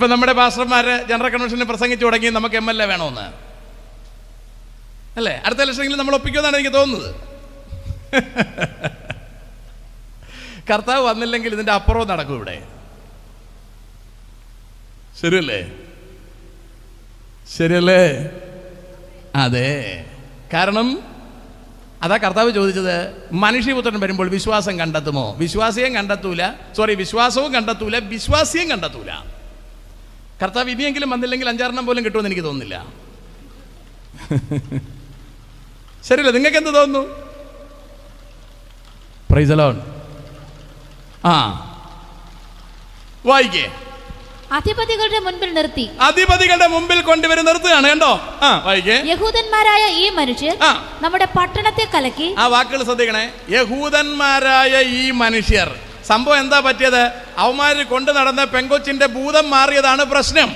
ഇപ്പം നമ്മുടെ പാസ്റ്റർമാർ ജനറൽ കൺവെൻഷന് പ്രസംഗിച്ചു തുടങ്ങി നമുക്ക് MLA വേണമെന്ന് അല്ലേ? അടുത്ത ഇലക്ഷനെങ്കിലും നമ്മൾ ഒപ്പിക്കുമെന്നാണ് എനിക്ക് തോന്നുന്നത്. കർത്താവ് വന്നില്ലെങ്കിൽ ഇതിൻ്റെ അപ്പുറവും നടക്കും ഇവിടെ. ശരിയല്ലേ? ശരിയല്ലേ? അതെ. കാരണം അതാ കർത്താവ് ചോദിച്ചത്, മനുഷ്യപുത്രൻ വരുമ്പോൾ വിശ്വാസം കണ്ടെത്തുമോ? വിശ്വാസിയും കണ്ടെത്തൂല, വിശ്വാസവും കണ്ടെത്തൂല, വിശ്വാസിയും കണ്ടെത്തൂല. കർത്താവ് ഇനിയെങ്കിലും വന്നില്ലെങ്കിൽ 5-6 പോലും കിട്ടുമെന്ന് എനിക്ക് തോന്നുന്നില്ല. ശരിയല്ലേ? നിങ്ങൾക്ക് എന്ത് തോന്നുന്നു? Praise the lord. വായിക്കേ. അധിപതികളുടെ മുൻപിൽ നിർത്തി, അധിപതികളുടെ മുമ്പിൽ കൊണ്ടുവരും നിർത്തുകയാണ്. കണ്ടോ? വായിക്കേ. യഹൂദന്മാരായ ഈ മനുഷ്യർ നമ്മുടെ പട്ടണത്തെ കലക്കി. ആ വാക്കുകൾ ശ്രദ്ധിക്കണേ. യഹൂദന്മാരായ ഈ മനുഷ്യർ. സംഭവം എന്താ പറ്റിയത്? അവന്മാര് കൊണ്ടു നടന്ന പെങ്കൊച്ചിന്റെ ഭൂതം മാറിയതാണ് പ്രശ്നം.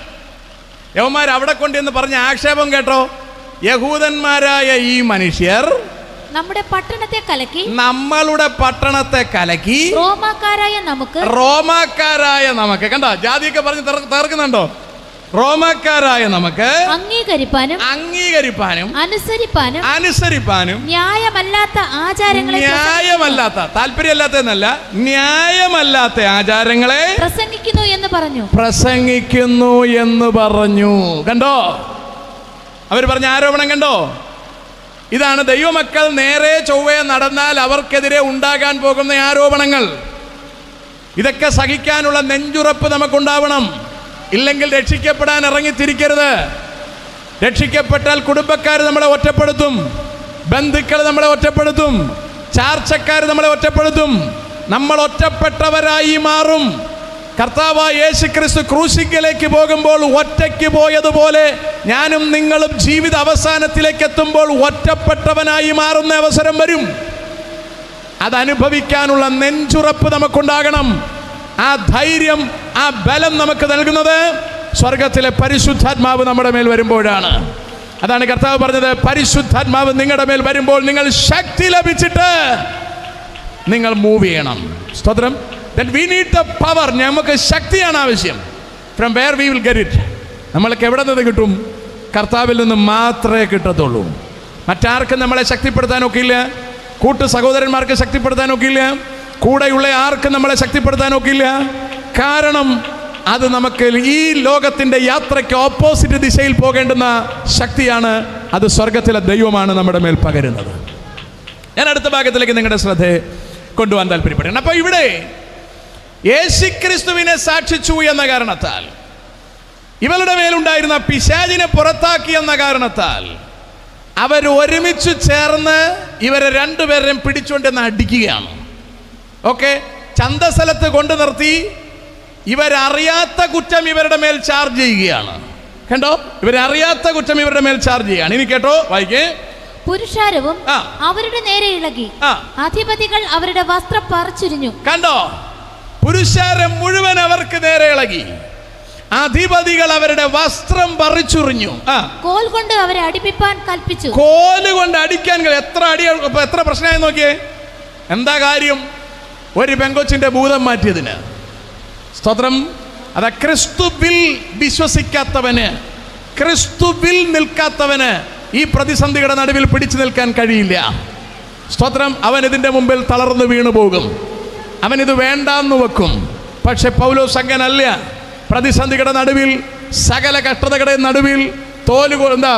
യവന്മാർ അവിടെ കൊണ്ടെന്ന് പറഞ്ഞ ആക്ഷേപം കേട്ടോ. യഹൂദന്മാരായ ഈ മനുഷ്യർ നമ്മുടെ പട്ടണത്തെ കലക്കി, നമ്മളുടെ പട്ടണത്തെ കലക്കി, റോമാക്കാരായ നമുക്ക് കണ്ടോ? ജാതിയൊക്കെ പറഞ്ഞ് തീർക്കുന്നുണ്ടോ? റോമാക്കാരായ നമുക്ക് അംഗീകരിപ്പാനും അനുസരിപ്പാനും ന്യായമല്ലാത്ത ആചാരങ്ങളെ, താല്പര്യമല്ലാത്തതെന്നല്ല, ന്യായമല്ലാത്ത ആചാരങ്ങളെ പ്രസംഗിക്കുന്നു എന്ന് പറഞ്ഞു. കണ്ടോ? അവർ പറഞ്ഞ ആരോപണം കണ്ടോ? ഇതാണ് ദൈവമക്കൾ നേരെ ചൊവ്വേ നടന്നാൽ അവർക്കെതിരെ ഉണ്ടാകാൻ പോകുന്ന ആരോപണങ്ങൾ. ഇതൊക്കെ സഹിക്കാനുള്ള നെഞ്ചുറപ്പ് നമുക്കുണ്ടാവണം. ഇല്ലെങ്കിൽ രക്ഷിക്കപ്പെടാൻ ഇറങ്ങിത്തിരിക്കരുത്. രക്ഷിക്കപ്പെട്ടാൽ കുടുംബക്കാർ നമ്മളെ ഒറ്റപ്പെടുത്തും, ബന്ധുക്കൾ നമ്മളെ ഒറ്റപ്പെടുത്തും, ചാർച്ചക്കാർ നമ്മളെ ഒറ്റപ്പെടുത്തും. നമ്മൾ ഒറ്റപ്പെട്ടവരായി മാറും. കർത്താവായ യേശുക്രിസ്തു ക്രൂശിക്കലേക്ക് പോകുമ്പോൾ ഒറ്റയ്ക്ക് പോയതുപോലെ ഞാനും നിങ്ങളും ജീവിത അവസാനത്തിലേക്ക് എത്തുമ്പോൾ ഒറ്റപ്പെട്ടവനായി മാറുന്ന അവസരം വരും. അതനുഭവിക്കാനുള്ള നെഞ്ചുറപ്പ് നമുക്കുണ്ടാകണം. ആ ധൈര്യം, ആ ബലം നമുക്ക് നൽകുന്നത് സ്വർഗത്തിലെ പരിശുദ്ധാത്മാവ് നമ്മുടെ മേൽ വരുമ്പോഴാണ്. അതാണ് കർത്താവ് പറഞ്ഞത്, പരിശുദ്ധാത്മാവ് നിങ്ങളുടെ മേൽ വരുമ്പോൾ നിങ്ങൾ ശക്തി ലഭിച്ചിട്ട് നിങ്ങൾ മൂവ് ചെയ്യണം. സ്തോത്രം. Then we need the power. നമുക്ക് ശക്തിയാണ് ആവശ്യം. From where we will get it? നമ്മൾക്ക് എവിടെ നിന്ന് കിട്ടും? കർത്താവിൽ നിന്ന് മാത്രമേ കിട്ടത്തുള്ളൂ. മറ്റാർക്കും നമ്മളെ ശക്തിപ്പെടുത്താനൊക്കില്ല. കൂട്ടു സഹോദരന്മാർക്ക് ശക്തിപ്പെടുത്താനൊക്കില്ല. കൂടെയുള്ള ആർക്കും നമ്മളെ ശക്തിപ്പെടുത്താനൊക്കില്ല. കാരണം അത് നമുക്ക് ഈ ലോകത്തിൻ്റെ യാത്രയ്ക്ക് ഓപ്പോസിറ്റ് ദിശയിൽ പോകേണ്ടുന്ന ശക്തിയാണ്. അത് സ്വർഗത്തിലെ ദൈവമാണ് നമ്മുടെ മേൽ പകരുന്നത്. ഞാൻ അടുത്ത ഭാഗത്തിലേക്ക് നിങ്ങളുടെ ശ്രദ്ധയെ കൊണ്ടുപോകാൻ താല്പര്യപ്പെടുന്നു. അപ്പോൾ ഇവിടെ യേശുക്രിസ്തുവിനെ സാക്ഷിച്ചു എന്ന കാരണത്താൽ, ഇവളുടെ മേലുണ്ടായിരുന്ന പിശാചിനെ പുറത്താക്കി എന്ന കാരണത്താൽ അവർ ഒരുമിച്ച് ചേർന്ന് ഇവരെ രണ്ടുപേരെയും പിടിച്ചുകൊണ്ടെന്ന് അടിക്കുകയാണ്. ഓക്കെ, ചന്തസ്ഥലത്ത് കൊണ്ടു നിർത്തി ഇവരറിയാത്ത കുറ്റം ഇവരുടെ മേൽ ചാർജ് ചെയ്യുകയാണ്. കണ്ടോ? ഇവരറിയാത്ത കുറ്റം ഇവരുടെ മേൽ ചാർജ് ചെയ്യുകയാണ്. ഇനി കേട്ടോ, വായിക്കേ. പുരുഷാരവും അവരുടെ നേരെ ഇളകി, അധിപതികൾ അവരുടെ വസ്ത്രം പറിച്ചുരിഞ്ഞു. കണ്ടോ? പുരുഷാരം മുഴുവൻ അവർക്ക് നേരെ ഇളകി, അധിപതികൾ അവരുടെ വസ്ത്രം പറിച്ചുറിഞ്ഞു. കോൽ കൊണ്ട് അവരെ അടിപ്പിപ്പാൻ കൽപ്പിച്ചു. കോല് കൊണ്ട് അടിക്കാൻ. എത്ര പ്രശ്നമായി നോക്കിയേ. എന്താ കാര്യം? ഒരു പെങ്കൊച്ചിന്റെ ഭൂതം മാറ്റിയതിന്. സ്തോത്രം. അതാ ക്രിസ്തുവിൽ വിശ്വസിക്കാത്തവന്, ക്രിസ്തുവിൽ നിൽക്കാത്തവന് ഈ പ്രതിസന്ധിയുടെ നടുവിൽ പിടിച്ചു നിൽക്കാൻ കഴിയില്ല. സ്തോത്രം. അവൻ ഇതിന്റെ മുമ്പിൽ തളർന്നു വീണു പോകും. അവനിത് വേണ്ടാന്ന് വെക്കും. പക്ഷെ പൗലോസ് അങ്ങനല്ല. പ്രതിസന്ധിയുടെ നടുവിൽ, സകല കഷ്ടതകളുടെ നടുവിൽ, കോലുകൊണ്ട്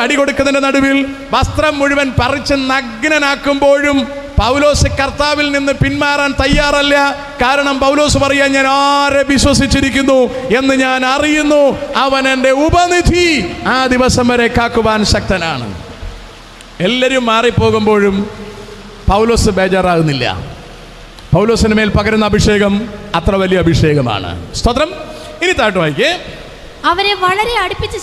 അടി കൊടുക്കുന്നതിന്റെ നടുവിൽ വസ്ത്രം മുഴുവൻ പറിച്ച് നഗ്നനാക്കുമ്പോഴും പൗലോസ് കർത്താവിൽ നിന്ന് പിന്മാറാൻ തയ്യാറല്ല. കാരണം പൗലോസ് പറയാൻ, ഞാൻ ആരെ വിശ്വസിച്ചിരിക്കുന്നു എന്ന് ഞാൻ അറിയുന്നു, അവൻ എൻ്റെ ഉപനിധി, ആ ദിവസം വരെ കാക്കുവാൻ ശക്തനാണ്. എല്ലാവരും മാറിപ്പോകുമ്പോഴും പൗലോസ് ബേജാറാകുന്നില്ല. പൗലോസിന് മേൽ പകരുന്ന അഭിഷേകം അത്ര വലിയ അഭിഷേകമാണ്. സ്തോത്രം. ഇനി താഴ്ത്തു വായിക്കേ. അവരെ വളരെ അടുപ്പിച്ച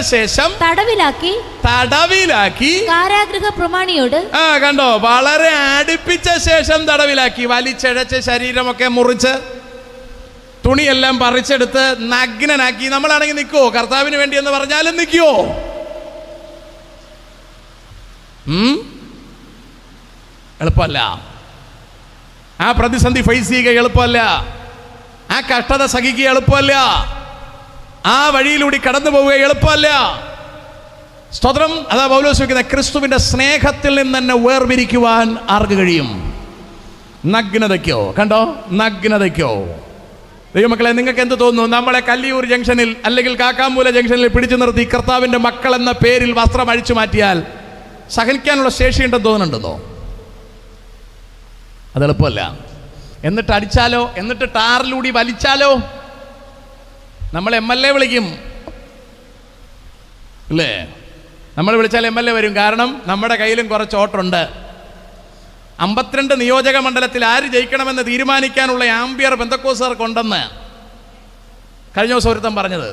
ശേഷം തടവിലാക്കി കാരാഗൃഹ പ്രമാണിയോട്. കണ്ടോ? വളരെ അടുപ്പിച്ച ശേഷം തടവിലാക്കി. വലിച്ചഴച്ച് ശരീരമൊക്കെ മുറിച്ച് തുണിയെല്ലാം പറിച്ചെടുത്ത് നഗ്നനാക്കി. നമ്മളാണെങ്കിൽ നിൽക്കുവോ? കർത്താവിന് വേണ്ടി എന്ന് പറഞ്ഞാലും നിൽക്കുവോ? എളുപ്പമല്ല. ആ പ്രതിസന്ധി ഫേസ് ചെയ്യുക എളുപ്പമല്ല. ആ കഷ്ടത സഹിക്കുക എളുപ്പമല്ല. ആ വഴിയിലൂടെ കടന്നു പോവുക എളുപ്പമല്ല. സ്തോത്രം. അതാ പൗലോസ് ചോദിക്കുന്നത്, ക്രിസ്തുവിന്റെ സ്നേഹത്തിൽ നിന്ന് തന്നെ വേർപിരിക്കുവാൻ ആർക്ക് കഴിയും? നഗ്നതയ്ക്കോ? കണ്ടോ, നഗ്നതയ്ക്കോ? ദൈവമക്കളെ, നിങ്ങൾക്ക് എന്ത് തോന്നുന്നു? നമ്മളെ കല്ലിയൂർ ജംഗ്ഷനിൽ അല്ലെങ്കിൽ കാക്കാമൂല ജംഗ്ഷനിൽ പിടിച്ചു നിർത്തി കർത്താവിന്റെ മക്കൾ എന്ന പേരിൽ വസ്ത്രം അഴിച്ചു മാറ്റിയാൽ സഹിക്കാനുള്ള ശേഷിയുണ്ടെന്ന് തോന്നുന്നുണ്ടെന്നോ? അത് എളുപ്പമല്ല. എന്നിട്ട് അടിച്ചാലോ, എന്നിട്ട് ടാറിലൂടി വലിച്ചാലോ? നമ്മൾ MLA വിളിക്കും അല്ലേ? നമ്മൾ വിളിച്ചാൽ MLA വരും. കാരണം നമ്മുടെ കയ്യിലും കുറച്ച് ഓട്ടുണ്ട്. 52 നിയോജക മണ്ഡലത്തിൽ ആര് ജയിക്കണമെന്ന് തീരുമാനിക്കാനുള്ള ആംബിയർ പെന്തക്കോസ്തുകാർക്കുണ്ടെന്ന് കഴിഞ്ഞ ദിവസം ഒരുത്തൻ പറഞ്ഞത്.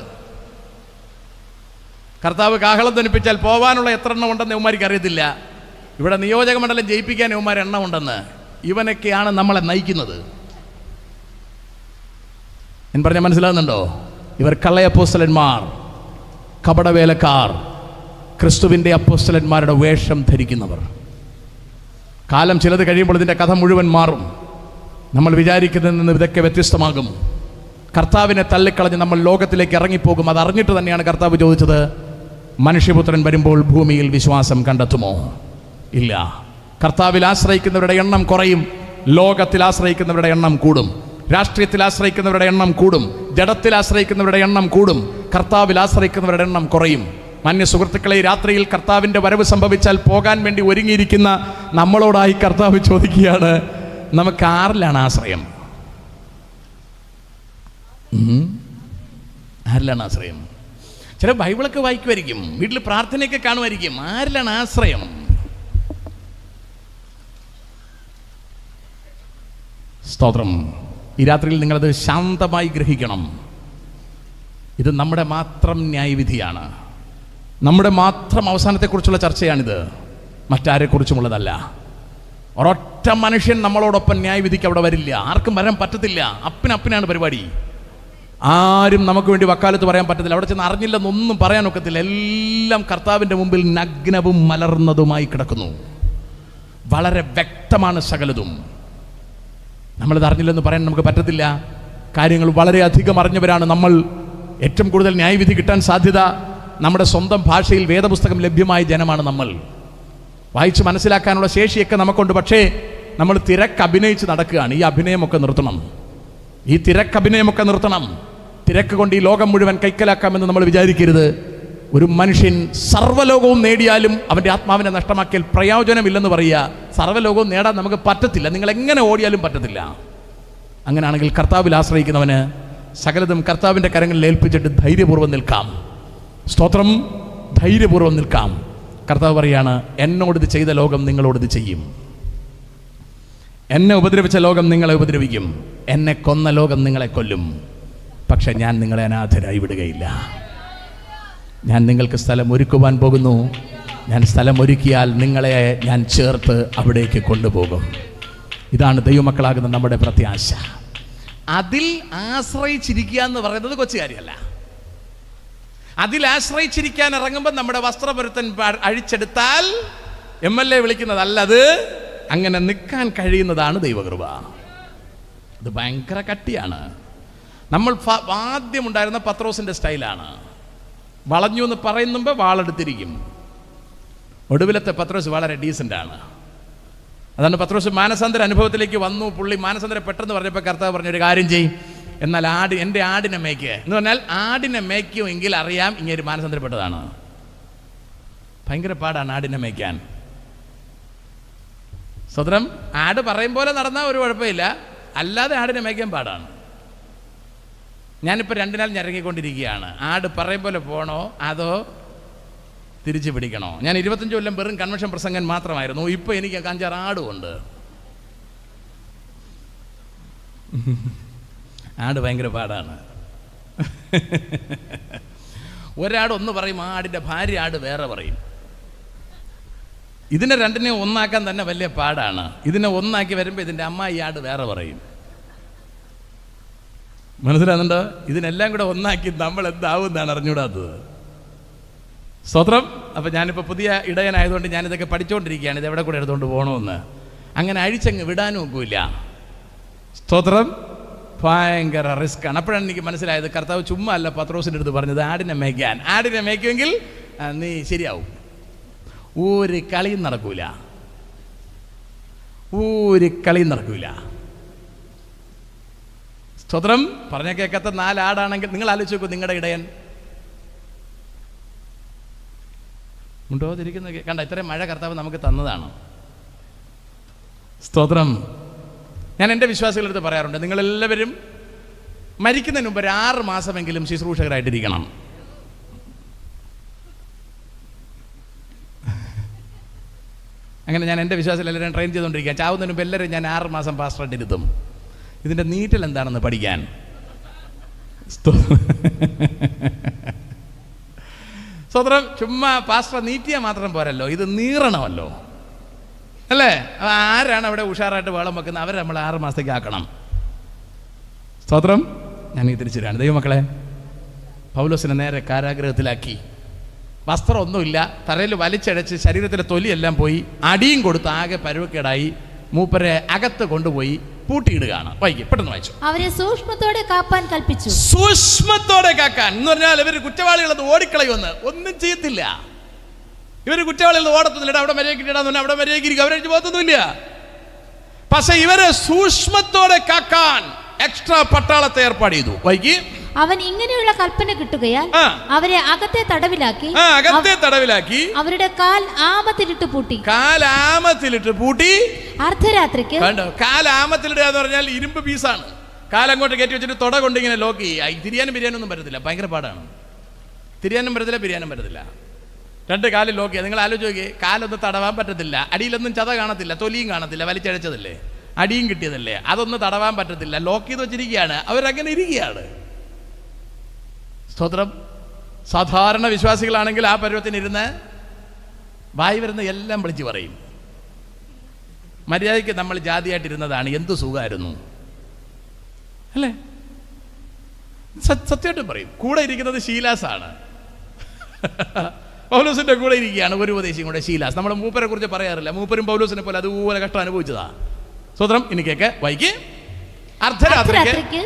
കർത്താവ് കാഹളം ധ്വനിപ്പിച്ചാൽ പോവാനുള്ള എത്ര എണ്ണം ഉണ്ടെന്ന് ഇവന്മാർക്ക് അറിയത്തില്ല. ഇവിടെ നിയോജക മണ്ഡലം ജയിപ്പിക്കാൻ ഇവന്മാർ എണ്ണം ഉണ്ടെന്ന്. ഇവനൊക്കെയാണ് നമ്മളെ നയിക്കുന്നത്. ഞാൻ പറഞ്ഞ മനസ്സിലാകുന്നുണ്ടോ? ഇവർ കള്ള അപ്പോസ്തലന്മാർ, കപടവേലക്കാർ, ക്രിസ്തുവിൻ്റെ അപ്പോസ്തലന്മാരുടെ വേഷം ധരിക്കുന്നവർ. കാലം ചിലത് കഴിയുമ്പോൾ ഇതിൻ്റെ കഥ മുഴുവൻ മാറും. നമ്മൾ വിചാരിക്കുന്നതിൽ നിന്ന് ഇതൊക്കെ വ്യത്യസ്തമാകും. കർത്താവിനെ തള്ളിക്കളഞ്ഞ് നമ്മൾ ലോകത്തിലേക്ക് ഇറങ്ങിപ്പോകും. അതറിഞ്ഞിട്ട് തന്നെയാണ് കർത്താവ് ചോദിച്ചത്, മനുഷ്യപുത്രൻ വരുമ്പോൾ ഭൂമിയിൽ വിശ്വാസം കണ്ടെത്തുമോ? ഇല്ല. കർത്താവിൽ ആശ്രയിക്കുന്നവരുടെ എണ്ണം കുറയും, ലോകത്തിൽ ആശ്രയിക്കുന്നവരുടെ എണ്ണം കൂടും, രാഷ്ട്രീയത്തിൽ ആശ്രയിക്കുന്നവരുടെ എണ്ണം കൂടും, ജഡത്തിൽ ആശ്രയിക്കുന്നവരുടെ എണ്ണം കൂടും, കർത്താവിൽ ആശ്രയിക്കുന്നവരുടെ എണ്ണം കുറയും. മാന്യ സുഹൃത്തുക്കളെ, രാത്രിയിൽ കർത്താവിൻ്റെ വരവ് സംഭവിച്ചാൽ പോകാൻ വേണ്ടി ഒരുങ്ങിയിരിക്കുന്ന നമ്മളോടായി കർത്താവ് ചോദിക്കുകയാണ്, നമുക്ക് ആരിലാണ് ആശ്രയം? ആരിലാണ് ആശ്രയം? ചില ബൈബിളൊക്കെ വായിക്കുമായിരിക്കും, വീട്ടിൽ പ്രാർത്ഥനയൊക്കെ കാണുമായിരിക്കും. ആരിലാണ് ആശ്രയം? സ്തോത്രം. ഈ രാത്രിയിൽ നിങ്ങളത് ശാന്തമായി ഗ്രഹിക്കണം. ഇത് നമ്മുടെ മാത്രം ന്യായവിധിയാണ്, നമ്മുടെ മാത്രം അവസാനത്തെക്കുറിച്ചുള്ള ചർച്ചയാണിത്, മറ്റാരെക്കുറിച്ചുമുള്ളതല്ല. ഒരൊറ്റ മനുഷ്യൻ നമ്മളോടൊപ്പം ന്യായവിധിക്ക് അവിടെ വരില്ല, ആർക്കും വരാൻ പറ്റത്തില്ല. അപ്പിനാണ് പരിപാടി. ആരും നമുക്ക് വേണ്ടി വക്കാലത്ത് പറയാൻ പറ്റത്തില്ല. അവിടെ ചെന്ന് അറിഞ്ഞില്ലെന്നൊന്നും പറയാൻ ഒക്കത്തില്ല. എല്ലാം കർത്താവിൻ്റെ മുമ്പിൽ നഗ്നവും മലർന്നതുമായി കിടക്കുന്നു. വളരെ വ്യക്തമാണ് സകലതും. നമ്മളിത് അറിഞ്ഞില്ലെന്ന് പറയാൻ നമുക്ക് പറ്റത്തില്ല. കാര്യങ്ങൾ വളരെയധികം അറിഞ്ഞവരാണ് നമ്മൾ. ഏറ്റവും കൂടുതൽ ന്യായവിധി കിട്ടാൻ സാധ്യത നമ്മുടെ സ്വന്തം ഭാഷയിൽ വേദപുസ്തകം ലഭ്യമായ ജനമാണ് നമ്മൾ. വായിച്ച് മനസ്സിലാക്കാനുള്ള ശേഷിയൊക്കെ നമുക്കുണ്ട്. പക്ഷേ നമ്മൾ തിരക്കഭിനയിച്ച് നടക്കുകയാണ്. ഈ അഭിനയമൊക്കെ നിർത്തണം. ഈ തിരക്കഭിനയമൊക്കെ നിർത്തണം. തിരക്ക് കൊണ്ട് ഈ ലോകം മുഴുവൻ കൈക്കലാക്കാമെന്ന് നമ്മൾ വിചാരിക്കരുത്. ഒരു മനുഷ്യൻ സർവ്വലോകവും നേടിയാലും അവൻ്റെ ആത്മാവിനെ നഷ്ടമാക്കിയാൽ പ്രയോജനമില്ലെന്ന് പറയുക. സർവ്വലോകവും നേടാൻ നമുക്ക് പറ്റത്തില്ല. നിങ്ങൾ എങ്ങനെ ഓടിയാലും പറ്റത്തില്ല. അങ്ങനെയാണെങ്കിൽ കർത്താവിൽ ആശ്രയിക്കുന്നവന് സകലതും കർത്താവിൻ്റെ കരങ്ങളിൽ ഏൽപ്പിച്ചിട്ട് ധൈര്യപൂർവ്വം നിൽക്കാം. സ്തോത്രം. ധൈര്യപൂർവ്വം നിൽക്കാം. കർത്താവ് പറയാണ്, എന്നോടിത് ചെയ്ത ലോകം നിങ്ങളോടിത് ചെയ്യും. എന്നെ ഉപദ്രവിച്ച ലോകം നിങ്ങളെ ഉപദ്രവിക്കും. എന്നെ കൊന്ന ലോകം നിങ്ങളെ കൊല്ലും. പക്ഷെ ഞാൻ നിങ്ങളെ അനാഥരായി വിടുകയില്ല. ഞാൻ നിങ്ങൾക്ക് സ്ഥലം ഒരുക്കുവാൻ പോകുന്നു. ഞാൻ സ്ഥലം ഒരുക്കിയാൽ നിങ്ങളെ ഞാൻ ചേർത്ത് അവിടേക്ക് കൊണ്ടുപോകും. ഇതാണ് ദൈവമക്കളാകുന്ന നമ്മുടെ പ്രത്യാശ. അതിൽ ആശ്രയിച്ചിരിക്കുക എന്ന് പറയുന്നത് കൊച്ചു കാര്യമല്ല. അതിൽ ആശ്രയിച്ചിരിക്കാൻ ഇറങ്ങുമ്പോൾ നമ്മുടെ വസ്ത്രപുരത്തൻ അഴിച്ചെടുത്താൽ MLA വിളിക്കുന്നതല്ലത്. അങ്ങനെ നിൽക്കാൻ കഴിയുന്നതാണ് ദൈവകൃപ. അത് ഭയങ്കര കട്ടിയാണ്. നമ്മൾ ആദ്യം ഉണ്ടായിരുന്ന പത്രോസിൻ്റെ സ്റ്റൈലാണ്. വളഞ്ഞു എന്ന് പറയുന്നുമ്പോൾ വാളെടുത്തിരിക്കും. ഒടുവിലത്തെ പത്രോസ് വളരെ ഡീസൻ്റാണ്. അതാണ് പത്രോസ് മാനസാന്തര അനുഭവത്തിലേക്ക് വന്നു. പുള്ളി മാനസാന്തരം പെട്ടെന്ന് പറഞ്ഞപ്പോൾ കർത്താവ് പറഞ്ഞൊരു കാര്യം ചെയ്യും, എന്നാൽ എൻ്റെ ആടിനെ മേയ്ക്ക് എന്ന് പറഞ്ഞാൽ ആടിനെ മേയ്ക്കുമെങ്കിൽ അറിയാം ഇങ്ങനെ മാനസാന്തരപ്പെട്ടതാണ്. ഭയങ്കര പാടാണ് ആടിനെ മേയ്ക്കാൻ. സ്വതന്ത്രം. ആട് പറയും പോലെ നടന്നാൽ ഒരു കുഴപ്പമില്ല, അല്ലാതെ ആടിനെ മേയ്ക്കാൻ പാടാണ്. ഞാനിപ്പോൾ 2 നാൾ ഞരങ്ങിക്കൊണ്ടിരിക്കുകയാണ്. ആട് പറയും പോലെ പോകണോ അതോ തിരിച്ചു പിടിക്കണോ? ഞാൻ 25 കൊല്ലം വെറും കൺവെൻഷൻ പ്രസംഗൻ മാത്രമായിരുന്നു. ഇപ്പോൾ എനിക്ക് 5-6 ആടുമുണ്ട്. ആട് ഭയങ്കര പാടാണ്. ഒരാട് ഒന്ന് പറയും, ആടിൻ്റെ ഭാര്യ ആട് വേറെ പറയും. ഇതിനെ രണ്ടിനെ ഒന്നാക്കാൻ തന്നെ വലിയ പാടാണ്. ഇതിനെ ഒന്നാക്കി വരുമ്പോൾ ഇതിൻ്റെ അമ്മായി ആട് വേറെ പറയും. മനസ്സിലാകുന്നുണ്ടോ? ഇതിനെല്ലാം കൂടെ ഒന്നാക്കി നമ്മൾ എന്താവും എന്നാണ് അറിഞ്ഞൂടാത്തത്. സ്തോത്രം. അപ്പം ഞാനിപ്പോൾ പുതിയ ഇടയനായതുകൊണ്ട് ഞാനിതൊക്കെ പഠിച്ചുകൊണ്ടിരിക്കുകയാണ്. ഇത് എവിടെ കൂടെ എടുത്തുകൊണ്ട് പോകണമെന്ന്. അങ്ങനെ അഴിച്ചങ്ങ് വിടാനും ഒക്കില്ല. സ്തോത്രം. ഭയങ്കര റിസ്ക്കാണ്. അപ്പോഴാണ് എനിക്ക് മനസ്സിലായത് കർത്താവ് ചുമ്മാ അല്ല പത്രോസിൻ്റെ അടുത്ത് പറഞ്ഞത് ആടിനെ മേയ്ക്കാൻ. ആടിനെ മേയ്ക്കുമെങ്കിൽ നീ ശരിയാവും. ഒരു കളിയും നടക്കൂല, ഒരു കളിയും നടക്കൂല. സ്തോത്രം. പറഞ്ഞ കേൾക്കാത്ത 4 ആടാണെങ്കിൽ നിങ്ങൾ ആലോചിച്ച് നോക്കൂ, നിങ്ങളുടെ ഇടയൻ ഉണ്ടോ തിരിക്കുന്ന കണ്ട. ഇത്രയും മഴ കർത്താവ് നമുക്ക് തന്നതാണ്. സ്തോത്രം. ഞാൻ എൻ്റെ വിശ്വാസികളടുത്ത് പറയാറുണ്ട്, നിങ്ങളെല്ലാവരും മരിക്കുന്നതിന് മുമ്പ് 6 മാസമെങ്കിലും ശുശ്രൂഷകരായിട്ടിരിക്കണം. അങ്ങനെ ഞാൻ എൻ്റെ വിശ്വാസികൾ എല്ലാവരും ട്രെയിൻ ചെയ്തുകൊണ്ടിരിക്കുക. ചാവുന്നതിന് മുമ്പ് എല്ലാവരും ഞാൻ 6 മാസം പാസ്റ്ററായിട്ടിരുത്തും. ഇതിൻ്റെ നീറ്റൽ എന്താണെന്ന് പഠിക്കാൻ. സ്തോത്രം. ചുമ്മാ പാസ്റ്റർ നീറ്റിയാൽ മാത്രം പോരല്ലോ, ഇത് നീറണമല്ലോ, അല്ലേ? ആരാണ് അവിടെ ഉഷാറായിട്ട് വേളം വെക്കുന്നത്? അവരെ നമ്മൾ 6 മാസത്തേക്ക് ആക്കണം. സ്തോത്രം. ഞാൻ ഈ തിരിച്ചിരാണ്. ദൈവമക്കളെ, പൗലോസിനെ നേരെ കാരാഗ്രഹത്തിലാക്കി. വസ്ത്രമൊന്നുമില്ല, തറയിൽ വലിച്ചടച്ച് ശരീരത്തിലെ തൊലിയെല്ലാം പോയി, അടിയും കൊടുത്ത് ആകെ പരുവക്കേടായി. മൂപ്പരെ അകത്ത് കൊണ്ടുപോയി പൂട്ടിയിടുകയാണ്. വായിക്കും, പെട്ടെന്ന് വായിച്ചു. അവരെ സൂക്ഷ്മത്തോടെ കാപ്പാൻ കൽപ്പിച്ചു. സൂക്ഷ്മത്തോടെ കാക്കാൻ എന്ന് പറഞ്ഞാൽ ഇവർ കുറ്റവാളികളത് ഓടിക്കളയുമെന്ന് ഒന്നും ചെയ്യത്തില്ല. ഇവർ കുറ്റവാളികൾ ഓടത്തൊന്നുമില്ല. അവിടെ മര്യാദക്കിട്ടാന്ന് അവിടെ മര്യാദക്കിരിക്കും, അവരഴിച്ച് പോകത്തൊന്നുമില്ല. പക്ഷെ ഇവരെ സൂക്ഷ്മത്തോടെ കാക്കാൻ എക്സ്ട്രാ പട്ടാളത്തെ ഏർപ്പാട് ചെയ്തു. വൈകി അവൻ ഇങ്ങനെയുള്ള കൽപ്പന കിട്ടുകയാൽ അവരെ അകത്തെ തടവിലാക്കി അവരുടെ കാൽ ആമത്തിലിട്ട് പൂട്ടി അർദ്ധരാത്രിക്ക്. കാലാമത്തിലിടുക എന്ന് പറഞ്ഞാൽ ഇരുമ്പ് പീസാണ്. കാലങ്ങോട്ട് കയറ്റി വെച്ചിട്ട് തുട കൊണ്ട് ഇങ്ങനെ ലോക്ക് ചെയ്യുക. തിരിയാനും പറ്റത്തില്ല, ഭയങ്കര പാടാണ്. തിരിയാനും പറ്റത്തില്ല, പിരിയാനും പറ്റത്തില്ല. 2 കാലിൽ ലോക്ക് ചെയ്യുക. നിങ്ങൾ ആലോചിച്ച് നോക്കിയേ, കാലൊന്നും തടവാൻ പറ്റത്തില്ല, അടിയിലൊന്നും ചത കാണത്തില്ല, തൊലിയും കാണത്തില്ല, വലിച്ചഴച്ചതല്ലേ, അടിയും കിട്ടിയതല്ലേ, അതൊന്നും തടവാൻ പറ്റത്തില്ല, ലോക്ക് ചെയ്ത് വെച്ചിരിക്കുകയാണ്. അവരങ്ങനെ ഇരിക്കുകയാണ്. സ്തോത്രം. സാധാരണ വിശ്വാസികളാണെങ്കിൽ ആ പരുവത്തിനിരുന്ന് വായി വരുന്ന എല്ലാം വിളിച്ച് പറയും. മര്യാദയ്ക്ക് നമ്മൾ ജാതിയായിട്ടിരുന്നതാണ്, എന്ത് സുഖമായിരുന്നു, അല്ലേ? സത്യമായിട്ടും പറയും. കൂടെ ഇരിക്കുന്നത് ശീലാസാണ്. പൗലോസിന്റെ കൂടെ ഇരിക്കുകയാണ് ഒരു ഉപദേശിയും കൂടെ, ശീലാസ്. നമ്മൾ മൂപ്പരെ കുറിച്ച് പറയാറില്ല. മൂപ്പരും പൗലോസിനെ പോലെ അതുപോലെ കഷ്ടം അനുഭവിച്ചതാ. സ്വതന്ത്രം. ഇനി കേക്ക് വായിക്ക്. അർദ്ധരാത്രിക്ക്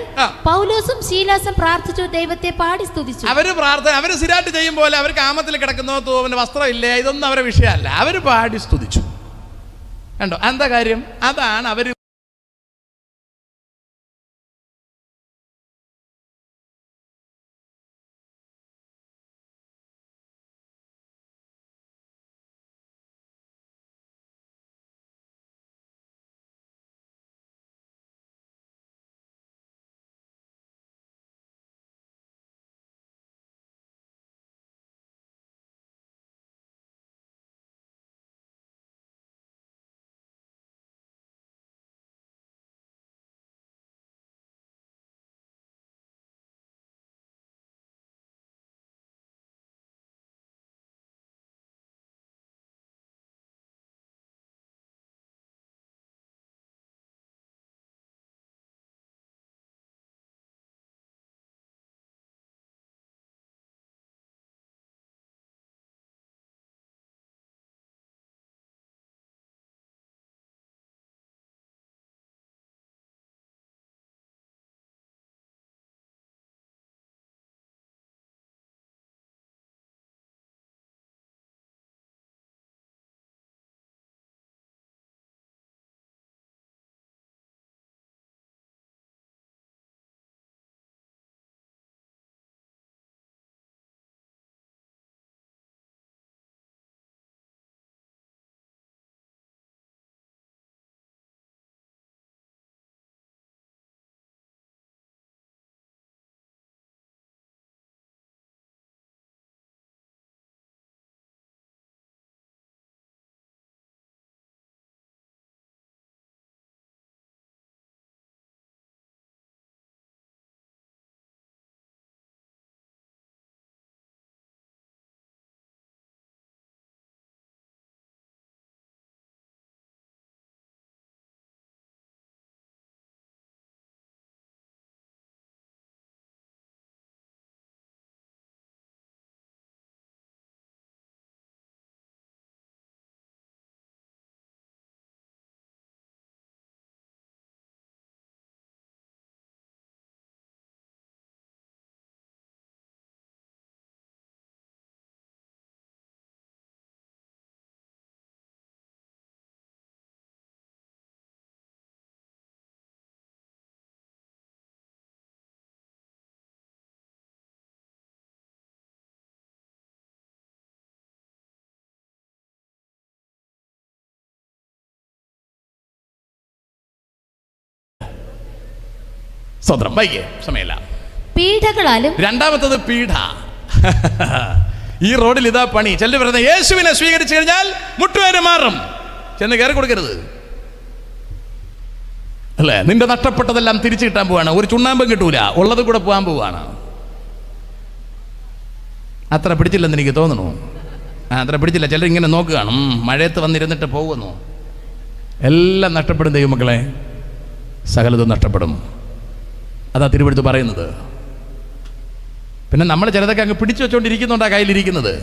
പൗലോസും ശീലാസും പ്രാർത്ഥിച്ചു, ദൈവത്തെ പാടി സ്തുതിച്ചു. അവര് സ്ഥിരമായിട്ട് ചെയ്യും പോലെ അവർക്ക് ആമത്തിൽ കിടക്കുന്നോ തോന്നുന്ന വസ്ത്രം ഇല്ലേ, ഇതൊന്നും അവരെ വിഷയമല്ല. അവര് പാടി സ്തുതിച്ചു. കണ്ടോ എന്താ കാര്യം? അതാണ് അവര് സ്തോത്രം. വൈകി സമയമില്ല. പീഡകളാലും. രണ്ടാമത്തത് പീഡ. ഈ റോഡിൽ ഇതാ പണി. ചിലർ പറയുന്നത് യേശുവിനെ സ്വീകരിച്ചു കഴിഞ്ഞാൽ മുട്ടുവേദന മാറും. ചെന്ന് കയറി കൊടുക്കരുത് അല്ലേ. നിന്റെ നഷ്ടപ്പെട്ടതെല്ലാം തിരിച്ചു കിട്ടാൻ പോവാണ്. ഒരു ചുണ്ണാമ്പും കിട്ടൂല, ഉള്ളത് കൂടെ പോകാൻ പോവാണ്. അത്ര പിടിച്ചില്ലെന്ന് എനിക്ക് തോന്നുന്നു. അത്ര പിടിച്ചില്ല. ചിലർ ഇങ്ങനെ നോക്കുകയാണ്, മഴയത്ത് വന്നിരുന്നിട്ട് പോകുന്നു. എല്ലാം നഷ്ടപ്പെടും ദൈവമക്കളെ, സകലതും നഷ്ടപ്പെടും. അതാ തിരുവെടുത്ത് പറയുന്നത്. പിന്നെ നമ്മൾ ചിലതൊക്കെ അങ്ങ് പിടിച്ചു വെച്ചുകൊണ്ടിരിക്കുന്നുണ്ടാ കയ്യിലിരിക്കുന്നത്.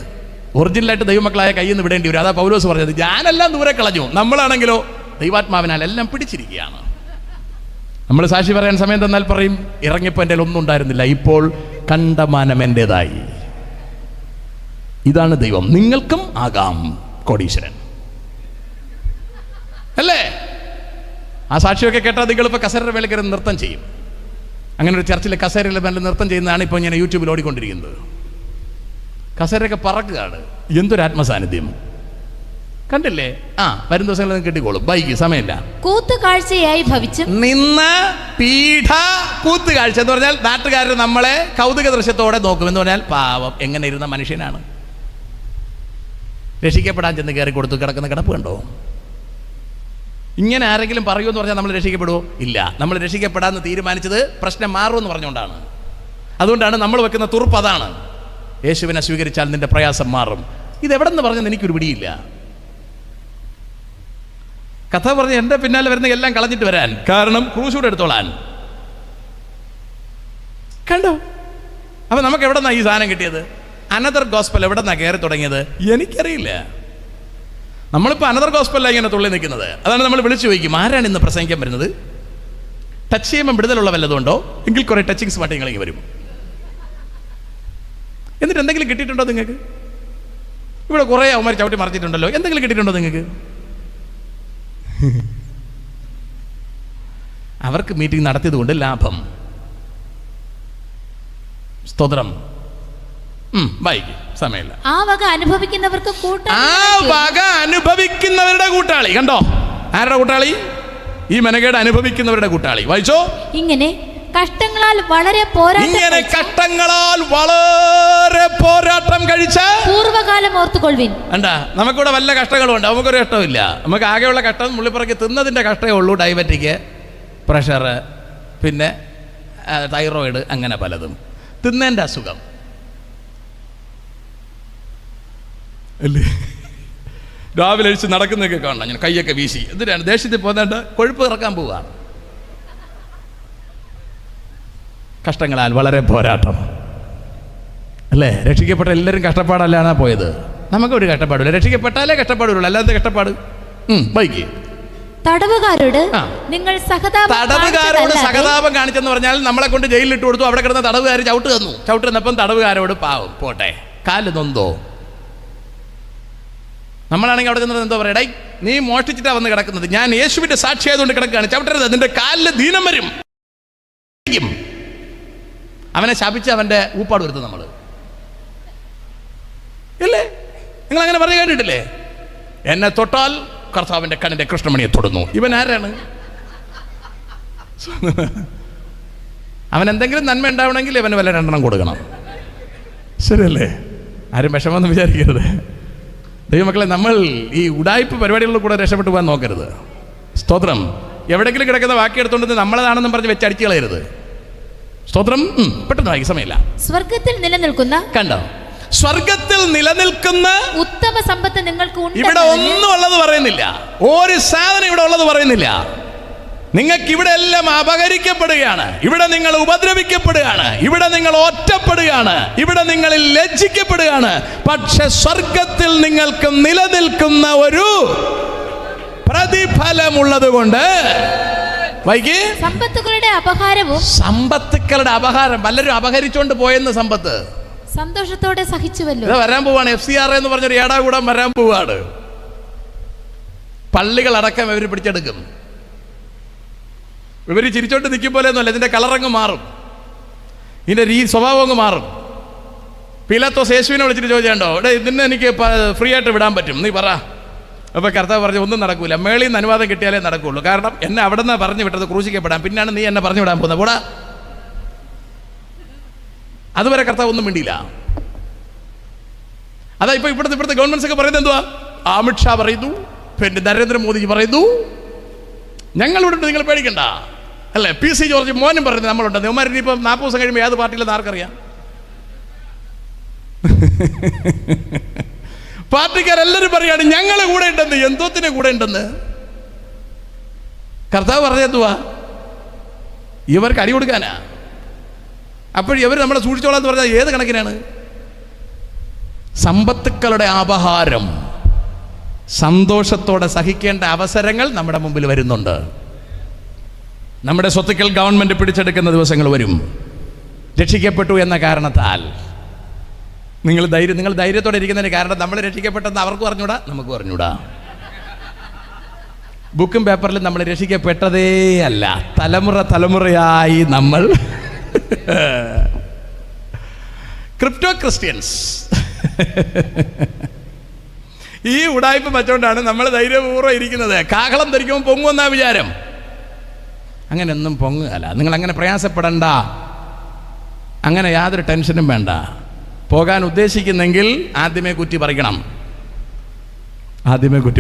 ഒറിജിനലായിട്ട് ദൈവമക്കളായ കയ്യിൽ നിന്ന് വിടേണ്ടി വരും. അതാ പൗലോസ് പറഞ്ഞത്, ഞാനെല്ലാം ദൂരെ കളഞ്ഞു. നമ്മളാണെങ്കിലോ ദൈവാത്മാവിനാൽ എല്ലാം പിടിച്ചിരിക്കുകയാണ്. നമ്മൾ സാക്ഷി പറയാൻ സമയം തന്നാൽ പറയും, ഇറങ്ങിയപ്പോൾ എൻ്റെ ഒന്നും ഉണ്ടായിരുന്നില്ല, ഇപ്പോൾ കണ്ടമാനം എൻ്റെതായി. ഇതാണ് ദൈവം. നിങ്ങൾക്കും ആകാം കോടീശ്വരൻ അല്ലേ? ആ സാക്ഷിയൊക്കെ കേട്ടാൽ നിങ്ങളിപ്പോൾ കസേരയുടെ മേലെ കയറി നൃത്തം ചെയ്യും. അങ്ങനെ ഒരു ചർച്ചിലെ കസേരയിലെ മേലെ നൃത്തം ചെയ്യുന്നതാണ് ഇപ്പോൾ ഞാൻ യൂട്യൂബിൽ ഓടിക്കൊണ്ടിരിക്കുന്നത്. കസേരയൊക്കെ പറക്കുകയാണ്. എന്തൊരു ആത്മസാന്നിധ്യം കണ്ടില്ലേ? വരും ദിവസങ്ങളിൽ കിട്ടിക്കോളും. ബൈക്ക് സമയമില്ല. കൂത്തുകാഴ്ചയായി ഭവിച്ചും നിന്ന് പീഠ. കൂത്തുകാഴ്ച എന്ന് പറഞ്ഞാൽ നാട്ടുകാർ നമ്മളെ കൗതുക ദൃശ്യത്തോടെ നോക്കും. എന്ന് പറഞ്ഞാൽ പാവം എങ്ങനെ ഇരുന്ന മനുഷ്യനാണ്. രക്ഷിക്കപ്പെടാൻ ചെന്ന് കയറി കൊടുത്തു കിടക്കുന്ന കിടപ്പ് കണ്ടോ? ഇങ്ങനെ ആരെങ്കിലും പറയുമെന്ന് പറഞ്ഞാൽ നമ്മൾ രക്ഷിക്കപ്പെടുമോ? ഇല്ല. നമ്മൾ രക്ഷിക്കപ്പെടാമെന്ന് തീരുമാനിച്ചത് പ്രശ്നം മാറുമെന്ന് പറഞ്ഞുകൊണ്ടാണ്. അതുകൊണ്ടാണ് നമ്മൾ വെക്കുന്ന തുറുപ്പ് അതാണ്, യേശുവിനെ സ്വീകരിച്ചാൽ നിന്റെ പ്രയാസം മാറും. ഇതെവിടെ നിന്ന് പറഞ്ഞെന്ന് എനിക്കൊരു പിടിയില്ല. കഥ പറഞ്ഞ് എൻ്റെ പിന്നാലെ വരുന്ന എല്ലാം കളഞ്ഞിട്ട് വരാൻ, കാരണം ക്രൂശൂടെ എടുത്തോളാൻ. കണ്ടോ? അപ്പം നമുക്ക് എവിടെ നിന്നാണ് ഈ സാധനം കിട്ടിയത്? അനദർ ഗോസ്പൽ എവിടെ നിന്നാണ് കയറി തുടങ്ങിയത്? എനിക്കറിയില്ല. നമ്മളിപ്പോൾ അനദർ ഗോസ്പലിലാണ് ഇങ്ങനെ തുള്ളി നിൽക്കുന്നത്. അതാണ് നമ്മൾ വിളിച്ചു ചോദിക്കും, ആരാണ് ഇന്ന് പ്രസംഗിക്കാൻ വരുന്നത്? ടച്ച് ചെയ്യുമ്പോൾ വിടുതലുള്ള വല്ലതുണ്ടോ? എങ്കിൽ കുറേ ടച്ചിങ്സ് പാട്ടിങ്ങളെങ്കിൽ വരും. എന്നിട്ട് എന്തെങ്കിലും കിട്ടിയിട്ടുണ്ടോ നിങ്ങൾക്ക്? ഇവിടെ കുറേ അവന്മാർ ചവിട്ടി മറിച്ചിട്ടുണ്ടല്ലോ, എന്തെങ്കിലും കിട്ടിയിട്ടുണ്ടോ നിങ്ങൾക്ക്? അവർക്ക് മീറ്റിംഗ് നടത്തിയത് കൊണ്ട് ലാഭം. സ്തോത്രം. വായിക്കും, സമയമില്ല. ആ വക അനുഭവിക്കുന്നവർക്ക് അനുഭവിക്കുന്നവരുടെ കൂട്ടാളി. കണ്ടോ? ആരുടെ കൂട്ടാളി? ഈ മെനകേട് അനുഭവിക്കുന്നവരുടെ കൂട്ടാളി. വായിച്ചോ. ഇങ്ങനെ കഷ്ടങ്ങളാൽ വളരെ പോരാട്ടം കഴിച്ച പൂർവ്വകാലം ഓർത്തുകൊള്ളുവിൻ. കണ്ടാ, നമുക്കിവിടെ വല്ല കഷ്ടങ്ങളും ഉണ്ട്, നമുക്കൊരു കഷ്ടമില്ല. നമുക്ക് ആകെയുള്ള കഷ്ടം മുള്ളിപ്പുറക്ക് തിന്നതിൻ്റെ കഷ്ടമേ ഉള്ളൂ. ഡയബറ്റിക്, പ്രഷർ, പിന്നെ തൈറോയിഡ്, അങ്ങനെ പലതും. തിന്നേൻ്റെ അസുഖം അല്ലേ? രാവിലെ അഴിച്ച് നടക്കുന്നതൊക്കെ കാണണം. ഞാൻ കൈയൊക്കെ വീശി എന്തിനാണ് ദേഷ്യത്തിൽ പോകാണ്ട് കൊഴുപ്പ് ഇറക്കാൻ പോവുകയാണ്. കഷ്ടങ്ങളാൽ വളരെ പോരാട്ടം അല്ലേ? രക്ഷിക്കപ്പെട്ട എല്ലാവരും കഷ്ടപ്പാടല്ലാണ് പോയത്. നമുക്കൊരു കഷ്ടപ്പാടില്ല. രക്ഷിക്കപ്പെട്ടാലേ കഷ്ടപ്പാടുള്ളൂ, അല്ലാതെ കഷ്ടപ്പാട് ബൈക്ക്. തടവുകാരോട് നിങ്ങൾ സഹതാപം കാണിച്ചെന്ന് പറഞ്ഞാൽ നമ്മളെ കൊണ്ട് ജയിലിൽ ഇട്ട് കൊടുത്തു. അവിടെ കിടന്ന തടവുകാർ ചവിട്ട് തന്നപ്പം തടവുകാരോട് പാവം പോട്ടെ, കാല് നൊന്തോ. നമ്മളാണെങ്കിൽ അവിടെ ചെന്നത് എന്തോ പറയടേ, നീ മോഷ്ടിച്ചിട്ടാ വന്ന് കിടക്കുന്നത്, ഞാൻ യേശുവിന്റെ സാക്ഷിയായതുകൊണ്ട് കിടക്കുകയാണ്, ചവിട്ടരുത്, നിന്റെ കാലില് ദീനം വരും. അവനെ ശപിച്ച് അവന്റെ ഊപ്പാട് വരുത്തും നമ്മൾ ഇല്ലേ? നിങ്ങൾ അങ്ങനെ പറഞ്ഞു കേട്ടിട്ടില്ലേ? എന്നെ തൊട്ടാൽ കർത്താവിന്റെ കണ്ണിന്റെ കൃഷ്ണമണിയെ തൊടുന്നു. ഇവൻ ആരാണ്? അവൻ എന്തെങ്കിലും നന്മ ഉണ്ടാവണമെങ്കിൽ ഇവന് വല്ല 2 കൊടുക്കണം. ശരിയല്ലേ? ആരും വിഷമമൊന്നും വിചാരിക്കരുത്. ദൈവമക്കളെ, നമ്മൾ ഈ ഉടായ്പ പരിപാടികളിൽ കൂടെ രക്ഷപ്പെട്ടു പോകാൻ നോക്കരുത്. സ്തോത്രം. എവിടെയെങ്കിലും കിടക്കുന്ന വാക്കി എടുത്തുകൊണ്ട് നമ്മളതാണെന്നും പറഞ്ഞ് വെച്ചടിച്ചു കളയരുത്. സ്തോത്രം. പെട്ടെന്ന് വായിക്കും, സമയമില്ല. സ്വർഗത്തിൽ നിലനിൽക്കുന്ന, കണ്ടോ, സ്വർഗത്തിൽ നിലനിൽക്കുന്ന ഉത്തമ സമ്പത്ത് നിങ്ങൾക്ക് ഇവിടെ ഒന്നും ഉള്ളത് പറയുന്നില്ല. ഒരു സാധനം ഇവിടെ ഉള്ളത് പറയുന്നില്ല. നിങ്ങൾക്ക് ഇവിടെ എല്ലാം അപഹരിക്കപ്പെടുകയാണ്, ഇവിടെ നിങ്ങൾ ഉപദ്രവിക്കപ്പെടുകയാണ്, ഇവിടെ നിങ്ങൾ ഒറ്റപ്പെടുകയാണ്, ഇവിടെ നിങ്ങൾ ലജ്ജിക്കപ്പെടുകയാണ്. പക്ഷെ സ്വർഗത്തിൽ നിങ്ങൾക്ക് നിലനിൽക്കുന്ന ഒരു പ്രതിഫലമുള്ളത് കൊണ്ട് സമ്പത്തുക്കളുടെ അപഹാരം പലരും അപഹരിച്ചോണ്ട് പോയെന്ന് സമ്പത്ത് സന്തോഷത്തോടെ സഹിച്ചുവല്ലോ. ഇത് വരാൻ പോവാണ്. FCR എന്ന് പറഞ്ഞൊരു ഏടാകൂടം വരാൻ പോവാണ്. പള്ളികളടക്കം ഇവർ പിടിച്ചെടുക്കും. ഇവർ ചിരിച്ചോണ്ട് നിൽക്കും പോലെ ഒന്നുമല്ല, ഇതിന്റെ കളറങ്ങ് മാറും, ഇതിന്റെ സ്വഭാവം അങ്ങ് മാറും. പീലാത്തോസ് യേശുവിനെ വിളിച്ചിട്ട് ചോദിച്ചാണ്ടോ, ഇതിനെ എനിക്ക് ഫ്രീ ആയിട്ട് വിടാൻ പറ്റും, നീ പറ. അപ്പോൾ കർത്താവ് പറഞ്ഞു, ഒന്നും നടക്കൂല, മേളിൽ നിന്ന് അനുവാദം കിട്ടിയാലേ നടക്കുള്ളൂ. കാരണം എന്നെ അവിടെ നിന്ന് പറഞ്ഞു വിട്ടത് ക്രൂശിക്കപ്പെടാൻ, പിന്നാണ് നീ എന്നെ പറഞ്ഞു വിടാൻ പോകുന്നത്, പോടാ അതുവരെ കർത്താവ് ഒന്നും വേണ്ടിയില്ല. അതാ ഇപ്പൊ ഇവിടുത്തെ ഗവൺമെന്റ്സ് ഒക്കെ പറയുന്നത് എന്തുവാ? അമിത്ഷാ പറയുന്നു, പിന്നെ നരേന്ദ്രമോദിജി പറയുന്നു, ഞങ്ങളിവിടെ ഉണ്ട്, നിങ്ങൾ പേടിക്കണ്ട, അല്ലേ? PC ജോർജ് മോനും പറയുന്നത് നമ്മളുണ്ട്. നെയ്മാർ ഇനിയിപ്പം 40 ദിവസം കഴിയുമ്പോൾ ഏത് പാർട്ടിയിലെന്ന് ആർക്കറിയാം? പാർട്ടിക്കാരെല്ലാവരും പറയാണ് ഞങ്ങളെ കൂടെ ഉണ്ടെന്ന്. എന്തോത്തിന് കൂടെ ഉണ്ടെന്ന്? കർത്താവ് പറഞ്ഞെന്തുവാ? ഇവർക്ക് അടി കൊടുക്കാനാ. അപ്പോഴിവർ നമ്മളെ സൂക്ഷിച്ചോളാം എന്ന് പറഞ്ഞാൽ ഏത് കണക്കിനാണ്? സമ്പത്തുക്കളുടെ അപഹാരം, സന്തോഷത്തോടെ സഹിക്കേണ്ട അവസരങ്ങൾ നമ്മുടെ മുമ്പിൽ വരുന്നുണ്ട്. നമ്മുടെ സ്വത്തുക്കൾ ഗവൺമെന്റ് പിടിച്ചെടുക്കുന്ന ദിവസങ്ങൾ വരും. രക്ഷിക്കപ്പെട്ടു എന്ന കാരണത്താൽ നിങ്ങൾ ധൈര്യത്തോടെ ഇരിക്കുന്നതിന് കാരണം നമ്മൾ രക്ഷിക്കപ്പെട്ടെന്ന് അവർക്ക് പറഞ്ഞൂടാ, നമുക്ക് പറഞ്ഞൂടാ. ബുക്കും പേപ്പറിലും നമ്മൾ രക്ഷിക്കപ്പെട്ടതേ അല്ല. തലമുറയായി നമ്മൾ ക്രിപ്റ്റോ ക്രിസ്ത്യൻസ്. ഈ ഉടായ്പ വെച്ചോണ്ടാണ് നമ്മൾ ധൈര്യപൂർവ്വം ഇരിക്കുന്നത്. കാഹളം ധരിക്കുമ്പോൾ പൊങ്ങുമെന്നാ വിചാരം. അങ്ങനെയൊന്നും പൊങ്ങുകയല്ല. നിങ്ങൾ അങ്ങനെ പ്രയാസപ്പെടണ്ട, അങ്ങനെ യാതൊരു ടെൻഷനും വേണ്ട. പോകാൻ ഉദ്ദേശിക്കുന്നെങ്കിൽ ആദ്യമേ കുറ്റി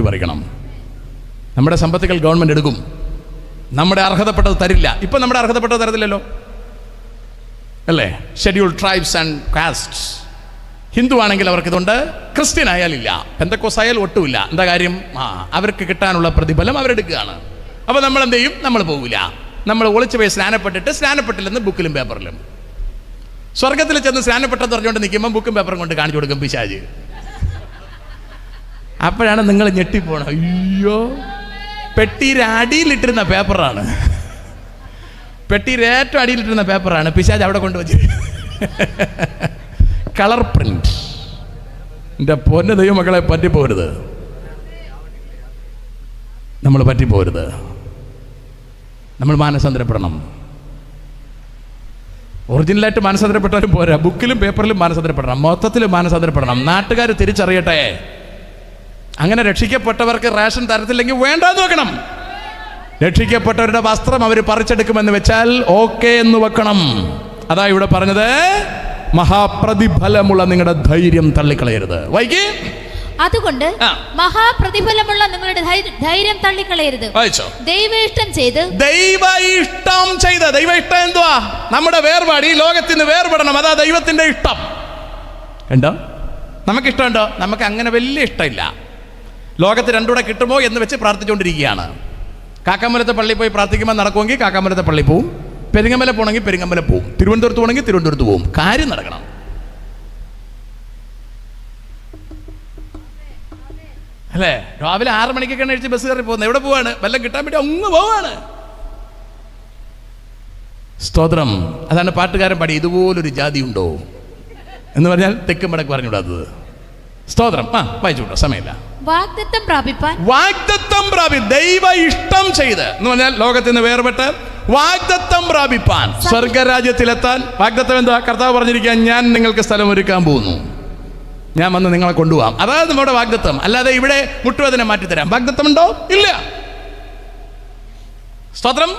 പറിക്കണം. നമ്മുടെ സമ്പത്തുകൾ ഗവൺമെന്റ് എടുക്കും. നമ്മുടെ അർഹതപ്പെട്ടത് തരില്ല. ഇപ്പം നമ്മുടെ അർഹതപ്പെട്ടത് തരത്തില്ലല്ലോ, അല്ലേ? Scheduled tribes and castes. Hindu ആണെങ്കിൽ അവർക്കിതുണ്ട്, ക്രിസ്ത്യൻ ആയാലില്ല, പെന്തക്കോസ് ആയാലും ഒട്ടുമില്ല. എന്താ കാര്യം? അവർക്ക് കിട്ടാനുള്ള പ്രതിഫലം അവരെടുക്കുകയാണ്. അപ്പോൾ നമ്മൾ എന്ത് ചെയ്യും? നമ്മൾ പോകില്ല. നമ്മൾ ഒളിച്ചു പോയി സ്നാനപ്പെട്ടില്ലെന്ന് ബുക്കിലും പേപ്പറിലും. സ്വർഗത്തിൽ ചെന്ന് സ്നാനപ്പെട്ടെന്ന് പറഞ്ഞുകൊണ്ട് നിൽക്കുമ്പോൾ ബുക്കും പേപ്പറും കൊണ്ട് കാണിച്ചു കൊടുക്കും പിശാച്. അപ്പോഴാണ് നിങ്ങൾ ഞെട്ടിപ്പോണം. അയ്യോ, പെട്ടിയുടെ അടിയിലിട്ടിരുന്ന പേപ്പറാണ്, പെട്ടിയുടെ ഏറ്റവും അടിയിലിട്ടിരുന്ന പേപ്പറാണ് പിശാച് അവിടെ കൊണ്ടുവച്ച്. Colour print. എൻ്റെ പൊന്നു ദൈവമക്കളെ, പറ്റിപ്പോരുത്, നമ്മൾ പറ്റിപ്പോരുത്. നമ്മൾ മാനസാന്തരപ്പെടണം. ഒറിജിനലായിട്ട് മാനസാന്തരപ്പെട്ടാലും പോരാ, ബുക്കിലും പേപ്പറിലും മാനസാന്തരപ്പെടണം, മൊത്തത്തിൽ മാനസാന്തരപ്പെടണം. നാട്ടുകാർ തിരിച്ചറിയട്ടെ. അങ്ങനെ രക്ഷിക്കപ്പെട്ടവർക്ക് റേഷൻ തരത്തില്ലെങ്കിൽ വേണ്ടാന്ന് വെക്കണം. രക്ഷിക്കപ്പെട്ടവരുടെ വസ്ത്രം അവർ പറിച്ചെടുക്കുമെന്ന് വെച്ചാൽ ഓക്കെ എന്ന് വെക്കണം. അതാ ഇവിടെ പറഞ്ഞത്, മഹാപ്രതിഫലമുള്ള നിങ്ങളുടെ ധൈര്യം തള്ളിക്കളയരുത്. വൈകി അതുകൊണ്ട് മഹാപ്രതിഫലമുള്ള നിങ്ങളുടെ ധൈര്യം തള്ളിക്കളയരുത്. ദൈവ ഇഷ്ടം ചെയ്ത് ദൈവ ഇഷ്ടം എന്തുവാ? നമ്മുടെ വേർപാട്, ഈ ലോകത്തിൽ നിന്ന് വേർപെടണം. അതാ ദൈവത്തിന്റെ ഇഷ്ടം. ഉണ്ടോ? നമുക്കിഷ്ടമുണ്ടോ? നമുക്ക് അങ്ങനെ വലിയ ഇഷ്ടമില്ല. ലോകത്ത് രണ്ടുകൂടെ കിട്ടുമോ എന്ന് വെച്ച് പ്രാർത്ഥിച്ചുകൊണ്ടിരിക്കുകയാണ്. കാക്കാമലത്തെ പള്ളിയിൽ പോയി പ്രാർത്ഥിക്കുമ്പോൾ നടക്കുമെങ്കിൽ കാക്കാമലത്തെ പള്ളി പോവും, പെരിങ്ങമല പോകണമെങ്കിൽ പെരിങ്ങമല പോവും, തിരുവനന്തപുരത്ത് പോകണമെങ്കിൽ തിരുവനന്തപുരത്ത് പോവും. കാര്യം നടക്കണം. അല്ലേ? രാവിലെ 6 മണിക്കൊക്കെ എഴുതി ബസ് കയറി പോകുന്നത്. എവിടെ പോവാണ്? വല്ലതും കിട്ടാൻ വേണ്ടി അങ്ങ് പോവാണ്. സ്തോത്രം. അതാണ് പാട്ടുകാരൻ പാടി, ഇതുപോലൊരു ജാതി ഉണ്ടോ എന്ന് പറഞ്ഞാൽ തെക്കും വടക്ക് പറഞ്ഞുവിടാത്തത്. സ്തോത്രം. വായിച്ചുവിട്ടോ, സമയമില്ല. വാഗ്ദത്തം പ്രാപിപ്പാൻ ദൈവ ഇഷ്ടം ചെയ്ത് എന്ന് പറഞ്ഞാൽ ലോകത്തിൽ നിന്ന് വേർപെട്ട് വാഗ്ദത്തം പ്രാപിപ്പാൻ, സ്വർഗരാജ്യത്തിലെത്താൻ. വാഗ്ദത്തം എന്താ? കർത്താവ് പറഞ്ഞിരിക്കാൻ, ഞാൻ നിങ്ങൾക്ക് സ്ഥലം ഒരുക്കാൻ പോകുന്നു, ഞാൻ വന്ന് നിങ്ങളെ കൊണ്ടുപോകാം. അതായത് നമ്മുടെ വാഗ്ദത്തം. അല്ലാതെ ഇവിടെ മുട്ടുവേദന മാറ്റിത്തരാം വാഗ്ദത്തം ഉണ്ടോ? ഇല്ല. സ്തോത്രം.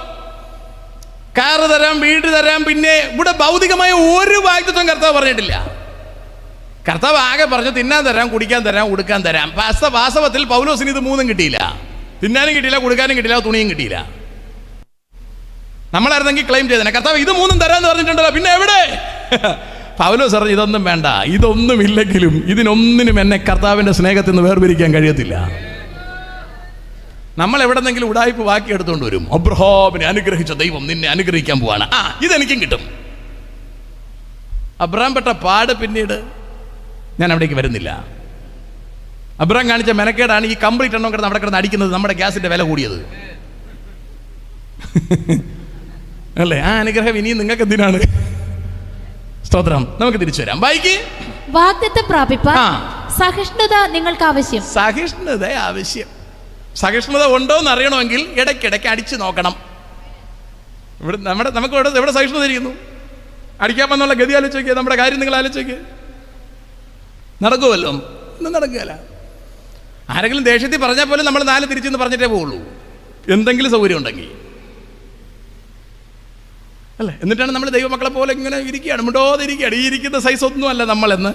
കാറ് തരാം, വീട് തരാം, പിന്നെ ഇവിടെ ഭൗതികമായ ഒരു വാഗ്ദത്തം കർത്താവ് പറഞ്ഞിട്ടില്ല. കർത്താവ് ആകെ പറഞ്ഞു, തിന്നാൻ തരാം, കുടിക്കാൻ തരാം, ഉടുക്കാൻ തരാം. വാസ്തവത്തിൽ പൗലോസിന് ഇത് മൂന്നും കിട്ടിയില്ല. തിന്നാനും കിട്ടിയില്ല, കുടുക്കാനും കിട്ടിയില്ല, തുണിയും കിട്ടിയില്ല. നമ്മളായിരുന്നെങ്കിൽ ക്ലെയിം ചെയ്തേനെ, കർത്താവ് ഇത് മൂന്നും തരാമെന്ന് പറഞ്ഞിട്ടുണ്ടല്ലോ, പിന്നെ എവിടെ? പൗലോസ് പറഞ്ഞു, ഇതൊന്നും വേണ്ട, ഇതൊന്നും ഇല്ലെങ്കിലും ഇതിനൊന്നിനും എന്നെ കർത്താവിൻ്റെ സ്നേഹത്തിൽ നിന്ന് വേർപിരിക്കാൻ കഴിയത്തില്ല. നമ്മൾ എവിടെന്നെങ്കിലും ഉടായ്പ ബാക്കി എടുത്തുകൊണ്ട് വരും. അബ്രഹാമിനെ അനുഗ്രഹിച്ച ദൈവം നിന്നെ അനുഗ്രഹിക്കാൻ പോവാണ്, ഇതെനിക്കും കിട്ടും. അബ്രഹാം പെട്ട പാട് പിന്നീട് ഞാൻ അവിടേക്ക് വരുന്നില്ല. അബ്രഹാം കാണിച്ച മെനക്കേടാണ് ഈ കംപ്ലീറ്റ് എണ്ണം കിടന്ന് അവിടെ കിടന്ന് അടിക്കുന്നത്, നമ്മുടെ ഗ്യാസിന്റെ വില കൂടിയത് അല്ലേ? ആ അനുഗ്രഹം ഇനിയും നിങ്ങൾക്ക് എന്തിനാണ്? സ്തോത്രം. നമുക്ക് തിരിച്ചു വരാം. ബൈക്ക് വാഗ്ദത്തം പ്രാപിപ്പാൻ സഹിഷ്ണുത നിങ്ങൾക്ക് ആവശ്യം. സഹിഷ്ണുത ആവശ്യം. സഹിഷ്ണുത ഉണ്ടോ എന്ന് അറിയണമെങ്കിൽ ഇടയ്ക്കിടയ്ക്ക് അടിച്ചു നോക്കണം. ഇവിടെ നമുക്ക് എവിടെ സഹിഷ്ണുത ഇരിക്കുന്നു? അടിക്കാമെന്നുള്ള ഗതി ആലോചിക്കുക, നമ്മുടെ കാര്യം നിങ്ങൾ ആലോചിക്കുക. നടക്കുമല്ലോ? ഒന്നും നടക്കുകയല്ല. ആരെങ്കിലും ദേഷ്യത്തിൽ പറഞ്ഞാൽ പോലും നമ്മൾ 4 തിരിച്ചെന്ന് പറഞ്ഞിട്ടേ പോവുള്ളൂ, എന്തെങ്കിലും സൗകര്യം ഉണ്ടെങ്കിൽ, അല്ലേ? എന്നിട്ടാണ് നമ്മൾ ദൈവമക്കളെ പോലെ ഇങ്ങനെ ഇരിക്കുകയാണ്, മിണ്ടോതിരിക്കുകയാണ്. ഈ ഇരിക്കുന്ന സൈസ് ഒന്നുമല്ല നമ്മളെന്ന്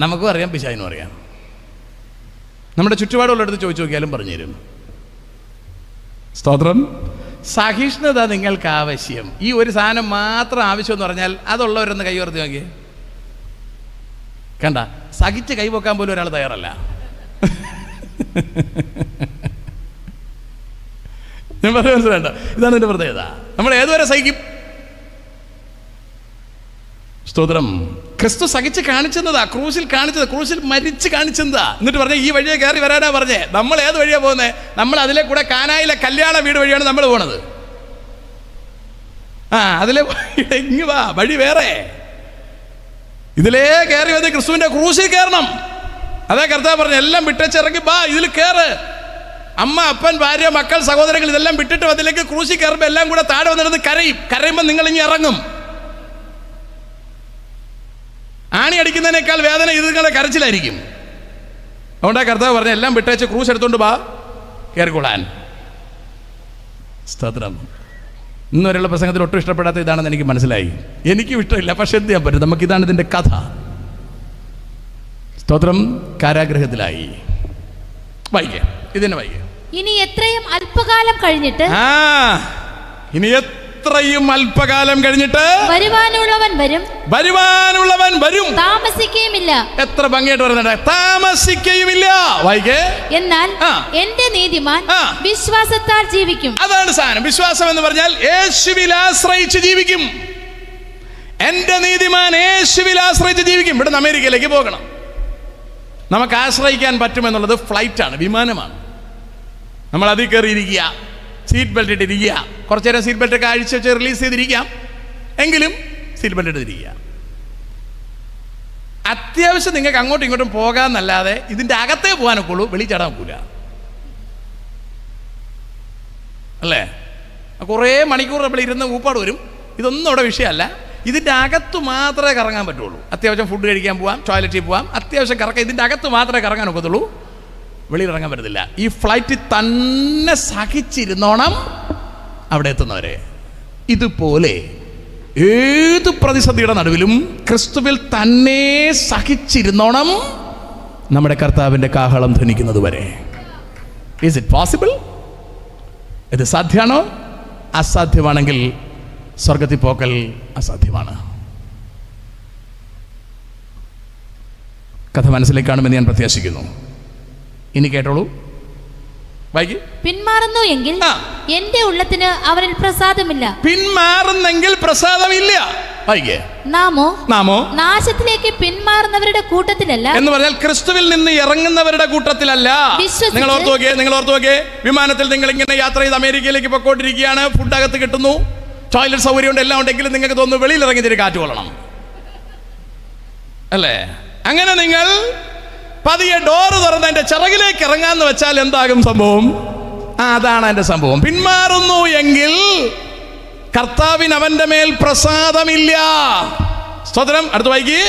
നമുക്കും അറിയാം, പിശാചിനും അറിയാം. നമ്മുടെ ചുറ്റുപാടുള്ളടുത്ത് ചോദിച്ചു നോക്കിയാലും പറഞ്ഞു തരും. സ്തോത്രം. സഹിഷ്ണുത നിങ്ങൾക്ക് ആവശ്യം. ഈ ഒരു സാധനം മാത്രം ആവശ്യം എന്ന് പറഞ്ഞാൽ അതുള്ളവരൊന്ന് കൈ ഉയർത്തി നോക്കിയേ. കണ്ട, സഹിച്ച് കൈവെക്കാൻ പോലും ഒരാൾ തയ്യാറല്ല. ഞാൻ പറയാൻ മനസ്സിലാണ്ട, ഇതാണ് എൻ്റെ പ്രത്യേകത. നമ്മൾ ഏതുവരെ സഹിക്കും? സ്തോത്രം. ക്രിസ്തു സഹിച്ച് കാണിച്ചെന്നതാ, ക്രൂശിൽ കാണിച്ചത്, ക്രൂശിൽ മരിച്ച് കാണിച്ചെന്നതാ. എന്നിട്ട് പറഞ്ഞ ഈ വഴിയെ കയറി വരാനാ പറഞ്ഞേ. നമ്മൾ ഏത് വഴിയാ പോകുന്നത്? നമ്മൾ അതിലെ കൂടെ കാനായിലെ കല്യാണ വീട് വഴിയാണ് നമ്മൾ പോണത്. അതിലെ ഇങ്ങ് വാ, വഴി വേറെ. ഇതിലേ കയറി വന്ന് ക്രിസ്തുവിന്റെ ക്രൂശിൽ കയറണം. അതാ കർത്താവ് പറഞ്ഞു, എല്ലാം വിട്ടച്ചിറങ്ങി വാ, ഇതിൽ കയറ്. അമ്മ, അപ്പൻ, ഭാര്യ, മക്കൾ, സഹോദരങ്ങൾ ഇതെല്ലാം വിട്ടിട്ട് അതിലേക്ക് ക്രൂശിൽ കയറുമ്പോൾ എല്ലാം കൂടെ താഴെ വന്നിരുന്ന് കരയും. കരയുമ്പോൾ നിങ്ങൾ ഇനി ഇറങ്ങും. ആണി അടിക്കുന്നതിനേക്കാൾ വേദന ഇത് നിങ്ങളുടെ കരച്ചിലായിരിക്കും. അതുകൊണ്ടാ കർത്താവ് പറഞ്ഞ എല്ലാം വിട്ടേച്ച് ക്രൂശ് എടുത്തോണ്ട് വാ, കയറിക്കൊള്ളാൻ. സ്തോത്രം. ഇന്നൊരുള്ള പ്രസംഗത്തിൽ ഒട്ടും ഇഷ്ടപ്പെടാത്ത ഇതാണെന്ന് എനിക്ക് മനസ്സിലായി. എനിക്കും ഇഷ്ടമില്ല, പക്ഷെ എന്ത് ചെയ്യാൻ പറ്റും? നമുക്കിതാണ് ഇതിൻ്റെ കഥ. സ്തോത്രം. കാരാഗ്രഹത്തിലായി. വൈകി ഇതിനെ വൈകി. ഇനി എത്രയും അല്പകാലം കഴിഞ്ഞിട്ട് എത്രയും അല്പകാലം കഴിഞ്ഞിട്ട് വരുവാനുള്ളവൻ വരും, താമസിക്കുകയുമില്ല. എത്ര ഭംഗിയായിട്ട് പറയുന്നുണ്ട്, താമസിക്കുകയുമില്ല. വായിക്കേ. എന്നാൽ എന്റെ നീതിമാൻ വിശ്വാസത്താൽ ജീവിക്കും. അതാണ് സാധനം. വിശ്വാസം എന്ന് പറഞ്ഞാൽ യേശുവിൽ ആശ്രയിച്ച് ജീവിക്കും. എന്റെ നീതിമാൻ യേശുവിൽ ആശ്രയിച്ച് ജീവിക്കും. ഇവിടെ നിന്ന് അമേരിക്കയിലേക്ക് പോകണം. നമുക്ക് ആശ്രയിക്കാൻ പറ്റുമെന്നുള്ളത് ഫ്ലൈറ്റാണ്, വിമാനമാണ്. നമ്മൾ അതിൽ കയറിയിരിക്കുക, സീറ്റ് ബെൽറ്റ് ഇട്ടിരിക്കുക. കുറച്ചു നേരം സീറ്റ് ബെൽറ്റ് ഒക്കെ അഴിച്ച് വെച്ച് റിലീസ് ചെയ്തിരിക്കാം, എങ്കിലും സീറ്റ് ബെൽറ്റ് ഇട്ടിരിക്കുക. അത്യാവശ്യം നിങ്ങൾക്ക് അങ്ങോട്ടും ഇങ്ങോട്ടും പോകാമെന്നല്ലാതെ ഇതിൻ്റെ അകത്തേ പോകാനൊക്കെ ഉള്ളൂ, വെളി ചാടാൻ പോകില്ല. അല്ലേ? കുറേ മണിക്കൂർ നമ്മൾ ഇരുന്ന് ഊപ്പാട് വരും. ഇതൊന്നും അവിടെ വിഷയമല്ല. ഇതിൻ്റെ അകത്ത് മാത്രമേ കറങ്ങാൻ പറ്റുള്ളൂ. അത്യാവശ്യം ഫുഡ് കഴിക്കാൻ പോവാം, ടോയ്ലറ്റിൽ പോവാം, അത്യാവശ്യം കറക്കാം. ഇതിൻ്റെ അകത്ത് മാത്രമേ കറങ്ങാൻ ഒക്കത്തുള്ളൂ, വെളിയിൽ ഇറങ്ങാൻ പറ്റത്തില്ല. ഈ ഫ്ലൈറ്റിൽ തന്നെ സഹിച്ചിരുന്നോണം അവിടെ എത്തുന്നവരെ. ഇതുപോലെ ഏത് പ്രതിസന്ധിയുടെ നടുവിലും ക്രിസ്തുവിൽ തന്നെ സഹിച്ചിരുന്നോണം നമ്മുടെ കർത്താവിൻ്റെ കാഹളം ധ്വനിക്കുന്നത് വരെ. Is it possible? ഇത് സാധ്യമാണോ? അസാധ്യമാണെങ്കിൽ സ്വർഗത്തിൽ പോക്കൽ അസാധ്യമാണ്. കഥ മനസ്സിലേക്ക് കാണുമെന്ന് ഞാൻ പ്രത്യാശിക്കുന്നു. ഇനി കേട്ടോളൂ, വായിക്ക്. പിന്മാറുന്നു എങ്കിൽ എന്റെ ഉള്ളത്തിന് അവരിൽ പ്രസാദമില്ല. പിന്മാറുന്നെങ്കിൽ പ്രസാദമില്ല. വായിക്ക്. നാമോ നാശത്തിലേക്ക് പിന്മാറുന്നവരുടെ കൂട്ടത്തിലല്ല. എന്ന് പറഞ്ഞാൽ ക്രിസ്തുവിൽ നിന്ന് ഇറങ്ങുന്നവരുടെ കൂട്ടത്തിലല്ല. നിങ്ങൾ ഓർത്തു നോക്കിയേ. വിമാനത്തിൽ നിങ്ങൾ ഇങ്ങനെ യാത്ര ചെയ്ത് അമേരിക്കയിലേക്ക് പൊക്കോണ്ടിരിക്കുകയാണ്. ഫുഡ് അകത്ത് കിട്ടുന്നു, ടോയ്ലറ്റ് സൗകര്യം ഉണ്ട്, എല്ലാം ഉണ്ടെങ്കിലും നിങ്ങൾക്ക് തോന്നുന്നു വെളിയിൽ ഇറങ്ങി കാറ്റ് കൊള്ളണം, അല്ലേ? അങ്ങനെ നിങ്ങൾ പതിയെ ഡോറ് തുറന്ന് എൻ്റെ ചിറകിലേക്ക് ഇറങ്ങാന്ന് വെച്ചാൽ എന്താകും സംഭവം? അതാണ് എൻ്റെ സംഭവം. പിന്മാറുന്നു എങ്കിൽ കർത്താവിന് അവന്റെ മേൽ പ്രസാദമില്ല. സ്തോത്രം. അടുത്ത വായിക്ക്.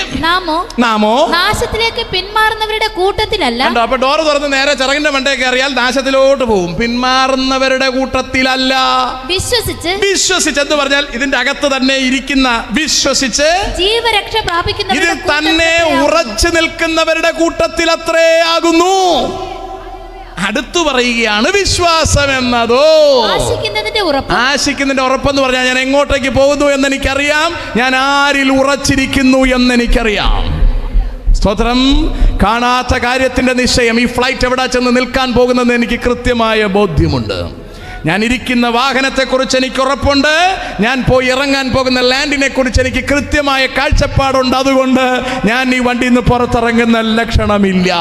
നാമോ നാശത്തിലേക്ക് പിന്മാറുന്നവരുടെ കൂട്ടത്തിലല്ല. അപ്പൊ ഡോറ് തുറന്ന് നേരെ ചിറകിന്റെ മണ്ടേ കയറിയാൽ നാശത്തിലോട്ട് പോകും. പിന്മാറുന്നവരുടെ കൂട്ടത്തിലല്ല. വിശ്വസിച്ച് എന്ന് പറഞ്ഞാൽ ഇതിന്റെ അകത്ത് തന്നെ ഇരിക്കുന്ന, വിശ്വസിച്ച് ജീവരക്ഷ പ്രാപിക്കുന്ന, ഇതിൽ തന്നെ ഉറച്ചു നിൽക്കുന്നവരുടെ കൂട്ടത്തിൽ അത്രേ ആകുന്നു. അടുത്തു പറയുകയാണ് വിശ്വാസം എന്നതോ ആശിക്കുന്നതിന്റെ ഉറപ്പെന്ന് പറഞ്ഞാൽ ഞാൻ എങ്ങോട്ടേക്ക് പോകുന്നു എന്നെനിക്കറിയാം, ഞാൻ ആരിൽ ഉറച്ചിരിക്കുന്നു എന്നെനിക്കറിയാം. സ്തോത്രം. കാണാത്ത കാര്യത്തിന്റെ നിശ്ചയം. ഈ ഫ്ലൈറ്റ് എവിടെ ചെന്ന് നിൽക്കാൻ പോകുന്നത് എനിക്ക് കൃത്യമായ ബോധ്യമുണ്ട്. ഞാൻ ഇരിക്കുന്ന വാഹനത്തെക്കുറിച്ച് എനിക്ക് ഉറപ്പുണ്ട്. ഞാൻ പോയി ഇറങ്ങാൻ പോകുന്ന ലാൻഡിനെ കുറിച്ച് എനിക്ക് കൃത്യമായ കാഴ്ചപ്പാടുണ്ട്. അതുകൊണ്ട് ഞാൻ ഈ വണ്ടിയിൽ നിന്ന് പുറത്തിറങ്ങുന്ന ലക്ഷണമില്ല.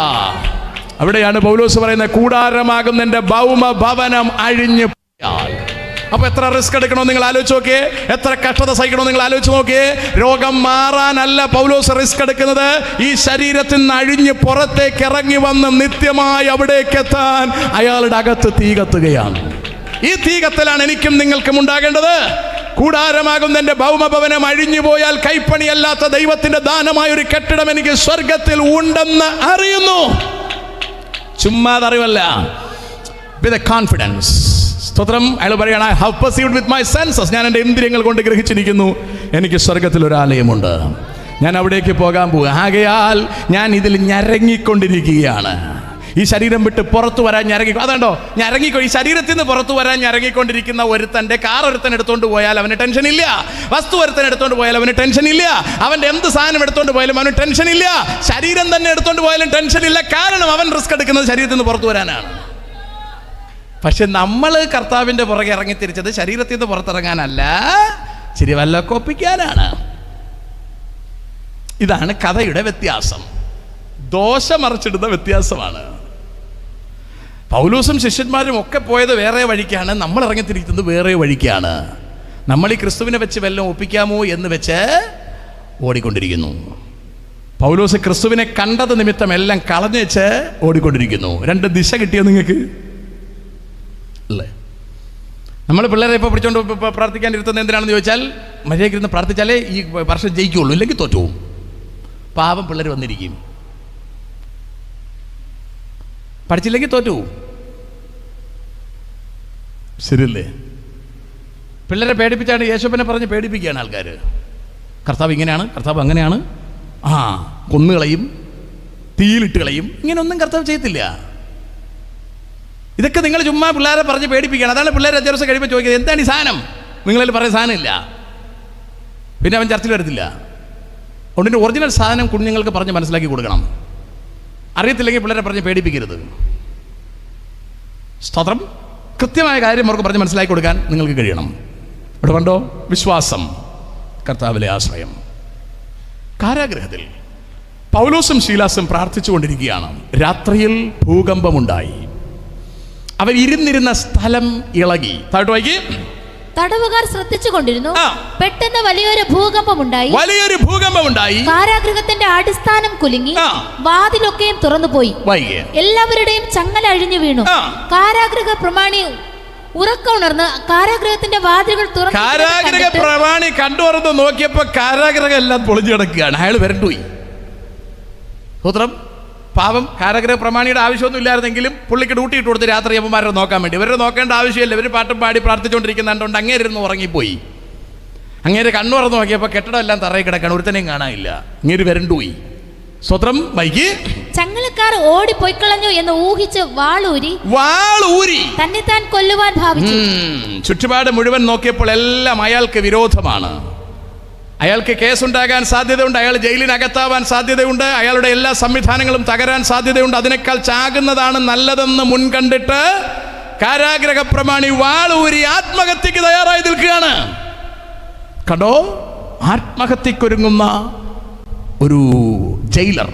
അവിടെയാണ് പൗലോസ് പറയുന്നത്, കൂടാരമാകുന്ന എൻ്റെ ഭൗമ ഭവനം അഴിഞ്ഞു പോയാൽ. അപ്പൊ എത്ര റിസ്ക് എടുക്കണോ നിങ്ങൾ ആലോചിച്ച് നോക്കിയേ, എത്ര കഷ്ടത സഹിക്കണോ നിങ്ങൾ ആലോചിച്ച് നോക്കിയേ. രോഗം മാറാനല്ല പൗലോസ് റിസ്ക് എടുക്കുന്നത്, ഈ ശരീരത്തിൽ നിന്ന് അഴിഞ്ഞ് പുറത്തേക്ക് ഇറങ്ങി വന്ന് നിത്യമായി അവിടേക്ക് എത്താൻ അയാളുടെ അകത്ത് തീ കത്തുകയാണ്. ഈ തീ കത്തലാണ് എനിക്കും നിങ്ങൾക്കും ഉണ്ടാകേണ്ടത്. കൂടാരമാകുന്ന എൻ്റെ ഭൗമഭവനം അഴിഞ്ഞു പോയാൽ കൈപ്പണിയല്ലാത്ത ദൈവത്തിന്റെ ദാനമായ ഒരു കെട്ടിടം എനിക്ക് സ്വർഗത്തിൽ ഉണ്ടെന്ന് അറിയുന്നു. ചുമ്മാ അറിവല്ല, വിത്ത് കോൺഫിഡൻസ്. സ്തോത്രം. അയാൾ പറയാണ്, I have perceived with my census, ഞാൻ എൻ്റെ ഇന്ദ്രിയങ്ങൾ കൊണ്ട് ഗ്രഹിച്ചിരിക്കുന്നു, എനിക്ക് സ്വർഗത്തിൽ ഒരു ആലയമുണ്ട്, ഞാൻ അവിടേക്ക് പോകാൻ പോകുക. ആകയാൽ ഞാൻ ഇതിൽ ഞരങ്ങിക്കൊണ്ടിരിക്കുകയാണ്. ഈ ശരീരം വിട്ട് പുറത്തു വരാൻ അതുണ്ടോ ഈ ശരീരത്തിൽ നിന്ന് പുറത്തു വരാൻ ഞരങ്ങിക്കൊണ്ടിരിക്കുന്ന ഒരുത്തൻ്റെ കാർ ഒരുത്തൻ എടുത്തുകൊണ്ട് പോയാൽ അവന് ടെൻഷൻ ഇല്ല, വസ്തു ഒരുത്തൻ എടുത്തുകൊണ്ട് പോയാൽ അവന് ടെൻഷൻ ഇല്ല, അവൻ്റെ എന്ത് സാധനം എടുത്തുകൊണ്ട് പോയാലും അവന് ടെൻഷൻ ഇല്ല, ശരീരം തന്നെ എടുത്തുകൊണ്ട് പോയാലും ടെൻഷൻ ഇല്ല. കാരണം അവൻ റിസ്ക് എടുക്കുന്നത് ശരീരത്തിൽ നിന്ന് പുറത്തു വരാനാണ്. പക്ഷെ നമ്മൾ കർത്താവിൻ്റെ പുറകെ ഇറങ്ങി തിരിച്ചത് ശരീരത്തിൽ നിന്ന് പുറത്തിറങ്ങാനല്ല, ശരി വല്ലൊക്കെ ഒപ്പിക്കാനാണ്. ഇതാണ് കഥയുടെ വ്യത്യാസം, ദോശ മറിച്ചിടുന്ന വ്യത്യാസമാണ്. പൗലോസും ശിഷ്യന്മാരും ഒക്കെ പോയത് വേറെ വഴിക്കാണ്, നമ്മൾ ഇറങ്ങിത്തിരിക്കുന്നത് വേറെ വഴിക്കാണ്. നമ്മൾ ഈ ക്രിസ്തുവിനെ വെച്ച് വല്ലതും ഒപ്പിക്കാമോ എന്ന് വെച്ച് ഓടിക്കൊണ്ടിരിക്കുന്നു. പൗലോസ് ക്രിസ്തുവിനെ കണ്ടത് നിമിത്തം എല്ലാം കളഞ്ഞു വെച്ച് ഓടിക്കൊണ്ടിരിക്കുന്നു. രണ്ട് ദിശ കിട്ടിയോ നിങ്ങൾക്ക് അല്ലേ? നമ്മൾ പിള്ളേരെ ഇപ്പോൾ പിടിച്ചോണ്ട് പ്രാർത്ഥിക്കാൻ ഇരുത്തുന്നത് എന്തിനാണെന്ന് ചോദിച്ചാൽ, മര്യാദയ്ക്ക് ഇരുന്ന് പ്രാർത്ഥിച്ചാലേ ഈ വർഷം ജയിക്കുകയുള്ളൂ, ഇല്ലെങ്കിൽ തോറ്റുപോകും. പാവം പിള്ളേർ വന്നിരിക്കും, പഠിച്ചില്ലെങ്കിൽ തോറ്റു. ശരിയല്ലേ? പിള്ളേരെ പേടിപ്പിച്ചാണ് യേശുവിനെ പറഞ്ഞ് പേടിപ്പിക്കുകയാണ് ആൾക്കാർ. കർത്താവ് ഇങ്ങനെയാണ്, കർത്താവ് അങ്ങനെയാണ്, കൊന്നുകളയും, തീയിലിട്ട് കളയും. ഇങ്ങനെയൊന്നും കർത്താവ് ചെയ്യത്തില്ല. ഇതൊക്കെ നിങ്ങൾ ചുമ്മാ പിള്ളേരെ പറഞ്ഞ് പേടിപ്പിക്കുകയാണ്. അതാണ് പിള്ളേർ 5 ദിവസം കഴിയുമ്പോൾ ചോദിക്കുന്നത്, എന്താണ് ഈ സാധനം? നിങ്ങളിൽ പറയുന്ന സാധനമില്ല, പിന്നെ അവൻ ചർച്ചയിൽ വരത്തില്ല. അതുകൊണ്ട് ഒറിജിനൽ സാധനം കുഞ്ഞുങ്ങൾക്ക് പറഞ്ഞ് മനസ്സിലാക്കി കൊടുക്കണം. അറിയത്തില്ലെങ്കിൽ പിള്ളേരെ പറഞ്ഞ് പേടിപ്പിക്കരുത്. സ്തോത്രം. കൃത്യമായ കാര്യം അവർക്ക് പറഞ്ഞ് മനസ്സിലാക്കി കൊടുക്കാൻ നിങ്ങൾക്ക് കഴിയണം. ഇവിടെ കണ്ടോ, വിശ്വാസം, കർത്താവിലെ ആശ്രയം. കാരാഗ്രഹത്തിൽ പൗലോസും ശീലാസും പ്രാർത്ഥിച്ചുകൊണ്ടിരിക്കുകയാണ്. രാത്രിയിൽ ഭൂകമ്പമുണ്ടായി, അവർ ഇരുന്നിരുന്ന സ്ഥലം ഇളകി. താഴോട്ട് വായിക്ക്. തടവുകാർ ശ്രദ്ധിച്ചുകൊണ്ടിരുന്നു. പെട്ടെന്ന് വലിയൊരു ഭൂകമ്പമുണ്ടായി. കാരാഗൃഹത്തിന്റെ അടിസ്ഥാനം കുലുങ്ങി, വാതിലൊക്കെയും തുറന്നുപോയി, എല്ലാവരുടെയും ചങ്ങല അഴിഞ്ഞു വീണു. കാരാഗൃഹ പ്രമാണി ഉറക്കമുണർന്ന് കാരാഗൃഹത്തിന്റെ വാതിലുകൾ തുറന്നു. കാരാഗൃഹ പ്രമാണി കണ്ടുറന്ന് നോക്കിയപ്പോ കാരാഗൃഹം എല്ലാം പൊളിഞ്ഞു കിടക്കുകയാണ്. അയാൾ വരണ്ടുപോയി. സൂത്രം. പാവം കാരാഗൃഹ പ്രമാണിയുടെ ആവശ്യമൊന്നും ഇല്ലായിരുന്നെങ്കിലും പുള്ളിക്ക് ഡ്യൂട്ടി ഇട്ട് കൊടുത്ത് രാത്രി അമ്മമാരെ നോക്കാൻ വേണ്ടി. ഇവരെ നോക്കേണ്ട ആവശ്യമില്ല, ഇവർ പാട്ടും പാടി പ്രാർത്ഥിച്ചുകൊണ്ടിരിക്കുന്നുണ്ട്. അങ്ങേര് ഇരുന്ന് ഉറങ്ങിപ്പോയി. അങ്ങേര് കണ്ണു തുറന്ന് നോക്കിയപ്പോൾ കെട്ടിടം എല്ലാം തറയിൽ കിടക്കാണ്, ഒരുത്തനെയും കാണാനില്ല. അങ്ങേര് വരണ്ടുപോയി. സ്വത്രം വൈകി. ചങ്ങലക്കാർ ഓടിപ്പോയിക്കളഞ്ഞു എന്ന് ഊഹിച്ച് വാളൂരി തന്നെ താൻ കൊല്ലുവാൻ ഭാവിച്ചു. ചുറ്റുപാട് മുഴുവൻ നോക്കിയപ്പോൾ എല്ലാം അയാൾക്ക് വിരോധമാണ്. അയാൾക്ക് കേസുണ്ടാകാൻ സാധ്യതയുണ്ട്, അയാൾ ജയിലിനകത്താവാൻ സാധ്യതയുണ്ട്, അയാളുടെ എല്ലാ സംവിധാനങ്ങളും തകരാൻ സാധ്യതയുണ്ട്. അതിനേക്കാൾ ചാകുന്നതാണ് നല്ലതെന്ന് മുൻകണ്ടിട്ട് കാരാഗ്രഹ പ്രമാണി വാളൂരി ആത്മഹത്യക്ക് തയ്യാറായി നിൽക്കുകയാണ്. കണ്ടോ, ആത്മഹത്യക്കൊരുങ്ങുന്ന ഒരു ജയിലർ.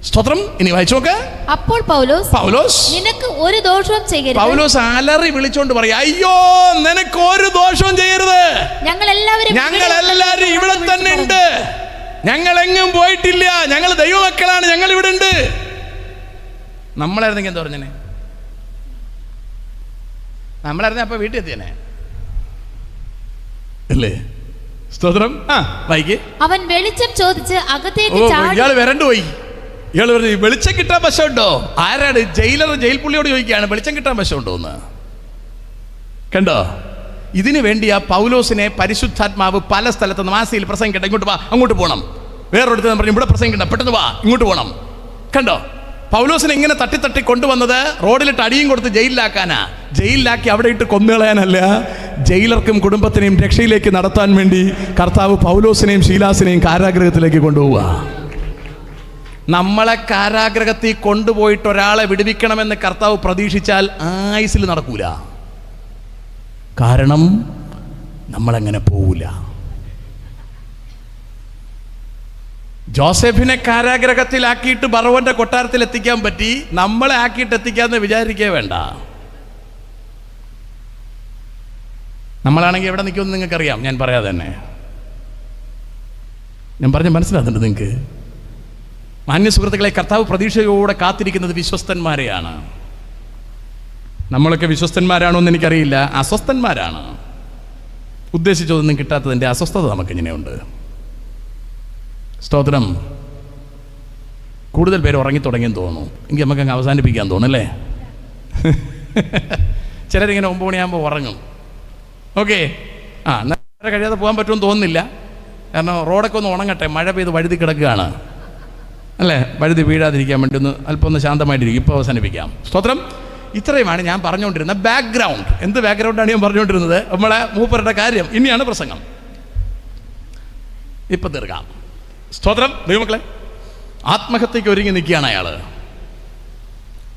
സ്തോത്രം. ഇനി വായിച്ചു നോക്ക്. അപ്പോൾ പൗലോസ് നിനക്ക് ഒരു ദോഷവും ചെയ്യരുത്. പൗലോസ് അലറി വിളിച്ചോണ്ട് പറയാ, അയ്യോ നിനക്ക് ഒരു ദോഷവും ചെയ്യരുത്, ഞങ്ങൾ എല്ലാവരും ഇവിടെ തന്നെ ഉണ്ട്, ഞങ്ങൾ എങ്ങും പോയിട്ടില്ല, ഞങ്ങൾ ദൈവമക്കളാണ്, ഞങ്ങൾ ഇവിടെ ഉണ്ട്. നമ്മളായിരുന്നെങ്കിൽ എന്താ പറഞ്ഞേ? നമ്മളായിരുന്നെ അപ്പൊ വീട്ടിൽ എത്തിയനെ അല്ലേ? സ്തോത്രം. വൈകി. അവൻ വെളിച്ചം ചോദിച്ച് അകത്തേക്ക് ഇയാൾ വരണ്ടുപോയി. ഇയാൾ പറഞ്ഞു, വെളിച്ചം കിട്ടാൻ വശമുണ്ടോ? ആരാണ്? ജയിൽ പുള്ളിയോട് ചോദിക്കുകയാണ്, വെളിച്ചം കിട്ടാൻ വശമുണ്ടോ എന്ന്. കണ്ടോ, ഇതിനു വേണ്ടി ആ പൗലോസിനെ പരിശുദ്ധാത്മാവ് പല സ്ഥലത്ത് മാസിയിൽ പ്രസംഗിക്കട്ടെ, ഇങ്ങോട്ട് വാ, അങ്ങോട്ട് പോകണം, വേറൊരിടത്ത് പറഞ്ഞു ഇവിടെ പ്രസംഗിക്കണ്ട, പെട്ടെന്ന് വാ, ഇങ്ങോട്ട് പോകണം. കണ്ടോ, പൗലോസിനെ ഇങ്ങനെ തട്ടി കൊണ്ടുവന്നത് റോഡിലിട്ട് അടിയും കൊടുത്ത് ജയിലിലാക്കാനാ. ജയിലിലാക്കി അവിടെ ഇട്ട് കൊന്നുകളയാനല്ല, ജയിലർക്കും കുടുംബത്തിനെയും രക്ഷയിലേക്ക് നടത്താൻ വേണ്ടി കർത്താവ് പൗലോസിനെയും ശീലാസിനെയും കാരാഗ്രഹത്തിലേക്ക് കൊണ്ടുപോവുക. നമ്മളെ കാരാഗ്രഹത്തിൽ കൊണ്ടുപോയിട്ട് ഒരാളെ വിടുവിക്കണമെന്ന് കർത്താവ് പ്രതീക്ഷിച്ചാൽ ആയുസിൽ നടക്കൂല. കാരണം നമ്മളങ്ങനെ പോവില്ല. ജോസഫിനെ കാരാഗ്രഹത്തിലാക്കിയിട്ട് ഫറവോന്റെ കൊട്ടാരത്തിൽ എത്തിക്കാൻ പറ്റി, നമ്മളെ ആക്കിയിട്ട് എത്തിക്കാന്ന് വിചാരിക്കേ വേണ്ട. നമ്മളാണെങ്കിൽ എവിടെ നിൽക്കുമെന്ന് നിങ്ങൾക്കറിയാം, ഞാൻ പറയാതെ തന്നെ. ഞാൻ പറഞ്ഞ മനസ്സിലാകുന്നുണ്ട് നിങ്ങൾക്ക്? മാന്യ സുഹൃത്തുക്കളെ, കർത്താവ് പ്രതീക്ഷയോടെ കാത്തിരിക്കുന്നത് വിശ്വസ്തന്മാരെയാണ്. നമ്മളൊക്കെ വിശ്വസ്തന്മാരാണോ എന്ന് എനിക്കറിയില്ല, അസ്വസ്ഥന്മാരാണ്. ഉദ്ദേശിച്ചതൊന്നും കിട്ടാത്തതിൻ്റെ അസ്വസ്ഥത നമുക്കിങ്ങനെയുണ്ട്. സ്തോത്രം. കൂടുതൽ പേര് ഉറങ്ങിത്തുടങ്ങിയെന്ന് തോന്നുന്നു. എനിക്ക് നമുക്കങ്ങ് അവസാനിപ്പിക്കാൻ തോന്നുന്നല്ലേ? ചിലരിങ്ങനെ 9 മണിയാകുമ്പോൾ ഉറങ്ങും. ഓക്കെ, നേരെ കഴിയാതെ പോകാൻ പറ്റുമെന്ന് തോന്നുന്നില്ല. കാരണം റോഡൊക്കെ ഒന്ന് ഉണങ്ങട്ടെ, മഴ പെയ്ത് വഴുതി കിടക്കുകയാണ് അല്ലേ, വഴുതി വീഴാതിരിക്കാൻ വേണ്ടി അല്പം ഒന്ന് ശാന്തമായിട്ടിരിക്കും. ഇപ്പോൾ അവസാനിപ്പിക്കാം. സ്തോത്രം. ഇത്രയുമാണ് ഞാൻ പറഞ്ഞുകൊണ്ടിരുന്ന ബാക്ക്ഗ്രൗണ്ട്. എന്ത് ബാക്ക്ഗ്രൗണ്ടാണ് ഞാൻ പറഞ്ഞുകൊണ്ടിരുന്നത്? നമ്മളെ മൂപ്പരുടെ കാര്യം. ഇനിയാണ് പ്രസംഗം. ഇപ്പം തീർക്കാം. സ്തോത്രം. ദൈവമക്കളെ, ആത്മഹത്യക്ക് ഒരുങ്ങി നിൽക്കുകയാണ് അയാൾ.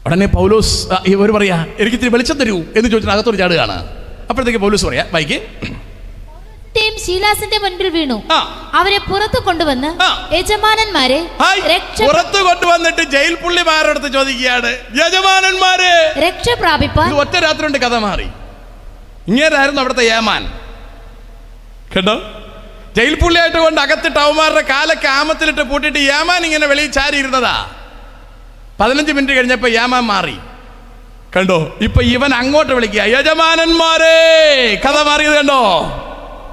ഉടനെ പൗലോസ് ഇവർ പറയാ, എനിക്ക് ഇത്തിരി വെളിച്ചം തരൂ എന്ന് ചോദിച്ചിട്ട് അകത്തോട് ചാടുകയാണ്. അപ്പോഴത്തേക്ക് പൗലോസ് പറയാ, വായിക്കേ, ശീലാസിന്റെ മുൻപിൽ വീണു അവരെ പുറത്തു കൊണ്ടുവന്ന് യജമാനന്മാരെ പുറത്തു കൊണ്ടുവന്നിട്ട് ജയിൽ പുള്ളിമാരോടത്ത് ചോദിക്കുകയാണ്, യജമാനന്മാരെ രക്ഷ പ്രാപിപ്പാൻ. ഒറ്റ രാത്രി കൊണ്ട് കഥ മാറി. ഇങ്ങേരായിരുന്നു അവിടുത്തെ ഏമാൻ. കേട്ടോ, ജയിൽ പുള്ളിയായിട്ട് കൊണ്ട് അകത്തിട്ട് അവന്മാരുടെ കാലൊക്കെ ആമത്തിലിട്ട് പൂട്ടിയിട്ട് ഏമാൻ ഇങ്ങനെ വെളിയിൽ ചാരി ഇരുന്നതാ. 15 മിനിറ്റ് കഴിഞ്ഞപ്പോ ഏമാൻ മാറി. കണ്ടോ, ഇപ്പൊ ഇവൻ അങ്ങോട്ട് വിളിക്കുക, യജമാനന്മാരെ. കഥ മാറിയത് കണ്ടോ?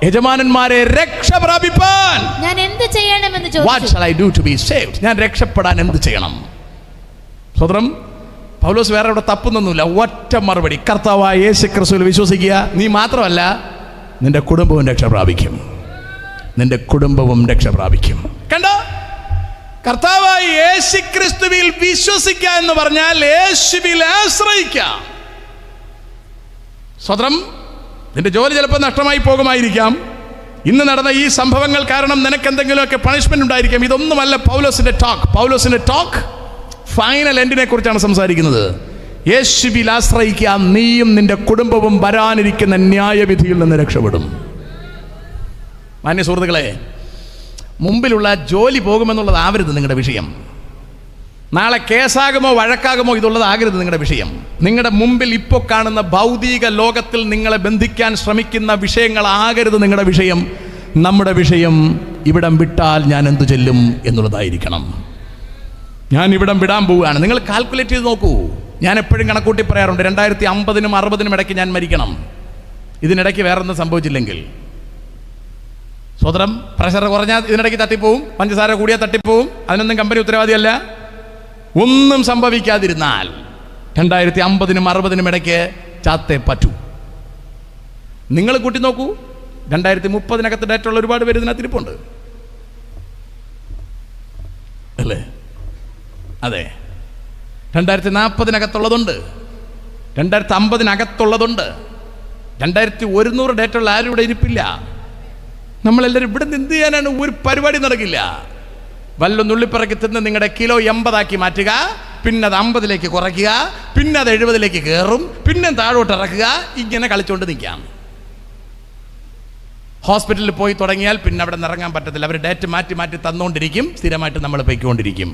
യജമാനന്മാരെ, രക്ഷ പ്രാപിപ്പാൻ ഞാൻ എന്ത് ചെയ്യണമെന്ന് ചോദിച്ചു. What shall I do to be saved? ഞാൻ രക്ഷപ്പെടാൻ എന്ത് ചെയ്യണം? സ്വതന്ത്രം. പൗലോസ് വേറെ ഇവിടെ തപ്പുന്നൊന്നുമില്ല. ഒറ്റ മറുപടി, കർത്താവായ യേശു ക്രിസ്തുവിൽ വിശ്വസിക്കുക. നീ മാത്രമല്ല, നിന്റെ കുടുംബവും രക്ഷ പ്രാപിക്കും. നിന്റെ കുടുംബവും രക്ഷ പ്രാപിക്കും. കണ്ടോ, കർത്താവായ യേശു ക്രിസ്തുവിൽ വിശ്വസിക്കുക എന്ന് പറഞ്ഞാൽ യേശുവിൽ ആശ്രയിക്കാം. സ്വതന്ത്രം. നിന്റെ ജോലി ചിലപ്പോൾ നഷ്ടമായി പോകുമായിരിക്കാം. ഇന്ന് നടന്ന ഈ സംഭവങ്ങൾ കാരണം നിനക്ക് എന്തെങ്കിലുമൊക്കെ പണിഷ്മെന്റ് ഉണ്ടായിരിക്കാം. ഇതൊന്നുമല്ല പൗലോസിന്റെ ടോക്ക്. പൗലോസിന്റെ ടോക്ക് ഫൈനൽ എൻഡിനെ കുറിച്ചാണ് സംസാരിക്കുന്നത്. യേശുവിൽ ആശ്രയിക്കാം, നീയും നിന്റെ കുടുംബവും വരാനിരിക്കുന്ന ന്യായവിധിയിൽ നിന്ന് രക്ഷപ്പെടും. മാന്യ സുഹൃത്തുക്കളെ, മുമ്പിലുള്ള ജോലി പോകുമെന്നുള്ളതാവരുത് നിങ്ങളുടെ വിഷയം. നാളെ കേസാകുമോ വഴക്കാകുമോ ഇതുള്ളതാകരുത് നിങ്ങളുടെ വിഷയം. നിങ്ങളുടെ മുമ്പിൽ ഇപ്പോൾ കാണുന്ന ഭൗതിക ലോകത്തിൽ നിങ്ങളെ ബന്ധിക്കാൻ ശ്രമിക്കുന്ന വിഷയങ്ങളാകരുത് നിങ്ങളുടെ വിഷയം. നമ്മുടെ വിഷയം, ഇവിടം വിട്ടാൽ ഞാൻ എന്തു ചെല്ലും എന്നുള്ളതായിരിക്കണം. ഞാൻ ഇവിടം വിടാൻ പോവുകയാണ്. നിങ്ങൾ കാൽക്കുലേറ്റ് ചെയ്ത് നോക്കൂ. ഞാൻ എപ്പോഴും കണക്കൂട്ടി പറയാറുണ്ട്, 2050-നും 60-നും ഇടയ്ക്ക് ഞാൻ മരിക്കണം. ഇതിനിടയ്ക്ക് വേറൊന്നും സംഭവിച്ചില്ലെങ്കിൽ. സ്വതന്ത്രം. പ്രഷർ കുറഞ്ഞാൽ ഇതിനിടയ്ക്ക് തട്ടിപ്പോവും, പഞ്ചസാര കൂടിയാൽ തട്ടിപ്പോവും. അതിനൊന്നും കമ്പനി ഉത്തരവാദിയല്ല. ഒന്നും സംഭവിക്കാതിരുന്നാൽ 2050-നും 60-നും ഇടയ്ക്ക് ചാത്തേ പറ്റൂ. നിങ്ങൾ കൂട്ടി നോക്കൂ. 2030-നകത്ത് ഡേറ്റ് ഉള്ള ഒരുപാട് പേര് ഇതിനകത്ത് ഇരിപ്പുണ്ട് അല്ലേ? അതെ. 2040-നകത്തുള്ളതുണ്ട്, 2050-നകത്തുള്ളതുണ്ട്. 2100 ഡേറ്റ് ഉള്ള ആരും ഇവിടെ ഇരിപ്പില്ല. നമ്മളെല്ലാവരും ഇവിടെ നിന്ന് എന്ത് ചെയ്യാനാണ്? ഒരു പരിപാടി നടക്കില്ല. വല്ല നുള്ളിപ്പിറക്കി തിന്ന് നിങ്ങളുടെ കിലോ 80 മാറ്റുക, പിന്നെ അത് 50 കുറയ്ക്കുക, പിന്നെ അത് 70 കയറും, പിന്നെ താഴോട്ട് ഇറക്കുക. ഇങ്ങനെ കളിച്ചുകൊണ്ട് നിൽക്കാം. ഹോസ്പിറ്റലിൽ പോയി തുടങ്ങിയാൽ പിന്നെ അവിടെ നിന്ന് ഇറങ്ങാൻ പറ്റത്തില്ല. അവർ ഡേറ്റ് മാറ്റി മാറ്റി തന്നുകൊണ്ടിരിക്കും. സ്ഥിരമായിട്ട് നമ്മൾ പോയിക്കൊണ്ടിരിക്കും.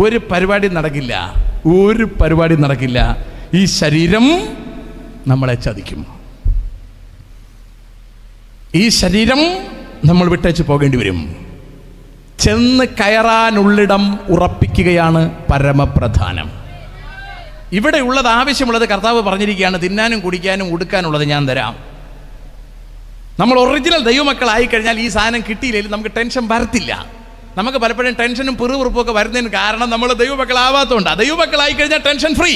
ഒരു പരിപാടി നടക്കില്ല, ഒരു പരിപാടി നടക്കില്ല. ഈ ശരീരം നമ്മളെ ചതിക്കും. ഈ ശരീരം നമ്മൾ വിട്ടേച്ച് പോകേണ്ടി വരും. ചെന്ന് കയറാനുള്ളിടം ഉറപ്പിക്കുകയാണ് പരമപ്രധാനം. ഇവിടെ ഉള്ളത്, ആവശ്യമുള്ളത് കർത്താവ് പറഞ്ഞിരിക്കുകയാണ്. തിന്നാനും കുടിക്കാനും ഉടുക്കാനുള്ളത് ഞാൻ തരാം. നമ്മൾ ഒറിജിനൽ ദൈവമക്കളായി കഴിഞ്ഞാൽ ഈ സാധനം കിട്ടിയില്ലെങ്കിൽ നമുക്ക് ടെൻഷൻ വരത്തില്ല. നമുക്ക് പലപ്പോഴും ടെൻഷനും പിറുപിറുപ്പും ഒക്കെ വരുന്നതിന് കാരണം നമ്മൾ ദൈവമക്കളാവാത്തതുകൊണ്ടാണ്. ദൈവമക്കളായി കഴിഞ്ഞാൽ ടെൻഷൻ ഫ്രീ.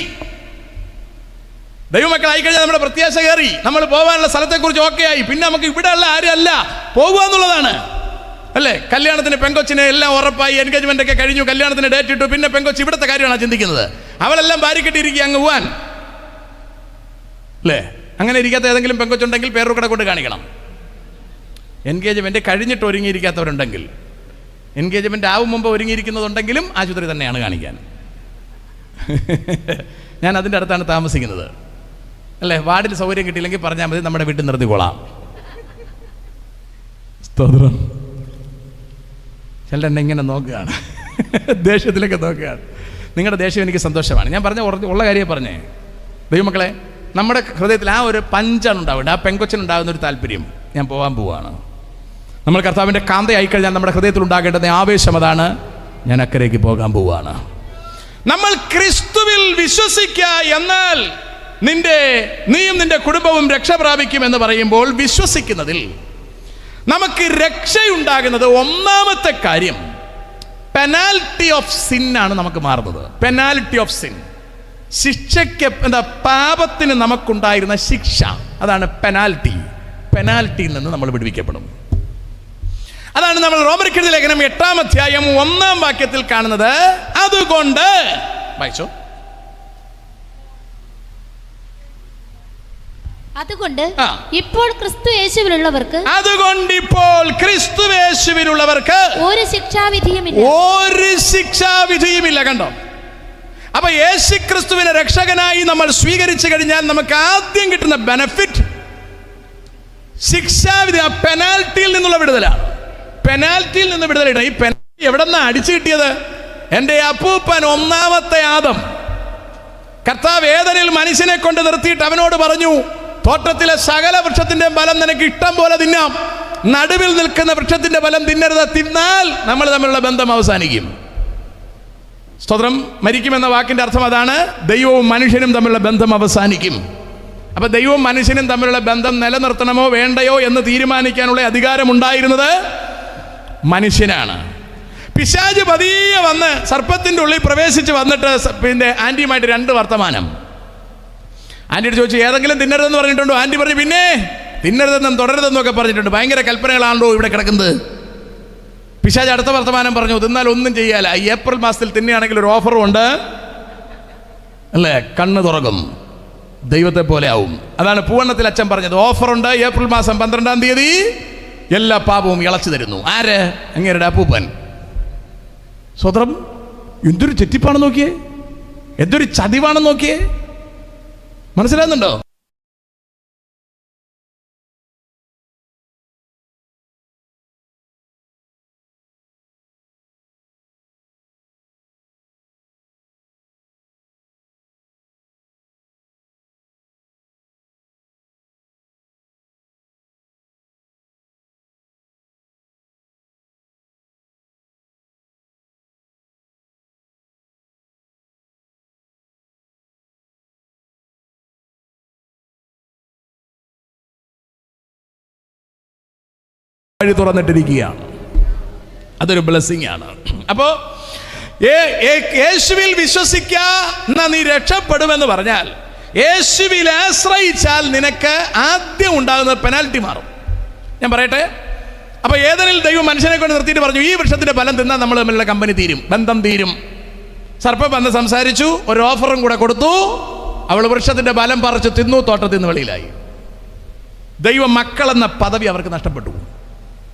ദൈവമക്കളായി കഴിഞ്ഞാൽ നമ്മുടെ പ്രത്യാശ കയറി, നമ്മൾ പോകാനുള്ള സ്ഥലത്തെക്കുറിച്ച് ഓക്കെ ആയി. പിന്നെ നമുക്ക് ഇവിടെ ഉള്ള ആരും അല്ല, പോകുക എന്നുള്ളതാണ് അല്ലേ? കല്യാണത്തിന് പെങ്കൊച്ചിന് എല്ലാം ഉറപ്പായി, എൻഗേജ്മെന്റ് ഒക്കെ കഴിഞ്ഞു, കല്യാണത്തിന് ഡേറ്റ് ഇട്ടു, പിന്നെ പെങ്കൊച്ച് ഇവിടുത്തെ കാര്യമാണ് ചിന്തിക്കുന്നത്. അവളെല്ലാം ഭാര്യക്കെട്ടിരിക്കുക അങ്ങ് പോവാൻ അല്ലേ? അങ്ങനെ ഇരിക്കാത്ത ഏതെങ്കിലും പെങ്കൊച്ചുണ്ടെങ്കിൽ പേരൂക്കട കൊണ്ട് കാണിക്കണം. എൻഗേജ്മെന്റ് കഴിഞ്ഞിട്ട് ഒരുങ്ങിയിരിക്കാത്തവരുണ്ടെങ്കിൽ, എൻഗേജ്മെന്റ് ആവും മുമ്പ് ഒരുങ്ങിയിരിക്കുന്നതുണ്ടെങ്കിലും ആശുപത്രി തന്നെയാണ് കാണിക്കാൻ. ഞാൻ അതിൻ്റെ അടുത്താണ് താമസിക്കുന്നത് അല്ലേ? വാർഡിൽ സൗകര്യം കിട്ടിയില്ലെങ്കിൽ പറഞ്ഞാൽ മതി, നമ്മുടെ വീട്ടിൽ നിർത്തിക്കോളാം. സ്തോത്രം. ചിലരെന്നെ ഇങ്ങനെ നോക്കുകയാണ്, ദേഷ്യത്തിലൊക്കെ നോക്കുകയാണ്. നിങ്ങളുടെ ദേഷ്യം എനിക്ക് സന്തോഷമാണ്. ഞാൻ പറഞ്ഞ ഉള്ള കാര്യം പറഞ്ഞേ. ദൈവമക്കളെ, നമ്മുടെ ഹൃദയത്തിൽ ആ ഒരു പഞ്ചാണ് ഉണ്ടാവേണ്ടത്. ആ പെങ്കൊച്ചിനുണ്ടാകുന്ന ഒരു താല്പര്യം, ഞാൻ പോകാൻ പോവുകയാണ്. നമ്മൾ കർത്താവിൻ്റെ കാന്തയായി കഴിഞ്ഞാൽ നമ്മുടെ ഹൃദയത്തിൽ ഉണ്ടാകേണ്ടുന്ന ആവേശം അതാണ്, ഞാൻ അക്കരയ്ക്ക് പോകാൻ പോവുകയാണ്. നമ്മൾ ക്രിസ്തുവിൽ വിശ്വസിക്കുക എന്നാൽ നീയും നിന്റെ കുടുംബവും രക്ഷ പ്രാപിക്കും എന്ന് പറയുമ്പോൾ, വിശ്വസിക്കുന്നതിൽ നമുക്ക് രക്ഷയുണ്ടാകുന്നത് ഒന്നാമത്തെ കാര്യം പെനാൽറ്റി ഓഫ് സിൻ ആണ് നമുക്ക് മാറുന്നത്. Penalty of sin. ശിക്ഷയ്ക്ക് പാപത്തിന് നമുക്കുണ്ടായിരുന്ന ശിക്ഷ, അതാണ് പെനാൽറ്റി. പെനാൽറ്റിയിൽ നിന്ന് നമ്മൾ വിടുവിക്കപ്പെടും. അതാണ് നമ്മൾ റോമർക്കെഴുതിയ ലേഖനം 8-ാം അധ്യായം 1-ാം വാക്യത്തിൽ കാണുന്നത്. അതുകൊണ്ട് വായിച്ചോ. അതുകൊണ്ട് ഇപ്പോൾ ക്രിസ്തു യേശുവിലുള്ളവർക്ക് ഒരു ശിക്ഷാവിധിയുമില്ല. കണ്ടോ? അപ്പൊ യേശു ക്രിസ്തുവിനെ രക്ഷകനായി നമ്മൾ സ്വീകരിച്ചു കഴിഞ്ഞാൽ നമുക്ക് ആദ്യം കിട്ടുന്ന ബെനഫിറ്റ് ശിക്ഷാവിധി, ആ പെനാൽറ്റിയിൽ നിന്നുള്ള വിടുതലാണ്. പെനാൽറ്റിയിൽ നിന്ന് വിടുതലിട. ഈ പെനാൽറ്റി എവിടെ നിന്നാ അടിച്ചു കിട്ടിയത്? എൻ്റെ അപ്പൂപ്പൻ ഒന്നാമത്തെ ആദം, കർത്താവ് ഏദനിൽ മനുഷ്യനെ കൊണ്ട് നിർത്തിയിട്ട് അവനോട് പറഞ്ഞു, തോട്ടത്തിലെ സകല വൃക്ഷത്തിന്റെ ഫലം നിനക്ക് ഇഷ്ടം പോലെ തിന്നാം, നടുവിൽ നിൽക്കുന്ന വൃക്ഷത്തിന്റെ ഫലം തിന്നരുത്, തിന്നാൽ നമ്മൾ തമ്മിലുള്ള ബന്ധം അവസാനിക്കും. സ്തോത്രം. മരിക്കുമെന്ന വാക്കിന്റെ അർത്ഥം അതാണ്. ദൈവവും മനുഷ്യനും തമ്മിലുള്ള ബന്ധം അവസാനിക്കും. അപ്പൊ ദൈവവും മനുഷ്യനും തമ്മിലുള്ള ബന്ധം നിലനിർത്തണമോ വേണ്ടയോ എന്ന് തീരുമാനിക്കാനുള്ള അധികാരമുണ്ടായിരുന്നത് മനുഷ്യനാണ്. പിശാച് പതിയെ വന്ന് സർപ്പത്തിന്റെ ഉള്ളിൽ പ്രവേശിച്ച് വന്നിട്ട് പിന്നെ ആന്റിയുമായിട്ട് 2 വർത്തമാനം. ആന്റിയോട് ചോദിച്ചു, ഏതെങ്കിലും തിന്നരുതെന്ന് പറഞ്ഞിട്ടുണ്ടോ? ആന്റി പറഞ്ഞു, പിന്നെ തിന്നരുതെന്നും തുടരുതെന്നും ഒക്കെ പറഞ്ഞിട്ടുണ്ട്. ഭയങ്കര കൽപ്പനകളാണല്ലോ ഇവിടെ കിടക്കുന്നത്. പിശാച് അടുത്ത വർത്തമാനം പറഞ്ഞു, തിന്നാൽ ഒന്നും ചെയ്യാല. ഏപ്രിൽ മാസത്തിൽ തിന്നുകയാണെങ്കിൽ ഒരു ഓഫറും ഉണ്ട്, അല്ലേ? കണ്ണ് തുറക്കും, ദൈവത്തെ പോലെ ആവും. അതാണ് പൂവണ്ണത്തിൽ അച്ഛൻ പറഞ്ഞത്. ഓഫറുണ്ട്, ഏപ്രിൽ മാസം 12-ാം തീയതി എല്ലാ പാപവും ഇളച്ചു തരുന്നു. ആര്? അങ്ങേരുടെ അപ്പൂപ്പൻ. സ്വതന്ത്രം. എന്തൊരു തെറ്റിപ്പാണെന്ന് നോക്കിയേ, എന്തൊരു ചതിവാണെന്ന് നോക്കിയേ. മനസ്സിലാകുന്നുണ്ടോ? വഴി തുറന്നിട്ടിരിക്കുകയാണ്. അതൊരു ബ്ലെസ്സിങ് ആണ്. അപ്പോ യേശുവിൽ വിശ്വസിക്കുക, നീ രക്ഷപ്പെടുമെന്ന് പറഞ്ഞാൽ, യേശുവിൽ ആശ്രയിച്ചാൽ നിനക്ക് ആദ്യം ഉണ്ടാകുന്ന പെനാൽറ്റി മാറും. ഞാൻ പറയട്ടെ. അപ്പൊ ഏതെങ്കിലും ദൈവം മനുഷ്യനെ കൊണ്ട് നിർത്തിയിട്ട് പറഞ്ഞു, ഈ വൃക്ഷത്തിന്റെ ഫലം തിന്നാൽ നമ്മൾ തമ്മിലുള്ള കമ്പനി തീരും, ബന്ധം തീരും. സർപ്പം വന്ന് സംസാരിച്ചു, ഒരു ഓഫറും കൂടെ കൊടുത്തു. അവൾ വൃക്ഷത്തിന്റെ ഫലം പറിച്ചു തിന്നു, തോട്ടത്തിൽ നിന്ന് വെളിയിലായി. ദൈവ മക്കളെന്ന പദവി അവർക്ക് നഷ്ടപ്പെട്ടു.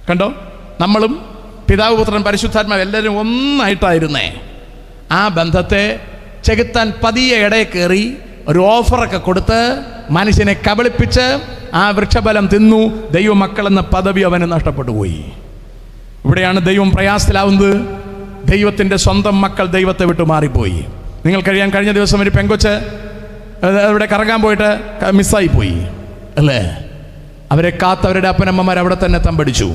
കണ്ടോ? നമ്മളും പിതാവ്, പുത്രൻ, പരിശുദ്ധാത്മാവ് എല്ലാവരും ഒന്നായിട്ടായിരുന്നേ. ആ ബന്ധത്തെ ചെകുത്താൻ പതിയെ ഇടയിൽ കയറി ഒരു ഓഫറൊക്കെ കൊടുത്ത് മനുഷ്യനെ കബളിപ്പിച്ച് ആ വൃക്ഷഫലം തിന്നു. ദൈവമക്കളെന്ന പദവി അവന് നഷ്ടപ്പെട്ടു പോയി. ഇവിടെയാണ് ദൈവം പ്രയാസത്തിലാവുന്നത്. ദൈവത്തിൻ്റെ സ്വന്തം മക്കൾ ദൈവത്തെ വിട്ടു മാറിപ്പോയി. നിങ്ങൾക്കറിയാം, കഴിഞ്ഞ ദിവസം ഒരു പെങ്കൊച്ച് അവിടെ കറങ്ങാൻ പോയിട്ട് മിസ്സായി പോയി, അല്ലേ? അവരെ കാത്തവരുടെ അപ്പനമ്മമാർ അവിടെ തന്നെ തമ്പടിച്ചു.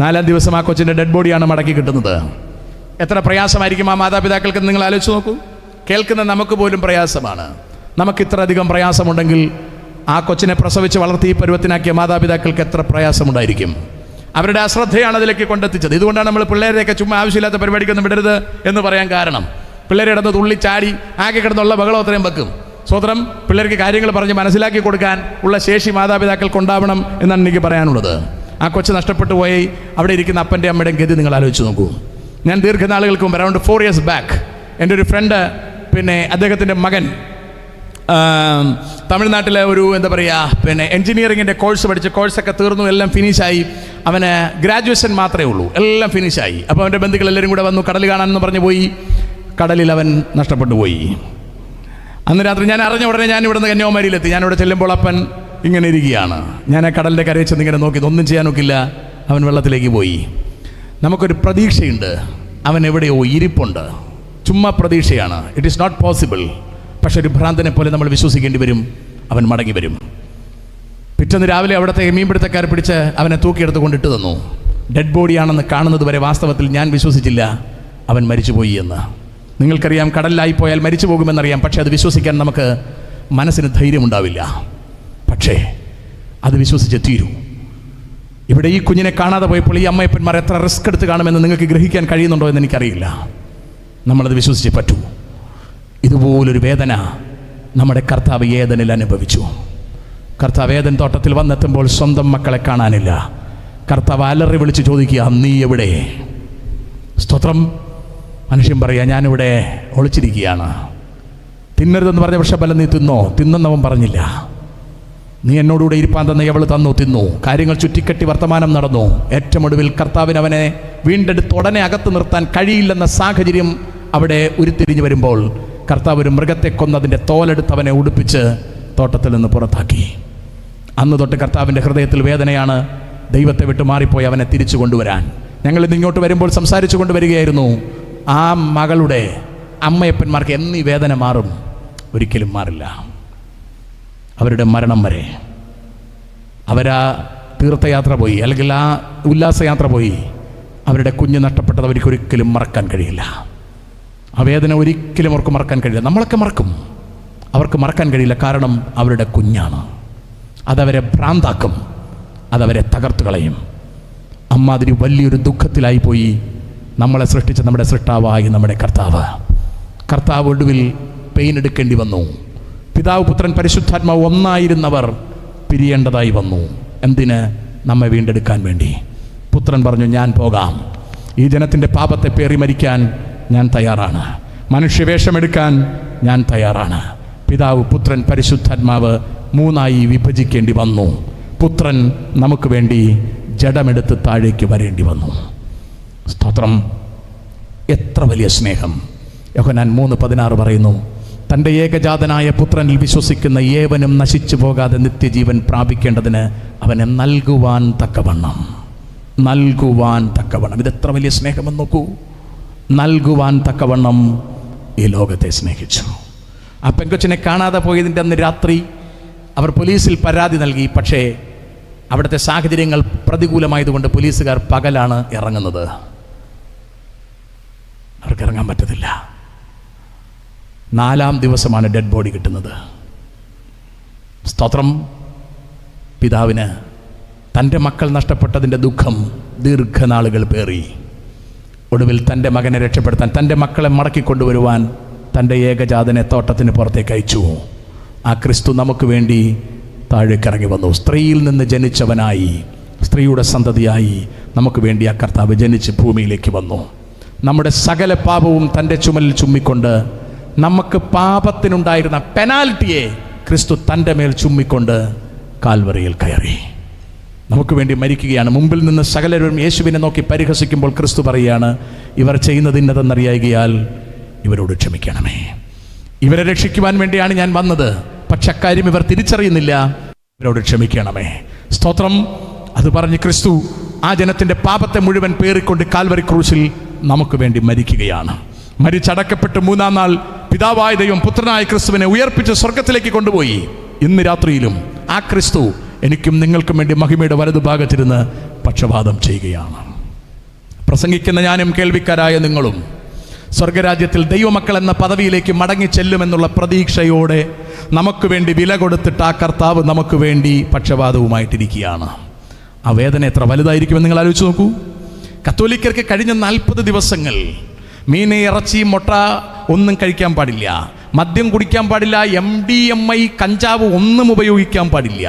4-ാം ദിവസം ആ കൊച്ചിൻ്റെ ഡെഡ് ബോഡിയാണ് മടക്കി കിട്ടുന്നത്. എത്ര പ്രയാസമായിരിക്കും ആ മാതാപിതാക്കൾക്ക് നിങ്ങൾ ആലോചിച്ച് നോക്കൂ. കേൾക്കുന്ന നമുക്ക് പോലും പ്രയാസമാണ്. നമുക്ക് ഇത്ര അധികം പ്രയാസമുണ്ടെങ്കിൽ ആ കൊച്ചിനെ പ്രസവിച്ച് വളർത്തി ഈ പരുവത്തിനാക്കിയ മാതാപിതാക്കൾക്ക് എത്ര പ്രയാസമുണ്ടായിരിക്കും. അവരുടെ അശ്രദ്ധയാണ് അതിലേക്ക് കൊണ്ടെത്തിച്ചത്. ഇതുകൊണ്ടാണ് നമ്മൾ പിള്ളേരെയൊക്കെ ചുമ്മാ ആവശ്യമില്ലാത്ത പരിപാടിക്കൊന്നും വിടരുത് എന്ന് പറയാൻ കാരണം. പിള്ളേരെ കിടന്ന് തുള്ളി ചാടി ആകെ കിടന്നുള്ള ബഹളം അത്രയും വെക്കും. സ്വതന്ത്രം പിള്ളേർക്ക് കാര്യങ്ങൾ പറഞ്ഞ് മനസ്സിലാക്കി കൊടുക്കാൻ ഉള്ള ശേഷി മാതാപിതാക്കൾക്ക് ഉണ്ടാവണം എന്നാണ് എനിക്ക് പറയാനുള്ളത്. ആ കൊച്ചു നഷ്ടപ്പെട്ടു പോയി അവിടെ ഇരിക്കുന്ന അപ്പൻ്റെ അമ്മയുടെയും ഗതി നിങ്ങൾ ആലോചിച്ച് നോക്കൂ. ഞാൻ ദീർഘനാളുകൾക്ക് മുമ്പ്, അറൗണ്ട് 4 years ബാക്ക്, എൻ്റെ ഒരു ഫ്രണ്ട്, പിന്നെ അദ്ദേഹത്തിൻ്റെ മകൻ തമിഴ്നാട്ടിലെ ഒരു എൻജിനീയറിങ്ങിൻ്റെ കോഴ്സ് പഠിച്ച് കോഴ്സൊക്കെ തീർന്നു, എല്ലാം ഫിനിഷായി. അവന് ഗ്രാജുവേഷൻ മാത്രമേ ഉള്ളൂ, എല്ലാം ഫിനിഷായി. അപ്പോൾ അവൻ്റെ ബന്ധുക്കൾ എല്ലാവരും കൂടെ വന്നു കടൽ കാണാമെന്ന് പറഞ്ഞു പോയി. കടലിൽ അവൻ നഷ്ടപ്പെട്ടു പോയി. അന്ന് രാത്രി ഞാൻ അറിഞ്ഞ ഉടനെ ഞാൻ ഇവിടുന്ന് കന്യാകുമാരിയിലെത്തി. ഞാനിവിടെ ചെല്ലുമ്പോൾ അപ്പൻ ഇങ്ങനെ ഇരിക്കുകയാണ്. ഞാൻ ആ കടലിൻ്റെ കരയിൽ ചെന്ന് ഇങ്ങനെ നോക്കി, ഒന്നും ചെയ്യാൻ നോക്കില്ല. അവൻ വെള്ളത്തിലേക്ക് പോയി. നമുക്കൊരു പ്രതീക്ഷയുണ്ട്, അവൻ എവിടെയോ ഇരിപ്പുണ്ട്. ചുമ്മാ പ്രതീക്ഷയാണ്. It is not possible. പക്ഷെ ഒരു ഭ്രാന്തനെ പോലെ നമ്മൾ വിശ്വസിക്കേണ്ടി വരും. അവൻ മടങ്ങി വരും. പിറ്റേന്ന് രാവിലെ അവിടുത്തെ മീൻപിടുത്തക്കാർ പിടിച്ച് അവനെ തൂക്കിയെടുത്ത് കൊണ്ടിട്ട് തന്നു. ഡെഡ് ബോഡിയാണെന്ന് കാണുന്നത് വരെ വാസ്തവത്തിൽ ഞാൻ വിശ്വസിച്ചില്ല അവൻ മരിച്ചുപോയി എന്ന്. നിങ്ങൾക്കറിയാം, കടലിലായിപ്പോയാൽ മരിച്ചു പോകുമെന്നറിയാം. പക്ഷേ അത് വിശ്വസിക്കാൻ നമുക്ക് മനസ്സിന് ധൈര്യമുണ്ടാവില്ല. പക്ഷേ അത് വിശ്വസിച്ച് തീരൂ. ഇവിടെ ഈ കുഞ്ഞിനെ കാണാതെ പോയപ്പോൾ ഈ അമ്മയപ്പന്മാർ എത്ര റിസ്ക് എടുത്ത് കാണുമെന്ന് നിങ്ങൾക്ക് ഗ്രഹിക്കാൻ കഴിയുന്നുണ്ടോ എന്ന് എനിക്കറിയില്ല. നമ്മളത് വിശ്വസിച്ചേ പറ്റൂ. ഇതുപോലൊരു വേദന നമ്മുടെ കർത്താവ് ഏദനിൽ അനുഭവിച്ചു. കർത്താവ് ഏദൻ തോട്ടത്തിൽ വന്നെത്തുമ്പോൾ സ്വന്തം മക്കളെ കാണാനില്ല. കർത്താവ് അലറി വിളിച്ച് ചോദിക്കുക, നീ എവിടെ? സ്തോത്രം. മനുഷ്യൻ പറയുക, ഞാനിവിടെ ഒളിച്ചിരിക്കുകയാണ്. തിന്നരുതെന്ന് പറഞ്ഞ വൃക്ഷഫലം നീ തിന്നോ? തിന്നെന്നവൻ പറഞ്ഞില്ല. നീ എന്നോടുകൂടെ ഇരിപ്പാൻ തന്ന എവൾ തന്നു, തിന്നു. കാര്യങ്ങൾ ചുറ്റിക്കെട്ടി വർത്തമാനം നടന്നു. ഏറ്റവും ഒടുവിൽ കർത്താവിന് അവനെ വീണ്ടെടുത്ത് ഉടനെ അകത്ത് നിർത്താൻ കഴിയില്ലെന്ന സാഹചര്യം അവിടെ ഉരുത്തിരിഞ്ഞു വരുമ്പോൾ കർത്താവ് ഒരു മൃഗത്തെ കൊന്നതിൻ്റെ തോലെടുത്ത് അവനെ ഉടുപ്പിച്ച് തോട്ടത്തിൽ നിന്ന് പുറത്താക്കി. അന്ന് തൊട്ട് കർത്താവിൻ്റെ ഹൃദയത്തിൽ വേദനയാണ് ദൈവത്തെ വിട്ട് മാറിപ്പോയി അവനെ തിരിച്ചു കൊണ്ടുവരാൻ. ഞങ്ങളിന്ന് ഇങ്ങോട്ട് വരുമ്പോൾ സംസാരിച്ചു കൊണ്ടുവരികയായിരുന്നു, ആ മകളുടെ അമ്മയപ്പന്മാർക്ക് എന്നീ വേദന മാറും? ഒരിക്കലും മാറില്ല. അവരുടെ മരണം വരെ അവരാ തീർത്ഥയാത്ര പോയി, അല്ലെങ്കിൽ ആ ഉല്ലാസയാത്ര പോയി, അവരുടെ കുഞ്ഞ് നഷ്ടപ്പെട്ടത് അവർക്ക് ഒരിക്കലും മറക്കാൻ കഴിയില്ല. ആ വേദന ഒരിക്കലും അവർക്ക് മറക്കാൻ കഴിയില്ല. നമ്മളൊക്കെ മറക്കും, അവർക്ക് മറക്കാൻ കഴിയില്ല. കാരണം അവരുടെ കുഞ്ഞാണ്. അതവരെ ഭ്രാന്താക്കും, അതവരെ തകർത്തു കളയും. അമ്മാതിരി വലിയൊരു ദുഃഖത്തിലായിപ്പോയി നമ്മളെ സൃഷ്ടിച്ച നമ്മുടെ സൃഷ്ടാവായി നമ്മുടെ കർത്താവ് ഒടുവിൽ പെയിൻ എടുക്കേണ്ടി വന്നു. പിതാവ്, പുത്രൻ, പരിശുദ്ധാത്മാവ് ഒന്നായിരുന്നവർ പിരിയേണ്ടതായി വന്നു. എന്തിന്? നമ്മെ വീണ്ടെടുക്കാൻ വേണ്ടി. പുത്രൻ പറഞ്ഞു, ഞാൻ പോകാം, ഈ ജനത്തിൻ്റെ പാപത്തെ പേറി മരിക്കാൻ ഞാൻ തയ്യാറാണ്, മനുഷ്യവേഷമെടുക്കാൻ ഞാൻ തയ്യാറാണ്. പിതാവ്, പുത്രൻ, പരിശുദ്ധാത്മാവ് മൂന്നായി വിഭജിക്കേണ്ടി വന്നു. പുത്രൻ നമുക്ക് വേണ്ടി ജഡമെടുത്ത് താഴേക്ക് വരേണ്ടി വന്നു. സ്തോത്രം. എത്ര വലിയ സ്നേഹം! യോഹന്നാൻ 3:16 പറയുന്നു, തൻ്റെ ഏകജാതനായ പുത്രനിൽ വിശ്വസിക്കുന്ന ഏവനും നശിച്ചു പോകാതെ നിത്യജീവൻ പ്രാപിക്കേണ്ടതിന് അവനെ നൽകുവാൻ തക്കവണ്ണം. ഇതെത്ര വലിയ സ്നേഹമെന്ന് നോക്കൂ. നൽകുവാൻ തക്കവണ്ണം ഈ ലോകത്തെ സ്നേഹിച്ചു. ആ പെങ്കൊച്ചിനെ കാണാതെ പോയതിൻ്റെ അന്ന് രാത്രി അവർ പോലീസിൽ പരാതി നൽകി. പക്ഷേ അവിടുത്തെ സാഹചര്യങ്ങൾ പ്രതികൂലമായതുകൊണ്ട് പോലീസുകാർ പകലാണ് ഇറങ്ങുന്നത്. അവർക്ക് ഇറങ്ങാൻ പറ്റത്തില്ല. 4-ാം ദിവസമാണ് ഡെഡ് ബോഡി കിട്ടുന്നത്. സ്തോത്രം. പിതാവിന് തൻ്റെ മക്കൾ നഷ്ടപ്പെട്ടതിൻ്റെ ദുഃഖം ദീർഘനാളുകൾ പേറി. ഒടുവിൽ തൻ്റെ മകനെ രക്ഷപ്പെടുത്താൻ, തൻ്റെ മക്കളെ മടക്കിക്കൊണ്ടുവരുവാൻ തൻ്റെ ഏകജാതനെ തോട്ടത്തിന് പുറത്തേക്ക് അയച്ചു. ആ ക്രിസ്തു നമുക്ക് വേണ്ടി താഴേക്കിറങ്ങി വന്നു. സ്ത്രീയിൽ നിന്ന് ജനിച്ചവനായി, സ്ത്രീയുടെ സന്തതിയായി നമുക്ക് വേണ്ടി ആ കർത്താവ് ജനിച്ച് ഭൂമിയിലേക്ക് വന്നു. നമ്മുടെ സകല പാപവും തൻ്റെ ചുമലിൽ ചുമ്മിക്കൊണ്ട്, നമുക്ക് പാപത്തിനുണ്ടായിരുന്ന പെനാൽറ്റിയെ ക്രിസ്തു തൻ്റെ മേൽ ചുമ്മിക്കൊണ്ട് കാൽവറിയിൽ കയറി നമുക്ക് വേണ്ടി മരിക്കുകയാണ്. മുമ്പിൽ നിന്ന് സകലരും യേശുവിനെ നോക്കി പരിഹസിക്കുമ്പോൾ ക്രിസ്തു പറയുകയാണ്, ഇവർ ചെയ്യുന്നത് ഇന്നതെന്നറിയായികയാൽ ഇവരോട് ക്ഷമിക്കണമേ. ഇവരെ രക്ഷിക്കുവാൻ വേണ്ടിയാണ് ഞാൻ വന്നത്, പക്ഷെ അക്കാര്യം ഇവർ തിരിച്ചറിയുന്നില്ല, ഇവരോട് ക്ഷമിക്കണമേ. സ്തോത്രം. അത് പറഞ്ഞ് ക്രിസ്തു ആ ജനത്തിൻ്റെ പാപത്തെ മുഴുവൻ പേറിക്കൊണ്ട് കാൽവറി ക്രൂശിൽ നമുക്ക് വേണ്ടി മരിക്കുകയാണ്. മരിച്ചടക്കപ്പെട്ട് 3-ാം നാൾ പിതാവായ ദൈവം പുത്രനായ ക്രിസ്തുവിനെ ഉയർപ്പിച്ച് സ്വർഗത്തിലേക്ക് കൊണ്ടുപോയി. ഇന്ന് രാത്രിയിലും ആ ക്രിസ്തു എനിക്കും നിങ്ങൾക്കും വേണ്ടി മഹിമയുടെ വലതുഭാഗത്തിരുന്ന് പക്ഷപാതം ചെയ്യുകയാണ്. പ്രസംഗിക്കുന്ന ഞാനും കേൾവിക്കാരായ നിങ്ങളും സ്വർഗരാജ്യത്തിൽ ദൈവമക്കൾ എന്ന പദവിയിലേക്ക് മടങ്ങി ചെല്ലുമെന്നുള്ള പ്രതീക്ഷയോടെ നമുക്ക് വേണ്ടി വില കൊടുത്തിട്ട് ആ കർത്താവ് നമുക്ക് വേണ്ടി പക്ഷപാതവുമായിട്ടിരിക്കുകയാണ്. ആ വേദന എത്ര വലുതായിരിക്കുമെന്ന് നിങ്ങൾ ആലോചിച്ച് നോക്കൂ. കത്തോലിക്കർക്ക് കഴിഞ്ഞ 40 ദിവസങ്ങൾ മീൻ, ഇറച്ചി, മുട്ട ഒന്നും കഴിക്കാൻ പാടില്ല, മദ്യം കുടിക്കാൻ പാടില്ല, MDMA, കഞ്ചാവ് ഒന്നും ഉപയോഗിക്കാൻ പാടില്ല.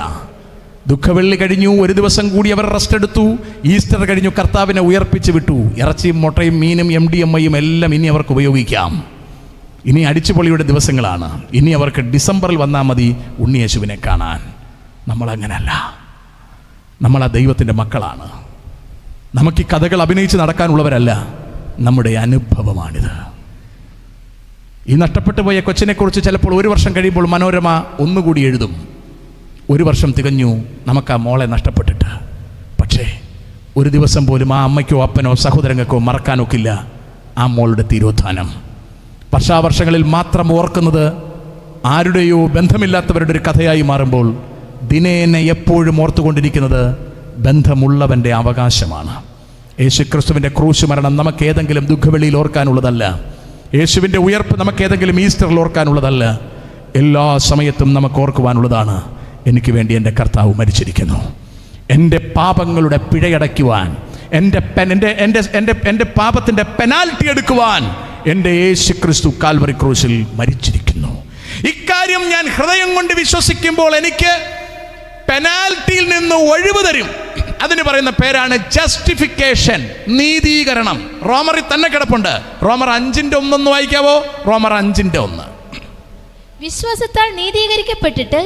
ദുഃഖവെള്ളി കഴിഞ്ഞു, ഒരു ദിവസം കൂടി അവർ റെസ്റ്റ് എടുത്തു. ഈസ്റ്റർ കഴിഞ്ഞു, കർത്താവിനെ ഉയർപ്പിച്ച് വിട്ടു. ഇറച്ചിയും മുട്ടയും മീനും MDMA എല്ലാം ഇനി അവർക്ക് ഉപയോഗിക്കാം. ഇനി അടിച്ചുപൊളിയുടെ ദിവസങ്ങളാണ്. ഇനി അവർക്ക് ഡിസംബറിൽ വന്നാൽ മതി ഉണ്ണിയേശുവിനെ കാണാൻ. നമ്മളങ്ങനല്ല. നമ്മൾ ആ ദൈവത്തിൻ്റെ മക്കളാണ്. നമുക്ക് ഈ കഥകൾ അഭിനയിച്ച് നടക്കാനുള്ളവരല്ല, നമ്മുടെ അനുഭവമാണിത്. ഈ നഷ്ടപ്പെട്ടു പോയ കൊച്ചിനെക്കുറിച്ച് ചിലപ്പോൾ 1 വർഷം കഴിയുമ്പോൾ മനോരമ ഒന്നുകൂടി എഴുതും. 1 വർഷം തികഞ്ഞു നമുക്ക് ആ മോളെ നഷ്ടപ്പെട്ടിട്ട്. പക്ഷേ ഒരു ദിവസം പോലും ആ അമ്മയ്ക്കോ അപ്പനോ സഹോദരങ്ങൾക്കോ മറക്കാനൊക്കില്ല ആ മോളുടെ തിരോധാനം. വർഷാവർഷങ്ങളിൽ മാത്രം ഓർക്കുന്നത് ആരുടെയോ ബന്ധമില്ലാത്തവരുടെ ഒരു കഥയായി മാറുമ്പോൾ ദിനേനെ എപ്പോഴും ഓർത്തുകൊണ്ടിരിക്കുന്നത് ബന്ധമുള്ളവൻ്റെ അവകാശമാണ്. യേശുക്രിസ്തുവിൻ്റെ ക്രൂശ് മരണം നമുക്ക് ഏതെങ്കിലും ദുഃഖവെളിയിൽ ഓർക്കാനുള്ളതല്ല. യേശുവിൻ്റെ ഉയർപ്പ് നമുക്ക് ഏതെങ്കിലും ഈസ്റ്ററിൽ ഓർക്കാനുള്ളതല്ല. എല്ലാ സമയത്തും നമുക്ക് ഓർക്കുവാനുള്ളതാണ്, എനിക്ക് വേണ്ടി എൻ്റെ കർത്താവ് മരിച്ചിരിക്കുന്നു. എൻ്റെ പാപങ്ങളുടെ പിഴയടയ്ക്കുവാൻ, എൻ്റെ പാപത്തിൻ്റെ പെനാൽറ്റി എടുക്കുവാൻ എൻ്റെ യേശുക്രിസ്തു കാൽവറി ക്രൂശിൽ മരിച്ചിരിക്കുന്നു. ഇക്കാര്യം ഞാൻ ഹൃദയം കൊണ്ട് വിശ്വസിക്കുമ്പോൾ എനിക്ക് പെനാൽറ്റിയിൽ നിന്ന് ഒഴിവ് തരും. അതിന് പറയുന്ന പേരാണ് ജസ്റ്റിഫിക്കേഷൻ, നീതീകരണം. റോമറിൽ തന്നെ കിടപ്പുണ്ട്. റോമർ 5:1 വായിക്കാവോ? റോമർ 5:1. വിശ്വാസത്താൽ നീതീകരിക്കപ്പെട്ടിട്ട്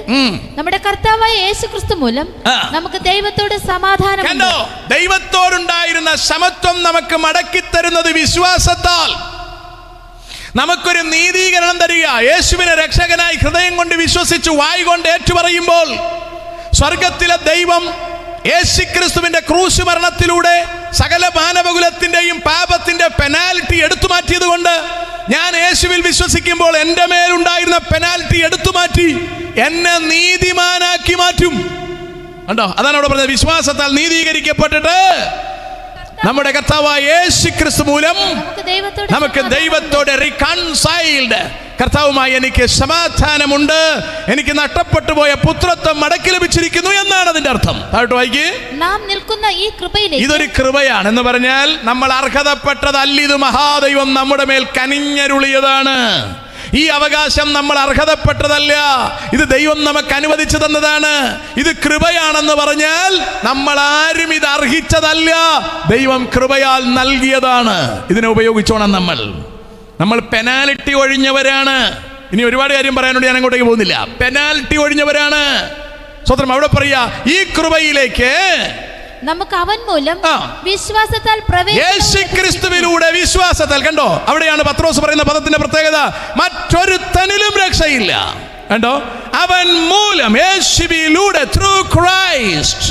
നമ്മുടെ കർത്താവായ യേശുക്രിസ്തു മൂലം നമുക്ക് ദൈവത്തോട് സമാധാനം. കണ്ടോ, ദൈവത്തോടുണ്ടായിരുന്ന സമത്വം നമുക്ക് മടക്കിത്തരുന്നത് വിശ്വാസത്താൽ. നമുക്കൊരു നീതീകരണം തരിക. യേശുവിനെ രക്ഷകനായി ഹൃദയം കൊണ്ട് വിശ്വസിച്ചു വായ് കൊണ്ട് ഏറ്റുപറയുമ്പോൾ സ്വർഗത്തിലെ ദൈവം യേശുക്രിസ്തുവിന്റെ ക്രൂശ് മരണത്തിലൂടെ സകല മാനവകുലത്തിന്റെയും പാപത്തിന്റെ പെനാൽറ്റി എടുത്തു മാറ്റിയത് കൊണ്ട് ഞാൻ യേശുവിൽ വിശ്വസിക്കുമ്പോൾ എൻ്റെ മേലുണ്ടായിരുന്ന പെനാൽറ്റി എടുത്തു മാറ്റി എന്നെ നീതിമാനാക്കി മാറ്റും. കണ്ടോ, അതാണ് അവിടെ പറഞ്ഞത്. വിശ്വാസത്താൽ നീതീകരിക്കപ്പെട്ടിട്ട് നമ്മുടെ കർത്താവായ യേശുക്രിസ്തു മൂലം നമുക്ക് ദൈവത്തോട് റികൺസൈൽഡ്. കർത്താവുമായി എനിക്ക് സമാധാനമുണ്ട്, എനിക്ക് നഷ്ടപ്പെട്ടു പോയ പുത്രത്വം മടക്കി ലഭിച്ചിരിക്കുന്നു എന്നാണ് അതിന്റെ അർത്ഥം. താഴോട്ട് വായിക്ക്. നാം നിൽക്കുന്ന ഈ കൃപയിലേക്ക്. ഇതൊരു കൃപയാണ് എന്ന് പറഞ്ഞാൽ നമ്മൾ അർഹതപ്പെട്ടതല്ല, ഇത് മഹാദൈവം നമ്മുടെ മേൽ കനിഞ്ഞരുളിയതാണ്. ഈ അവകാശം നമ്മൾ അർഹതപ്പെട്ടതല്ല, ഇത് ദൈവം നമുക്ക് അനുവദിച്ചു തന്നതാണ്. ഇത് കൃപയാണെന്ന് പറഞ്ഞാൽ നമ്മൾ ആരും ഇത് അർഹിച്ചതല്ല, ദൈവം കൃപയാൽ നൽകിയതാണ്. ഇതിനെ ഉപയോഗിച്ചോണം. നമ്മൾ പെനാൽറ്റി ഒഴിഞ്ഞവരാണ്. ഇനി ഒരുപാട് കാര്യം പറയാനുണ്ട്, ഞാൻ അങ്ങോട്ടേക്ക് പോകുന്നില്ല. പെനാൽറ്റി ഒഴിഞ്ഞവരാണ്. സ്വതന്ത്രം അവിടെ പറയാ, ഈ കൃപയിലേക്ക് നമുക്ക് അവൻ മൂലം വിശ്വാസത്താൽ യേശുക്രിസ്തുവിലൂടെ വിശ്വാസത്താൽ. കണ്ടോ, അവിടെയാണ് പത്രോസ് പറയുന്ന പദത്തിന്റെ പ്രത്യേകത. മറ്റൊരുത്തനിലും രക്ഷയില്ല. കണ്ടോ, അവൻ മൂലം, യേശുവിലൂടെ, ത്രൂ ക്രൈസ്റ്റ്.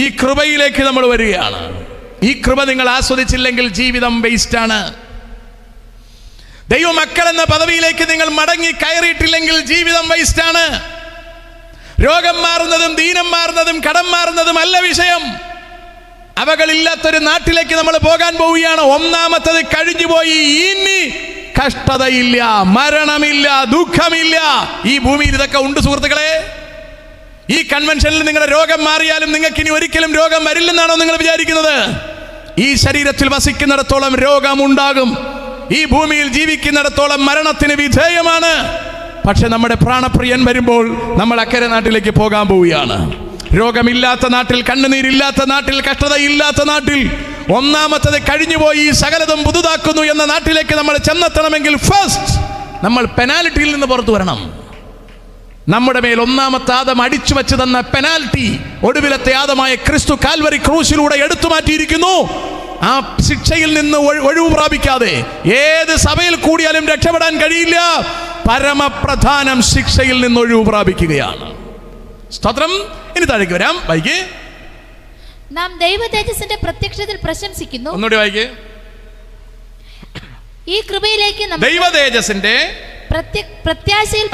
ഈ കൃപയിലേക്ക് നമ്മൾ വരികയാണ്. ഈ കൃപ നിങ്ങൾ ആസ്വദിച്ചില്ലെങ്കിൽ ജീവിതം വേസ്റ്റാണ്. ദൈവമക്കൾ എന്ന പദവിയിലേക്ക് നിങ്ങൾ മടങ്ങി കയറിയിട്ടില്ലെങ്കിൽ ജീവിതം വേസ്റ്റാണ്. രോഗം മാറുന്നതും ദീനം മാറുന്നതും കടം മാറുന്നതും അല്ല വിഷയം. അവകളില്ലാത്തൊരു നാട്ടിലേക്ക് നമ്മൾ പോകാൻ പോവുകയാണ്. ഒന്നാമത്തത് കഴിഞ്ഞുപോയി. ഇനി കഷ്ടതയില്ല, മരണമില്ല, ദുഃഖമില്ല. ഈ ഭൂമിയിൽ ഇതൊക്കെ ഉണ്ട് സുഹൃത്തുക്കളെ. ഈ കൺവെൻഷനിൽ നിങ്ങളുടെ രോഗം മാറിയാലും നിങ്ങൾക്ക് ഇനി ഒരിക്കലും രോഗം വരില്ലെന്നാണോ നിങ്ങൾ വിചാരിക്കുന്നത്? ഈ ശരീരത്തിൽ വസിക്കുന്നിടത്തോളം രോഗമുണ്ടാകും. ഈ ഭൂമിയിൽ ജീവിക്കുന്നിടത്തോളം മരണത്തിന് വിധേയമാണ്. പക്ഷെ നമ്മുടെ പ്രാണപ്രിയൻ വരുമ്പോൾ നമ്മൾ അക്കരെ നാട്ടിലേക്ക് പോകാൻ പോവുകയാണ്. രോഗമില്ലാത്ത നാട്ടിൽ, കണ്ണുനീരില്ലാത്ത നാട്ടിൽ, കഷ്ടതയില്ലാത്ത നാട്ടിൽ, ഒന്നാമത്തത് കഴിഞ്ഞുപോയി സകലതും പുതുതാക്കുന്നു എന്ന നാട്ടിലേക്ക് നമ്മൾ ചെന്നെത്തണമെങ്കിൽ ഫസ്റ്റ് നമ്മൾ പെനാൽറ്റിയിൽ നിന്ന് പുറത്തു വരണം. നമ്മുടെ മേൽ ഒന്നാമത്തെ ആദം അടിച്ചു വെച്ച് തന്ന പെനാൽറ്റി ഒടുവിലത്തെ ആദമായ ക്രിസ്തു കാൽവരി ക്രൂശിലൂടെ എടുത്തു മാറ്റിയിരിക്കുന്നു. ആ ശിക്ഷയിൽ നിന്ന് ഒഴിവ് പ്രാപിക്കാതെ ഏത് സഭയിൽ കൂടിയാലും രക്ഷപ്പെടാൻ കഴിയില്ല. പരമപ്രധാനം ശിക്ഷയിൽ നിന്ന് ഒഴിവ് പ്രാപിക്കുകയാണ്. സ്തോത്രം. ഇനി താഴേക്ക് വരാം. വായിക്കേ. നാം ദൈവ തേജസ്സിന്റെ പ്രത്യക്ഷത്തിൽ പ്രശംസിക്കുന്നു. ഒന്നുകൂടി വായിക്കേ. ഈ കൃപയിലേക്ക് ദൈവ തേജസ്സിന്റെ പ്രത്യാശയിൽ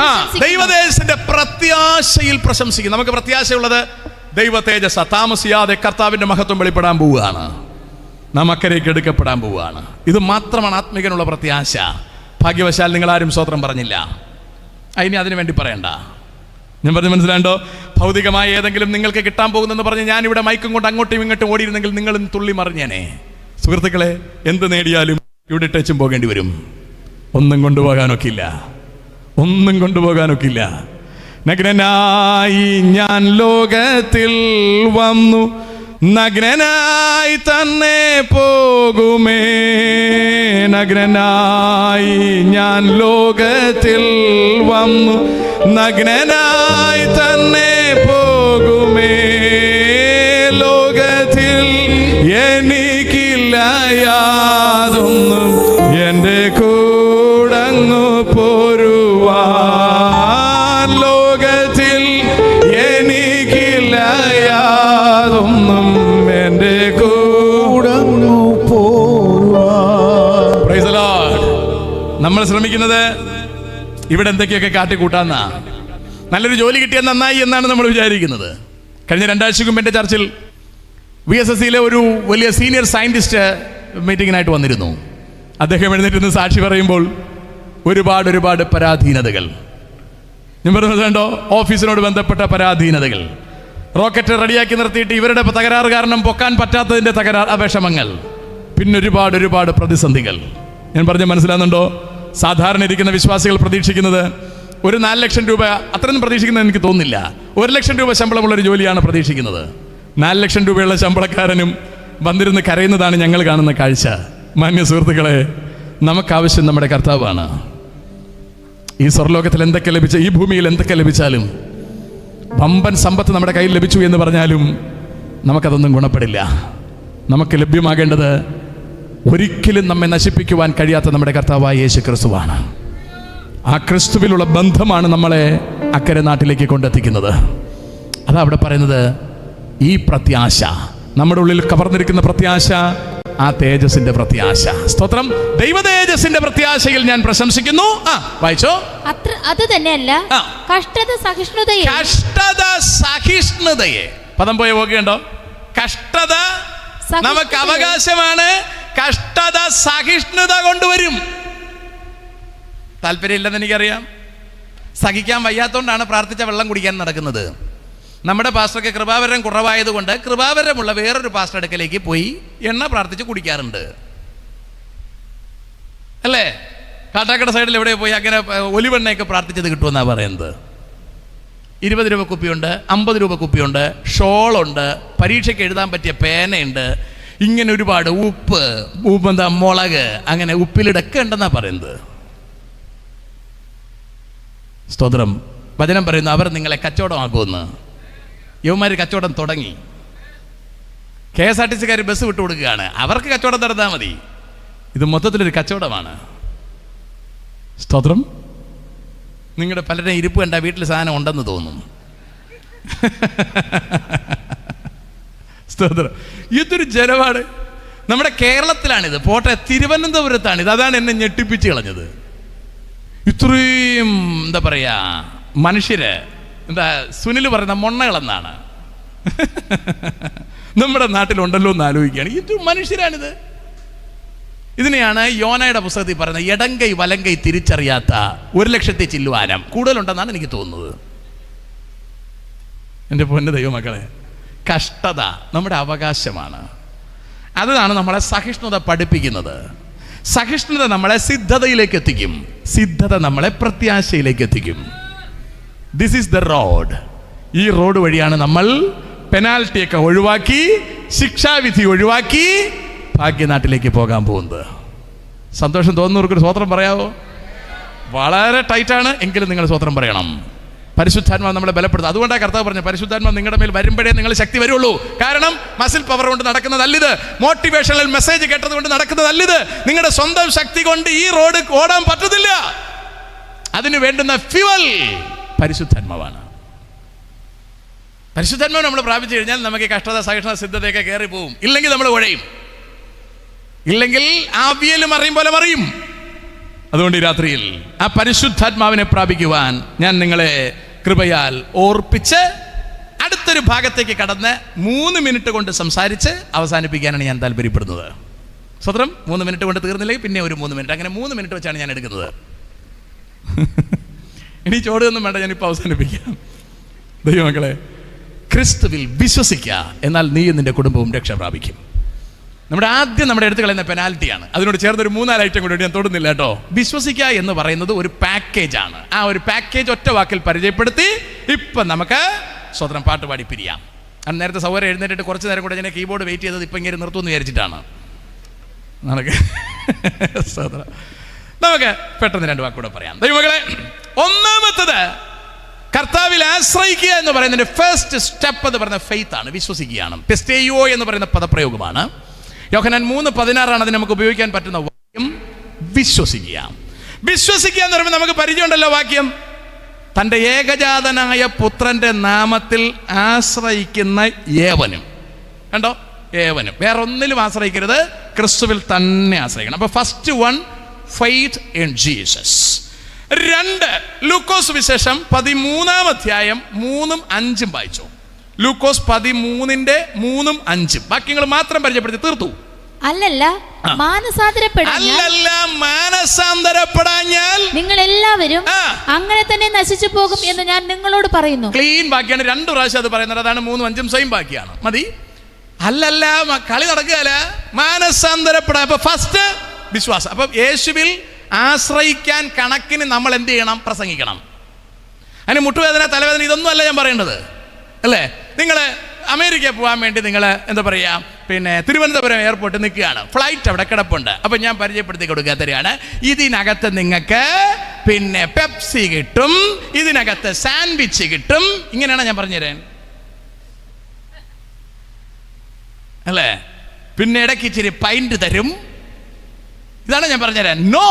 പ്രശംസിക്കും. നമുക്ക് പ്രത്യാശയുള്ളത് ദൈവ തേജസ്. താമസിയാതെ കർത്താവിന്റെ മഹത്വം വെളിപ്പെടാൻ പോവുകയാണ്. നാം അക്കരയ്ക്ക് എടുക്കപ്പെടാൻ പോവുകയാണ്. ഇത് മാത്രമാണ് ആത്മികനുള്ള പ്രത്യാശ. ഭാഗ്യവശാൽ നിങ്ങൾ ആരും സ്തോത്രം പറഞ്ഞില്ല. ഇനി അതിനു വേണ്ടി പറയണ്ട. ഞാൻ പറഞ്ഞ് മനസ്സിലാണ്ടോ? ഭൗതികമായ ഏതെങ്കിലും നിങ്ങൾക്ക് കിട്ടാൻ പോകുന്നെന്ന് പറഞ്ഞ് ഞാനിവിടെ മൈക്കും കൊണ്ട് അങ്ങോട്ടും ഇങ്ങോട്ടും ഓടിയിരുന്നെങ്കിൽ നിങ്ങളും തുള്ളി മറിഞ്ഞേനെ. സുഹൃത്തുക്കളെ, എന്ത് നേടിയാലും ഇവിടെ ഇട്ടേച്ചും പോകേണ്ടി വരും. ഒന്നും കൊണ്ടുപോകാനൊക്കില്ല, ഒന്നും കൊണ്ടുപോകാനൊക്കില്ല. നഗ്നനായി ഞാൻ ലോകത്തിൽ വന്നു, നഗ്നനായി തന്നെ പോകുമേ. നഗ്നനായി ഞാൻ ലോകത്തിൽ വന്നു, നഗ്നനായി തന്നെ പോകുമേ. ലോകത്തിൽ എനിക്കില്ല യാതൊന്നും, എൻ്റെ കൂടങ്ങു പോരുവാൻ. ലോകത്തിൽ എനിക്കില്ല യാതൊന്നും, എൻ്റെ കൂടങ്ങു പോരുവാൻ. Praise the lord. നമ്മൾ ശ്രമിക്കുന്നത് ഇവിടെ എന്തൊക്കെയൊക്കെ കാട്ടിക്കൂട്ടാന്നാ. നല്ലൊരു ജോലി കിട്ടിയാൽ നന്നായി എന്നാണ് നമ്മൾ വിചാരിക്കുന്നത്. കഴിഞ്ഞ 2 ആഴ്ചയ്ക്ക് മുമ്പ് എൻ്റെ ചർച്ചിൽ VSSCയിലെ ഒരു വലിയ സീനിയർ സയൻറ്റിസ്റ്റ് മീറ്റിങ്ങിനായിട്ട് വന്നിരുന്നു. അദ്ദേഹം എഴുന്നേറ്റ് സാക്ഷി പറയുമ്പോൾ ഒരുപാട് പരാധീനതകൾ. ഞാൻ പറഞ്ഞത് കണ്ടോ, ഓഫീസിനോട് ബന്ധപ്പെട്ട പരാധീനതകൾ. റോക്കറ്റ് റെഡിയാക്കി നിർത്തിയിട്ട് ഇവരുടെ തകരാറ് കാരണം പൊക്കാൻ പറ്റാത്തതിൻ്റെ വിഷമങ്ങൾ, പിന്നെ ഒരുപാട് പ്രതിസന്ധികൾ. ഞാൻ പറഞ്ഞ മനസ്സിലാകുന്നുണ്ടോ? സാധാരണ ഇരിക്കുന്ന വിശ്വാസികൾ പ്രതീക്ഷിക്കുന്നത് ഒരു 4 ലക്ഷം രൂപ അത്രയൊന്നും പ്രതീക്ഷിക്കുന്നത് എനിക്ക് തോന്നുന്നില്ല. 1 ലക്ഷം രൂപ ശമ്പളമുള്ളൊരു ജോലിയാണ് പ്രതീക്ഷിക്കുന്നത്. 4 ലക്ഷം രൂപയുള്ള ശമ്പളക്കാരനും വന്നിരുന്ന് കരയുന്നതാണ് ഞങ്ങൾ കാണുന്ന കാഴ്ച. മാന്യ സുഹൃത്തുക്കളെ, നമുക്കാവശ്യം നമ്മുടെ കർത്താവാണ്. ഈ സ്വർലോകത്തിൽ എന്തൊക്കെ ലഭിച്ച, ഈ ഭൂമിയിൽ എന്തൊക്കെ ലഭിച്ചാലും, വമ്പൻ സമ്പത്ത് നമ്മുടെ കയ്യിൽ ലഭിച്ചു എന്ന് പറഞ്ഞാലും നമുക്കതൊന്നും ഗുണപ്പെടില്ല. നമുക്ക് ലഭ്യമാകേണ്ടത് ഒരിക്കലും നമ്മെ നശിപ്പിക്കുവാൻ കഴിയാത്ത നമ്മുടെ കർത്താവായ യേശു ക്രിസ്തുവാണ്. ആ ക്രിസ്തുവിലുള്ള ബന്ധമാണ് നമ്മളെ അക്കരെ നാട്ടിലേക്ക് കൊണ്ടെത്തിക്കുന്നത്. അതാ അവിടെ പറയുന്നത്, ഈ പ്രത്യാശ, നമ്മുടെ ഉള്ളിൽ കവർന്നിരിക്കുന്ന പ്രത്യാശ, ആ തേജസ്സിന്റെ പ്രത്യാശ. സ്തോത്രം. ദൈവ തേജസ്സിന്റെ പ്രത്യാശയിൽ ഞാൻ പ്രശംസിക്കുന്നു. വായിച്ചോ. അത് തന്നെയല്ല, കഷ്ടത സഹിഷ്ണുതയെ. പദം പോയ പോകേണ്ടോ? കഷ്ടത നമുക്ക് അവകാശമാണ്. കഷ്ടത സഹിഷ്ണുത കൊണ്ടുവരും. താല്പര്യമില്ലെന്ന് എനിക്കറിയാം. സഹിക്കാൻ വയ്യാത്തോണ്ടാണ് പ്രാർത്ഥിച്ച വെള്ളം കുടിക്കാൻ നടക്കുന്നത്. നമ്മുടെ പാസ്റ്റർക്ക് കൃപാവരം കുറവായതുകൊണ്ട് കൃപാവരമുള്ള വേറൊരു പാസ്റ്റർ അടുക്കലേക്ക് പോയി എണ്ണ പ്രാർത്ഥിച്ച് കുടിക്കാറുണ്ട്, അല്ലേ? കാട്ടാക്കട സൈഡിൽ എവിടെ പോയി അങ്ങനെ ഒലിവെണ്ണയൊക്കെ പ്രാർത്ഥിച്ചത് കിട്ടുമെന്നാണ് പറയുന്നത്. 20 രൂപ കുപ്പിയുണ്ട്, 50 രൂപ കുപ്പിയുണ്ട്, ഷോളുണ്ട്, പരീക്ഷയ്ക്ക് എഴുതാൻ പറ്റിയ പേനയുണ്ട്, ഇങ്ങനെ ഒരുപാട് ഉപ്പ്, മുളക്, അങ്ങനെ ഉപ്പിലിടൊക്കെ ഉണ്ടെന്നാണ് പറയുന്നത്. സ്തോത്രം. വചനം പറയുന്നു, അവർ നിങ്ങളെ കച്ചവടമാക്കുമെന്ന്. യുവമാർ കച്ചവടം തുടങ്ങി. KSRTC ബസ് വിട്ടു കൊടുക്കുകയാണ്. അവർക്ക് കച്ചവടം നടന്നാൽ മതി. ഇത് മൊത്തത്തിലൊരു കച്ചവടമാണ്. സ്തോത്രം. നിങ്ങളുടെ പലരുടെയും ഇരിപ്പ് കണ്ട വീട്ടിൽ സാധനം ഉണ്ടെന്ന് തോന്നും. സ്തോത്രം. ഇതൊരു ജനമാണ്. നമ്മുടെ കേരളത്തിലാണിത്. പോട്ടെ, തിരുവനന്തപുരത്താണിത്. അതാണ് എന്നെ ഞെട്ടിപ്പിച്ച് കളഞ്ഞത്. ഇത്രയും എന്താ പറയാ, മനുഷ്യര്, സുനിൽ പറയുന്ന മൊണ്ണകളെന്നാണ് നമ്മുടെ നാട്ടിലുണ്ടല്ലോ എന്ന് ആലോചിക്കുകയാണ്. ഇത് മനുഷ്യരാണിത്. ഇതിനെയാണ് യോനയുടെ പുസ്തകത്തിൽ പറയുന്നത്, എടങ്കൈ വലങ്കൈ തിരിച്ചറിയാത്ത 1 ലക്ഷത്തെ ചില്ലുവാനം കൂടുതലുണ്ടെന്നാണ് എനിക്ക് തോന്നുന്നത്. എൻ്റെ പൊന്നു ദൈവമക്കളെ, കഷ്ടത നമ്മുടെ അവകാശമാണ്. അതാണ് നമ്മളെ സഹിഷ്ണുത പഠിപ്പിക്കുന്നത്. സഹിഷ്ണുത നമ്മളെ സിദ്ധതയിലേക്ക് എത്തിക്കും. സിദ്ധത നമ്മളെ പ്രത്യാശയിലേക്ക് എത്തിക്കും. This is the road. ഈ റോഡ് വഴിയാണ് നമ്മൾ പെനാൽറ്റിയൊക്കെ ഒഴിവാക്കി, ശിക്ഷാവിധി ഒഴിവാക്കി ഭാഗ്യനാട്ടിലേക്ക് പോകാൻ പോകുന്നത്. സന്തോഷം തോന്നുന്നവർക്കൊരു സ്വോത്രം പറയാവോ? വളരെ ടൈറ്റാണ്, എങ്കിലും നിങ്ങൾ സ്വോത്രം പറയണം. പരിശുദ്ധാത്മാവ് നമ്മളെ ബലപ്പെടുത്തും. അതുകൊണ്ടാണ് കർത്താവ് പറഞ്ഞത്, പരിശുദ്ധാത്മാവ് നിങ്ങളുടെ മേൽ വരുമ്പോഴേ നിങ്ങൾ ശക്തി വരുള്ളൂ. കാരണം മസിൽ പവർ കൊണ്ട് നടക്കുന്നതല്ലിത്, മോട്ടിവേഷണൽ മെസ്സേജ് കേട്ടത് കൊണ്ട് നടക്കുന്നതല്ലിത്. നിങ്ങളുടെ സ്വന്തം ശക്തി കൊണ്ട് ഈ റോഡ് ഓടാൻ പറ്റത്തില്ല. അതിന് വേണ്ടുന്ന ഫ്യുവൽ പരിശുദ്ധാത്മാവാണ്. പരിശുദ്ധാത്മാവ് നമ്മൾ പ്രാപിച്ചു കഴിഞ്ഞാൽ നമുക്ക് കഷ്ടത സഹിഷ്ണുത സിദ്ധതയൊക്കെ കയറി പോവും. ഇല്ലെങ്കിൽ നമ്മൾ ഉഴയും. ഇല്ലെങ്കിൽ ആവിയലും അറിയും പോലെ മറിയും. അതുകൊണ്ട് ഈ രാത്രിയിൽ ആ പരിശുദ്ധാത്മാവിനെ പ്രാപിക്കുവാൻ ഞാൻ നിങ്ങളെ കൃപയാൽ ഓർപ്പിച്ച് അടുത്തൊരു ഭാഗത്തേക്ക് കടന്ന് 3 മിനിറ്റ് കൊണ്ട് സംസാരിച്ച് അവസാനിപ്പിക്കാനാണ് ഞാൻ താല്പര്യപ്പെടുന്നത്. സ്വതന്ത്രം 3 മിനിറ്റ് കൊണ്ട് തീർന്നില്ലെങ്കിൽ പിന്നെ ഒരു 3 മിനിറ്റ്, അങ്ങനെ 3 മിനിറ്റ് വെച്ചാണ് ഞാൻ എടുക്കുന്നത്. ഇനി ചോദ്യമൊന്നും വേണ്ട, ഞാനിപ്പോൾ അവസാനിപ്പിക്കാം. ദൈവമക്കളെ, ക്രിസ്തുവിൽ വിശ്വസിക്കുക, എന്നാൽ നീ നിന്റെ കുടുംബവും രക്ഷ പ്രാപിക്കും. നമ്മുടെ എടുത്ത് കളയുന്ന പെനാൽറ്റിയാണ്. അതിനോട് ചേർന്നൊരു 4 ഐറ്റം കൂടി ഞാൻ തൊടുന്നില്ല കേട്ടോ. വിശ്വസിക്കുക എന്ന് പറയുന്നത് ഒരു പാക്കേജാണ്. ആ ഒരു പാക്കേജ് ഒറ്റ വാക്കിൽ പരിചയപ്പെടുത്തി ഇപ്പം നമുക്ക് സ്വതന്ത്രം പാട്ട് പാടി പിരിയാം. നേരത്തെ സൗകര്യം എഴുന്നേറ്റിട്ട് കുറച്ച് നേരം കൂടെ ഞാൻ കീബോർഡ് വെയിറ്റ് ചെയ്തത് ഇപ്പം ഇങ്ങനെ നിർത്തുമെന്ന് വിചാരിച്ചിട്ടാണ്. നമുക്ക് പെട്ടെന്ന് 2 വാക്കൂടെ പറയാം. ദൈവമക്കളെ, ഒന്നാമത്തത് കർത്താവിൽ ആശ്രയിക്കുക എന്ന് പറയുന്നതിന്റെ ഫസ്റ്റ് സ്റ്റെപ്പ് എന്ന് പറയുന്ന ഫെയ്ത്ത് ആണ്, വിശ്വസിക്കുകയാണ്. പെസ്റ്റേയോ എന്ന് പറയുന്ന പദപ്രയോഗമാണ്. യോഹന്നാൻ 3:16 അതിന് നമുക്ക് ഉപയോഗിക്കാൻ പറ്റുന്ന വാക്യം വിശ്വസിക്കുക. വിശ്വസിക്കുക എന്ന് പറയുമ്പോൾ നമുക്ക് പരിചയമുണ്ടല്ലോ വാക്യം. തൻ്റെ ഏകജാതനായ പുത്രന്റെ നാമത്തിൽ ആശ്രയിക്കുന്ന ഏവനും. കണ്ടോ? ഏവനും. വേറെ ഒന്നിലും ആശ്രയിക്കരുത്, ക്രിസ്തുവിൽ തന്നെ ആശ്രയിക്കണം. അപ്പൊ first one, faith in Jesus. 2, ലൂക്കോസ് വിശേഷം 13-ാം അധ്യായം 3-5 വായിച്ചു. ലൂക്കോസ് 13:3-5 വാക്യങ്ങൾ മാത്രം പരിചയപ്പെടുത്തി തീർത്തു. അല്ലല്ല മാനസാന്തരപ്പെടാഞ്ഞാൽ നിങ്ങൾ എല്ലാവരും അങ്ങനെ തന്നെ നശിച്ചു പോകും എന്ന് ഞാൻ നിങ്ങളോട് പറയുന്നു. ക്ലീൻ വാക്യാണ്, 2 പ്രാവശ്യം അത് പറയുന്നത്. അതാണ് 3-5 സെയിം വാക്യാണ്. മതി. അല്ലല്ല, കളി നടക്കുകയല്ല, മാനസാന്തരപ്പെടാൻ. അപ്പൊ ഫസ്റ്റ് വിശ്വാസം. അപ്പൊ യേശുവിൽ ആശ്രയിക്കാൻ കണക്കിന് നമ്മൾ എന്ത് ചെയ്യണം? പ്രസംഗിക്കണം. അതിന് മുട്ടുവേദന, തലവേദന ഇതൊന്നും അല്ല ഞാൻ പറയേണ്ടത്, അല്ലേ? നിങ്ങൾ അമേരിക്കയിൽ പോകാൻ വേണ്ടി നിങ്ങൾ എന്താ പറയുക, പിന്നെ തിരുവനന്തപുരം എയർപോർട്ടിൽ നിൽക്കുകയാണ്, ഫ്ലൈറ്റ് അവിടെ കിടപ്പുണ്ട്. അപ്പം ഞാൻ പരിചയപ്പെടുത്തി കൊടുക്കാത്തവരാണ്. ഇതിനകത്ത് നിങ്ങൾക്ക് പിന്നെ പെപ്സി കിട്ടും, ഇതിനകത്ത് സാൻഡ്വിച്ച് കിട്ടും. ഇങ്ങനെയാണ് ഞാൻ പറഞ്ഞുതരാൻ, അല്ലേ? പിന്നെ ഇടയ്ക്ക് ഇച്ചിരി പൈൻറ്റ് തരും. ഇതാണ് ഞാൻ പറഞ്ഞുതരാൻ. നോ,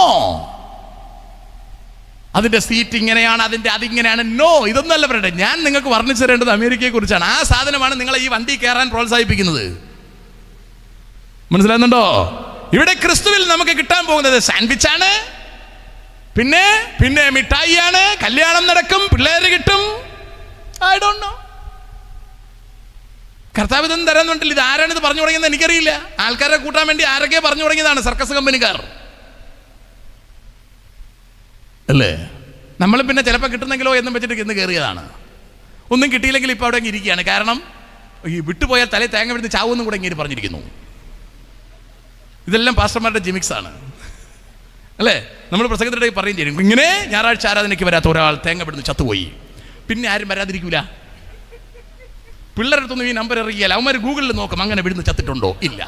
അതിൻ്റെ സീറ്റ് ഇങ്ങനെയാണ്, അതിങ്ങനെയാണ്. നോ, ഇതൊന്നുമല്ല പറയട്ടെ. ഞാൻ നിങ്ങൾക്ക് വർണ്ണിച്ചു തരേണ്ടത് അമേരിക്കയെ കുറിച്ചാണ്. ആ സാധനമാണ് നിങ്ങളെ ഈ വണ്ടി കയറാൻ പ്രോത്സാഹിപ്പിക്കുന്നത്. മനസ്സിലാകുന്നുണ്ടോ? ഇവിടെ ക്രിസ്തുവിൽ നമുക്ക് കിട്ടാൻ പോകുന്നത് സാൻഡ്വിച്ചാണ്, പിന്നെ മിഠായിയാണ്, കല്യാണം നടക്കും, പിള്ളേര് കിട്ടും. I don't know. കർത്താവ് ഇതൊന്നും തരാന്നുണ്ടല്ലോ. ഇത് ആരാണിത് പറഞ്ഞു തുടങ്ങിയെന്ന് എനിക്കറിയില്ല. ആൾക്കാരെ കൂട്ടാൻ വേണ്ടി ആരൊക്കെ പറഞ്ഞു തുടങ്ങിയതാണ്? സർക്കസ് കമ്പനിക്കാർ അല്ലേ? നമ്മൾ പിന്നെ ചിലപ്പോൾ കിട്ടുന്നെങ്കിലോ എന്നും വെച്ചിട്ട് ഇന്ന് കയറിയതാണ്. ഒന്നും കിട്ടിയില്ലെങ്കിൽ ഇപ്പോൾ അവിടെ ഇരിക്കുകയാണ്. കാരണം ഈ വിട്ടുപോയാൽ തലേ തേങ്ങ വിടുന്ന് ചാവെന്നും കൂടെ ഇങ്ങനെ പറഞ്ഞിരിക്കുന്നു. ഇതെല്ലാം പാസ്റ്റർമാരുടെ ജിമിക്സ് ആണ്, അല്ലേ? നമ്മൾ പ്രസംഗത്തിനിടെ പറയും ചെയ്യും, ഇങ്ങനെ ഞായറാഴ്ച ആരാധനയ്ക്ക് വരാത്ത ഒരാൾ തേങ്ങ വിടുന്ന് ചത്തുപോയി, പിന്നെ ആരും വരാതിരിക്കൂല. പിള്ളേരുടെ അടുത്തൊന്നും ഈ നമ്പർ ഇറങ്ങിയാൽ അവന്മാർ ഗൂഗിളിൽ നോക്കും, അങ്ങനെ വിടുന്ന് ചത്തിട്ടുണ്ടോ ഇല്ല,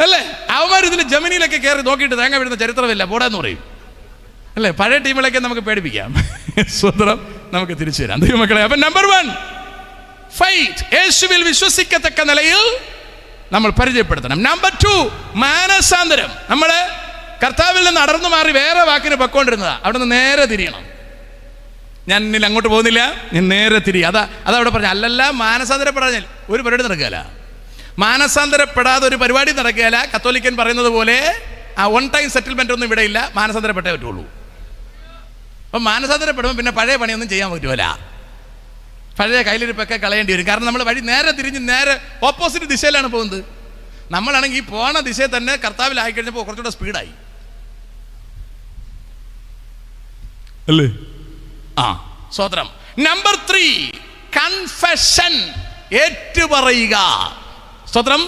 അല്ലേ? അവന്മാർ ഇതിൽ ജമിനിയിലൊക്കെ കയറി നോക്കിയിട്ട് തേങ്ങ വിടുന്ന ചരിത്രമില്ല, പോടാന്ന് പറയും, അല്ലേ? പഴയ ടീമുകളൊക്കെ നമുക്ക് പേടിപ്പിക്കാം. സ്വതന്ത്രം നമുക്ക് തിരിച്ചു തരാം ദൈവമക്കളെ. അപ്പം നമ്പർ 1, ഫൈറ്റ്. യേശുവിൽ വിശ്വസിക്കത്തക്ക നിലയിൽ നമ്മൾ പരിചയപ്പെടുത്തണം. നമ്പർ 2, മാനസാന്തരം. നമ്മൾ കർത്താവിൽ നിന്ന് അടർന്നു മാറി വേറെ വാക്കിന് പൊക്കോണ്ടിരുന്നതാ. അവിടെ നിന്ന് നേരെ തിരിയണം. ഞാൻ ഇന്നില്ല, അങ്ങോട്ട് പോകുന്നില്ല, ഞാൻ നേരെ തിരിയും. അതവിടെ പറഞ്ഞ അല്ലല്ല. മാനസാന്തരപ്പെടാൻ ഒരു പരിപാടി നടക്കുകയില്ല. മാനസാന്തരപ്പെടാതെ ഒരു പരിപാടി നടക്കുകയില്ല. കത്തോലിക്കൻ പറയുന്നത് പോലെ ആ വൺ ടൈം സെറ്റിൽമെന്റ് ഒന്നും ഇവിടെ ഇല്ല. മാനസാന്തരപ്പെട്ടേ പറ്റുള്ളൂ. അപ്പം മാനസാന്തരപ്പെടുമ്പോൾ പിന്നെ പഴയ പണിയൊന്നും ചെയ്യാൻ പറ്റുമല്ല. പഴയ കയ്യിലിരിപ്പൊക്കെ കളയേണ്ടി വരും. കാരണം നമ്മൾ വഴി നേരെ തിരിഞ്ഞ് നേരെ ഓപ്പോസിറ്റ് ദിശയിലാണ് പോകുന്നത്. നമ്മളാണെങ്കിൽ ഈ പോണ ദിശയിൽ തന്നെ കർത്താവിലായി കഴിഞ്ഞപ്പോൾ കുറച്ചുകൂടെ സ്പീഡായി, അല്ലേ? സ്വതന്ത്രം. Number 3, confession. ഏറ്റുപറയുക. സ്തോത്രം.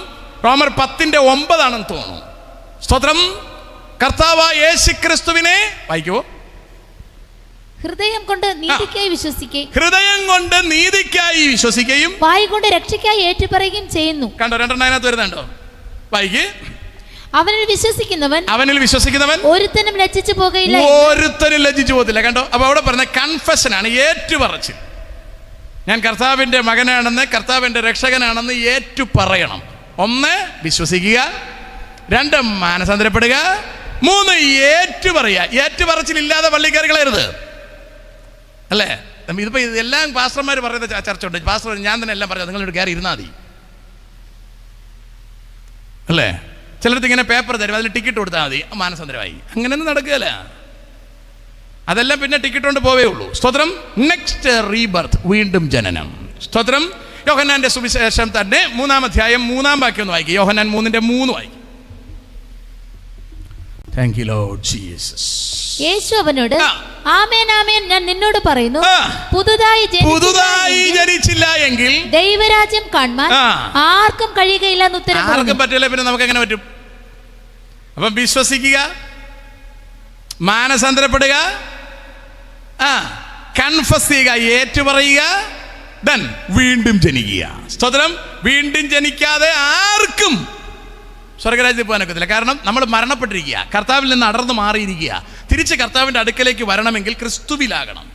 റോമർ 10:9 തോന്നുന്നു. സ്തോത്രം. കർത്താവായ യേശുക്രിസ്തുവിനെ വായിക്കോ. ഹൃദയം കൊണ്ട് നീതിക്കായി വിശ്വസിക്കുകയും വായ് കൊണ്ട് രക്ഷയ്ക്കായി ഏറ്റുപറയുകയും ചെയ്യുന്നു. കണ്ടോ? 2 വരുന്നുണ്ടോ? വായിക്ക്. അവനിൽ വിശ്വസിക്കുന്നവൻ ഒരുത്തനും ലജ്ജിച്ചു പോകയില്ല. ഒരുത്തനും ലജ്ജിച്ചു പോകത്തില്ല. കണ്ടോ? അപ്പൊ അവിടെ പറഞ്ഞ കൺഫെഷൻ ആണ്, ഏറ്റുപറച്ചിൽ. ഞാൻ കർത്താവിന്റെ മകനാണെന്ന്, കർത്താവിന്റെ രക്ഷകനാണെന്ന് ഏറ്റു പറയണം. 1, വിശ്വസിക്കുക. 2, മാനസാന്തരപ്പെടുക. 3, ഏറ്റുപറയുക. ഏറ്റുപറച്ചിലില്ലാതെ പള്ളി കയറി കളയരുത്, അല്ലേ? ഇതിപ്പോ ഇതെല്ലാം പാസ്റ്റർമാർ പറയുന്ന ചർച്ച ഉണ്ട്. പാസ്റ്റർ ഞാൻ തന്നെ എല്ലാം പറയാം, നിങ്ങളോട് കയറി ഇരുന്നാൽ മതി, അല്ലേ? ചിലർക്ക് ഇങ്ങനെ പേപ്പർ തരും, അതിൽ ടിക്കറ്റ് കൊടുത്താൽ മതി, മാനസാന്തരമായി. അങ്ങനെയൊന്നും നടക്കുകയല്ല. അതെല്ലാം പിന്നെ ടിക്കറ്റ് കൊണ്ട് പോവേ ഉള്ളൂ. സ്തോത്രം. നെക്സ്റ്റ് റീബർത്ത്, വീണ്ടും ജനനം. സ്തോത്രം. യോഹന്നാന്റെ സുവിശേഷം തന്നെ 3-ാം അധ്യായം 3-ാം വാക്യം ഒന്ന് വായിക്കും. യോഹന്നാൻ 3:3 വായിക്കും. Thank you lord Jesus. യേശു അവനോട്, ആമേൻ ആമേൻ ഞാൻ നിന്നോട് പറയുന്നു, പുതുതായി ജനിച്ചില്ല എങ്കിൽ ദൈവരാജ്യം കാണാൻ ആർക്കും കഴിയുകയില്ല എന്ന് ഉത്തരം പറഞ്ഞു. ആർക്കും പറ്റില്ല, പിന്നെ നമുക്ക് എങ്ങനെ പറ്റും? അപ്പം വിശ്വസിക്കുക, മാനസാന്തരപ്പെടുക, കൺഫസ് ചെയ്യുക, ഏറ്റുപറയുക, ദെൻ വീണ്ടും ജനിക്കുക. സ്തോത്രം. വീണ്ടും ജനിക്കാതെ ആർക്കും സ്വർഗരാജ്യത്തിൽ പോകാനൊക്കത്തില്ല. കാരണം നമ്മൾ മരണപ്പെട്ടിരിക്കുക, കർത്താവിൽ നിന്ന് അടർന്നു മാറിയിരിക്കുക. തിരിച്ച് കർത്താവിൻ്റെ അടുക്കലേക്ക് വരണമെങ്കിൽ ക്രിസ്തുവിലാകണം.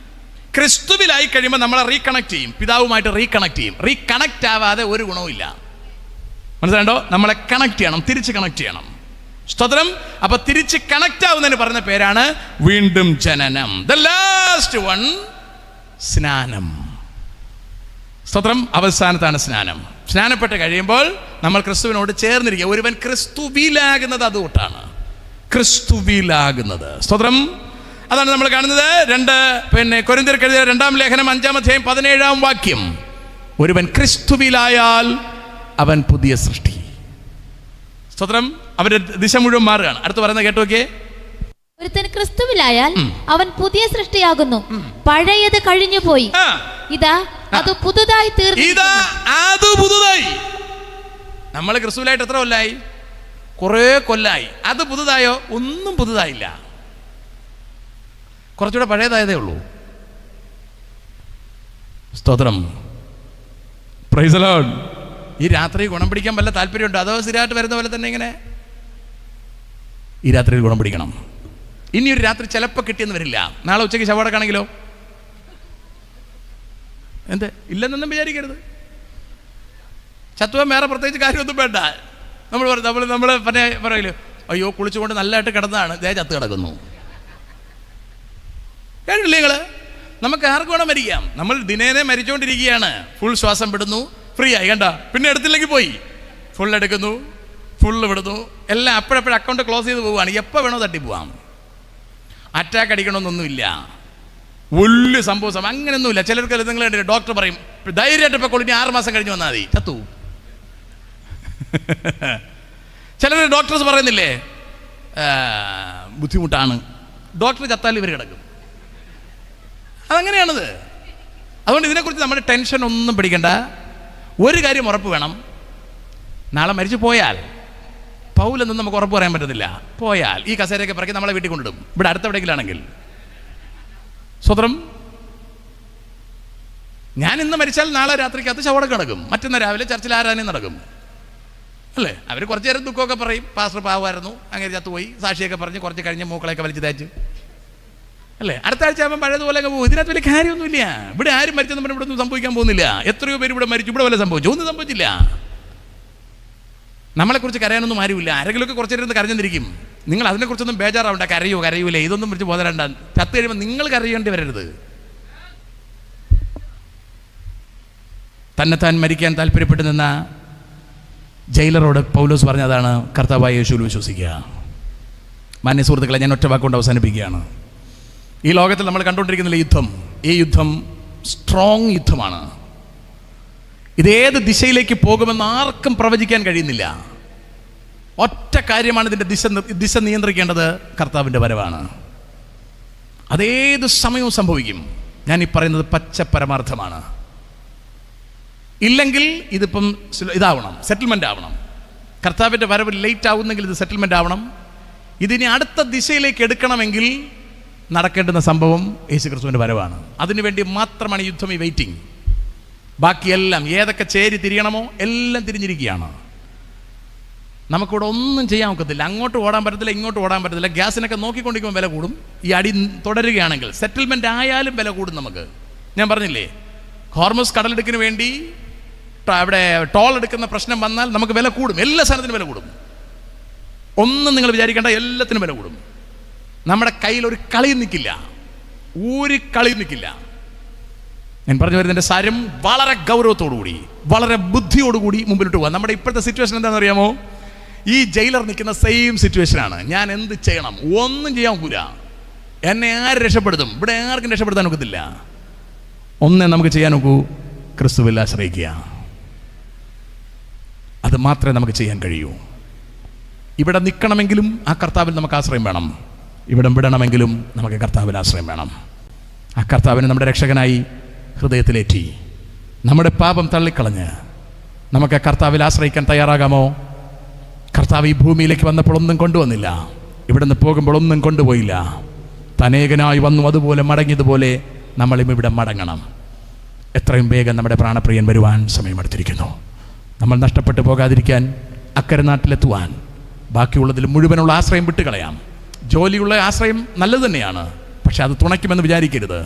ക്രിസ്തുവിലായി കഴിയുമ്പോൾ നമ്മളെ റീകണക്ട് ചെയ്യും, പിതാവുമായിട്ട് റീകണക്ട് ചെയ്യും. റീകണക്ട് ആവാതെ ഒരു ഗുണവുമില്ല. മനസ്സിലാണ്ടോ? നമ്മളെ കണക്ട് ചെയ്യണം, തിരിച്ച് കണക്ട് ചെയ്യണം. സ്തോത്രം. അപ്പൊ തിരിച്ച് കണക്ട് ആവുന്നതിന് പറഞ്ഞ പേരാണ് വീണ്ടും ജനനം. ദ ലാസ്റ്റ് വൺ, സ്നാനം. സ്തോത്രം. അവസാനത്താണ് സ്നാനം. സ്നാനപ്പെട്ട് കഴിയുമ്പോൾ നമ്മൾ ക്രിസ്തുവിനോട് ചേർന്നിരിക്കുക. ഒരുവൻ ക്രിസ്തുവിലാകുന്നത് അതുകൊണ്ടാണ്, ക്രിസ്തുവിലാകുന്നത്. സ്തോത്രം. അതാണ് നമ്മൾ കാണുന്നത്. 2 കൊരിന്ത്യർക്ക് എഴുതിയ 2-ാം ലേഖനം 5-ാം അധ്യായം 17-ാം വാക്യം. ഒരുവൻ ക്രിസ്തുവിലായാൽ അവൻ പുതിയ സൃഷ്ടി. സ്തോത്രം. അവരുടെ ദിശ മുഴുവൻ മാറുകയാണ്. അടുത്ത് പറയുന്നത് കേട്ടു നോക്കിയേ. ഒരുത്തൻ ക്രിസ്തുവിലായാൽ അവൻ പുതിയ സൃഷ്ടിയാകുന്നു, പഴയത് കഴിഞ്ഞു പോയി, ഇതാ അത് പുതുതായി തീർന്നു. അത് പുതുതായി. നമ്മൾ ക്രിസ്തുവിലായിട്ട് എത്ര കൊല്ലായി? കുറേ കൊല്ലായി. അത് പുതുതായോ? ഒന്നും പുതുതായില്ല. കുറച്ചുകൂടെ പഴയതായതേ ഉള്ളൂ. സ്തോത്രം, പ്രൈസ് ദി ലോർഡ്. ഈ രാത്രി ഗുണം പിടിക്കാൻ വല്ല താല്പര്യമുണ്ടോ? അതോ സ്ഥിരമായിട്ട് വരുന്ന പോലെ തന്നെ ഇങ്ങനെ ഈ രാത്രിയിൽ ഗുണം പിടിക്കണം? ഇനിയൊരു രാത്രി ചിലപ്പോൾ കിട്ടിയെന്ന് വരില്ല. നാളെ ഉച്ചയ്ക്ക് ശവടക്കാണെങ്കിലോ? എന്ത് ഇല്ലെന്നൊന്നും വിചാരിക്കരുത്. ചത്തുവാൻ വേറെ പ്രത്യേകിച്ച് കാര്യമൊന്നും വേണ്ട. നമ്മൾ പറയില്ലേ, അയ്യോ കുളിച്ചുകൊണ്ട് നല്ലതായിട്ട് കിടന്നതാണ്, ദേ ചത്ത് കിടക്കുന്നു. കേട്ടില്ലേ നിങ്ങൾ? നമുക്ക് ആർക്ക് വേണം മരിക്കാം. നമ്മൾ ദിനേനെ മരിച്ചുകൊണ്ടിരിക്കുകയാണ്. ഫുൾ ശ്വാസം വിടുന്നു, ഫ്രീ ആയി, കണ്ട. പിന്നെ എടുത്തില്ലെങ്കിൽ പോയി, ഫുൾ എടുക്കുന്നു, ഫുള്ള് വിടുന്നു, എല്ലാം അപ്പോഴപ്പോഴും അക്കൗണ്ട് ക്ലോസ് ചെയ്ത് പോവുകയാണ്. എപ്പോൾ വേണോ തട്ടിപ്പോവാം. അറ്റാക്ക് അടിക്കണമെന്നൊന്നുമില്ല, വലിയ സംഭവം അങ്ങനെയൊന്നുമില്ല. ചിലർക്ക് നിങ്ങൾ കണ്ടില്ല, ഡോക്ടർ പറയും ധൈര്യമായിട്ട് ഇപ്പോൾ കൊള്ളിനി 6 മാസം കഴിഞ്ഞ് വന്നാൽ മതി, ചത്തു. ചിലർ ഡോക്ടേഴ്സ് പറയുന്നില്ലേ ബുദ്ധിമുട്ടാണ്, ഡോക്ടർ ചത്താൽ ഇവർ കിടക്കും. അതങ്ങനെയാണത്. അതുകൊണ്ട് ഇതിനെക്കുറിച്ച് നമ്മുടെ ടെൻഷൻ ഒന്നും പിടിക്കണ്ട. ഒരു കാര്യം ഉറപ്പ് വേണം, നാളെ മരിച്ചു പോയാൽ, പൗലെന്നും നമുക്ക് ഉറപ്പ് പറയാൻ പറ്റത്തില്ല, പോയാൽ ഈ കസേരയൊക്കെ പറക്കി നമ്മളെ വീട്ടിൽ കൊണ്ടിടും, ഇവിടെ അടുത്തെവിടെയെങ്കിലാണെങ്കിൽ. സ്വതന്ത്രം. ഞാൻ ഇന്ന് മരിച്ചാൽ നാളെ രാത്രിക്കകത്ത് ശവടം കിടക്കും, മറ്റന്നാൾ രാവിലെ ചർച്ചിൽ ആരാധന നടക്കും, അല്ലേ? അവർ കുറച്ച് നേരം ദുഃഖമൊക്കെ പറയും, പാസ്റ്റർ പാവമായിരുന്നു, അങ്ങനെ ചത്തുപോയി, സാക്ഷിയൊക്കെ പറഞ്ഞ് കുറച്ച് കഴിഞ്ഞ് മൂക്കളൊക്കെ വലിച്ചു തേച്ചു, അല്ലേ? അടുത്ത ആഴ്ച ആകുമ്പോൾ പഴയതുപോലെ പോകും. ഇതിനകത്ത് വലിയ കാര്യമൊന്നുമില്ല. ഇവിടെ ആരും മരിച്ചെന്ന് പറഞ്ഞാൽ ഇവിടെ ഒന്നും സംഭവിക്കാൻ പോകുന്നില്ല. എത്രയോ പേര് ഇവിടെ മരിച്ചു, ഇവിടെ വല്ല സംഭവിച്ചു? ഒന്നും സംഭവിച്ചില്ല. നമ്മളെക്കുറിച്ച് കരയാനൊന്നും ആരുമില്ല. ആരെങ്കിലുമൊക്കെ കുറച്ച് നേരം കരഞ്ഞെന്നിരിക്കും. നിങ്ങൾ അതിനെക്കുറിച്ചൊന്നും ബേജാറാവണ്ട. കരയൂലേ, ഇതൊന്നും വിളിച്ച് ബോധരണ്ട. ചത്ത് കഴിയുമ്പോൾ നിങ്ങൾ കരയേണ്ടി വരരുത്. തന്നെത്താൻ മരിക്കാൻ താല്പര്യപ്പെട്ടു നിന്ന ജയിലറോട് പൗലോസ് പറഞ്ഞതാണ്, കർത്താവായ യേശുവിൽ വിശ്വസിക്കുക. മാന്യ സുഹൃത്തുക്കളെ, ഞാൻ ഒറ്റ വാക്കുകൊണ്ട് അവസാനിപ്പിക്കുകയാണ്. ഈ ലോകത്തിൽ നമ്മൾ കണ്ടുകൊണ്ടിരിക്കുന്ന യുദ്ധം, ഈ യുദ്ധം സ്ട്രോങ് യുദ്ധമാണ്. ഇതേത് ദിശയിലേക്ക് പോകുമെന്ന് ആർക്കും പ്രവചിക്കാൻ കഴിയുന്നില്ല. ഒറ്റ കാര്യമാണ് ഇതിൻ്റെ ദിശ നിയന്ത്രിക്കേണ്ടത്, കർത്താവിൻ്റെ വരവാണ്. അതേത് സമയവും സംഭവിക്കും. ഞാൻ ഈ പറയുന്നത് പച്ച പരമാർത്ഥമാണ്. ഇല്ലെങ്കിൽ ഇതിപ്പം ഇതാവണം, സെറ്റിൽമെൻ്റ് ആവണം. കർത്താവിൻ്റെ വരവ് ലേറ്റ് ആവുന്നെങ്കിൽ ഇത് സെറ്റിൽമെൻ്റ് ആവണം. ഇതിനി അടുത്ത ദിശയിലേക്ക് എടുക്കണമെങ്കിൽ നടക്കേണ്ടുന്ന സംഭവം യേശുക്രിസ്തുവിൻ്റെ വരവാണ്. അതിനുവേണ്ടി മാത്രമാണ് യുദ്ധം, ഈ വെയിറ്റിംഗ്. ബാക്കിയെല്ലാം ഏതൊക്കെ ചേരി തിരിയണമോ എല്ലാം തിരിഞ്ഞിരിക്കുകയാണ്. നമുക്കിവിടെ ഒന്നും ചെയ്യാൻ ഒക്കത്തില്ല. അങ്ങോട്ട് ഓടാൻ പറ്റത്തില്ല, ഇങ്ങോട്ട് ഓടാൻ പറ്റത്തില്ല. ഗ്യാസിനൊക്കെ നോക്കിക്കൊണ്ടിരിക്കുമ്പോൾ വില കൂടും. ഈ അടി തുടരുകയാണെങ്കിൽ സെറ്റിൽമെൻ്റ് ആയാലും വില കൂടും നമുക്ക്. ഞാൻ പറഞ്ഞില്ലേ, ഹോർമസ് കടലിടുക്കിന് വേണ്ടി അവിടെ ടോൾ എടുക്കുന്ന പ്രശ്നം വന്നാൽ നമുക്ക് വില കൂടും. എല്ലാ സാധനത്തിനും വില കൂടും. ഒന്നും നിങ്ങൾ വിചാരിക്കേണ്ട, എല്ലാത്തിനും വില കൂടും. നമ്മുടെ കയ്യിൽ ഒരു കളിയും നിൽക്കില്ല, ഒരു കളിയും നിൽക്കില്ല. ഞാൻ പറഞ്ഞു വരുന്നതിൻ്റെ സാരം വളരെ ഗൗരവത്തോടുകൂടി, വളരെ ബുദ്ധിയോടുകൂടി മുമ്പിലോട്ട് പോകാം. നമ്മുടെ ഇപ്പോഴത്തെ സിറ്റുവേഷൻ എന്താണെന്ന് അറിയാമോ? ഈ ജയിലർ നിൽക്കുന്ന സെയിം സിറ്റുവേഷനാണ്. ഞാൻ എന്ത് ചെയ്യണം? ഒന്നും ചെയ്യാൻ ഒക്കില്ല. എന്നെ ആര് രക്ഷപ്പെടുത്തും? ഇവിടെ ആർക്കും രക്ഷപ്പെടുത്താൻ ഒക്കത്തില്ല. ഒന്നേ നമുക്ക് ചെയ്യാൻ നോക്കൂ, ക്രിസ്തുവിൽ ആശ്രയിക്കുക. അത് മാത്രമേ നമുക്ക് ചെയ്യാൻ കഴിയൂ. ഇവിടെ നിൽക്കണമെങ്കിലും ആ കർത്താവിൽ നമുക്ക് ആശ്രയം വേണം. ഇവിടെ വിടണമെങ്കിലും നമുക്ക് കർത്താവിൽ ആശ്രയം വേണം. ആ കർത്താവിനെ നമ്മുടെ രക്ഷകനായി ഹൃദയത്തിലേറ്റി നമ്മുടെ പാപം തള്ളിക്കളഞ്ഞ് നമുക്ക് കർത്താവിൽ ആശ്രയിക്കാൻ തയ്യാറാകാമോ? കർത്താവ് ഈ ഭൂമിയിലേക്ക് വന്നപ്പോൾ ഒന്നും കൊണ്ടുവന്നില്ല, ഇവിടുന്ന് പോകുമ്പോൾ ഒന്നും കൊണ്ടുപോയില്ല. തനേകനായി വന്നു, അതുപോലെ മടങ്ങിയതുപോലെ നമ്മളും ഇവിടെ മടങ്ങണം. എത്രയും വേഗം നമ്മുടെ പ്രാണപ്രിയൻ വരുവാൻ സമയമെടുത്തിരിക്കുന്നു. നമ്മൾ നഷ്ടപ്പെട്ടു പോകാതിരിക്കാൻ, അക്കരെ നാട്ടിലെത്തുവാൻ ബാക്കിയുള്ളതിൽ മുഴുവനുള്ള ആശ്രയം വിട്ടുകളയാം. ജോലിയുള്ള ആശ്രയം നല്ലത് തന്നെയാണ്, പക്ഷെ അത് തുണയ്ക്കുമെന്ന് വിചാരിക്കരുത്.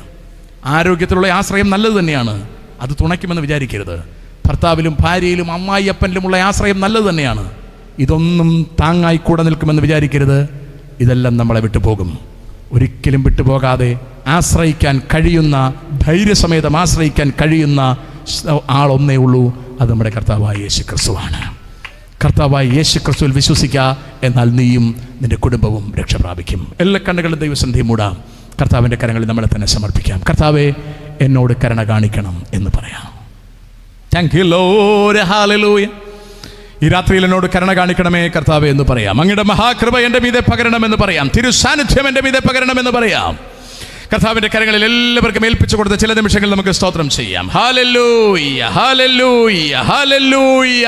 ആരോഗ്യത്തിലുള്ള ആശ്രയം നല്ലത് തന്നെയാണ്, അത് തുണയ്ക്കുമെന്ന് വിചാരിക്കരുത്. ഭർത്താവിലും ഭാര്യയിലും അമ്മായിയപ്പനിലുമുള്ള ആശ്രയം നല്ലത് തന്നെയാണ്, ഇതൊന്നും താങ്ങായി കൂടെ നിൽക്കുമെന്ന് വിചാരിക്കരുത്. ഇതെല്ലാം നമ്മളെ വിട്ടുപോകും. ഒരിക്കലും വിട്ടുപോകാതെ ആശ്രയിക്കാൻ കഴിയുന്ന, ധൈര്യസമേതം ആശ്രയിക്കാൻ കഴിയുന്ന ആളൊന്നേ ഉള്ളൂ, അത് നമ്മുടെ കർത്താവായ യേശു ക്രിസ്തുവാണ്. കർത്താവായ യേശു ക്രിസ്തുവിൽ വിശ്വസിക്കുക, എന്നാൽ നീയും നിന്റെ കുടുംബവും രക്ഷ പ്രാപിക്കും. എല്ലാ കണ്ണുകളും ദൈവസന്നിധി മൂടാം. കർത്താവിൻ്റെ കരങ്ങളിൽ നമ്മളെ തന്നെ സമർപ്പിക്കാം. കർത്താവേ, എന്നോട് കരുണ കാണിക്കണം എന്ന് പറയാം. Thank you Lord, hallelujah. ഈ രാത്രിയിൽ എന്നോട് കരുണ കാണിക്കണമേ കർത്താവേ എന്ന് പറയാം. അങ്ങയുടെ മഹാകൃപ എൻ്റെ മീതെ പകരണമെന്ന് പറയാം. തിരുസാന്നിധ്യം എൻ്റെ മീതെ പകരണമെന്ന് പറയാം. കർത്താവിൻ്റെ കരങ്ങളിൽ എല്ലാവർക്കും ഏൽപ്പിച്ചു കൊടുത്ത ചില നിമിഷങ്ങൾ നമുക്ക് സ്തോത്രം ചെയ്യാം. Hallelujah, hallelujah, hallelujah.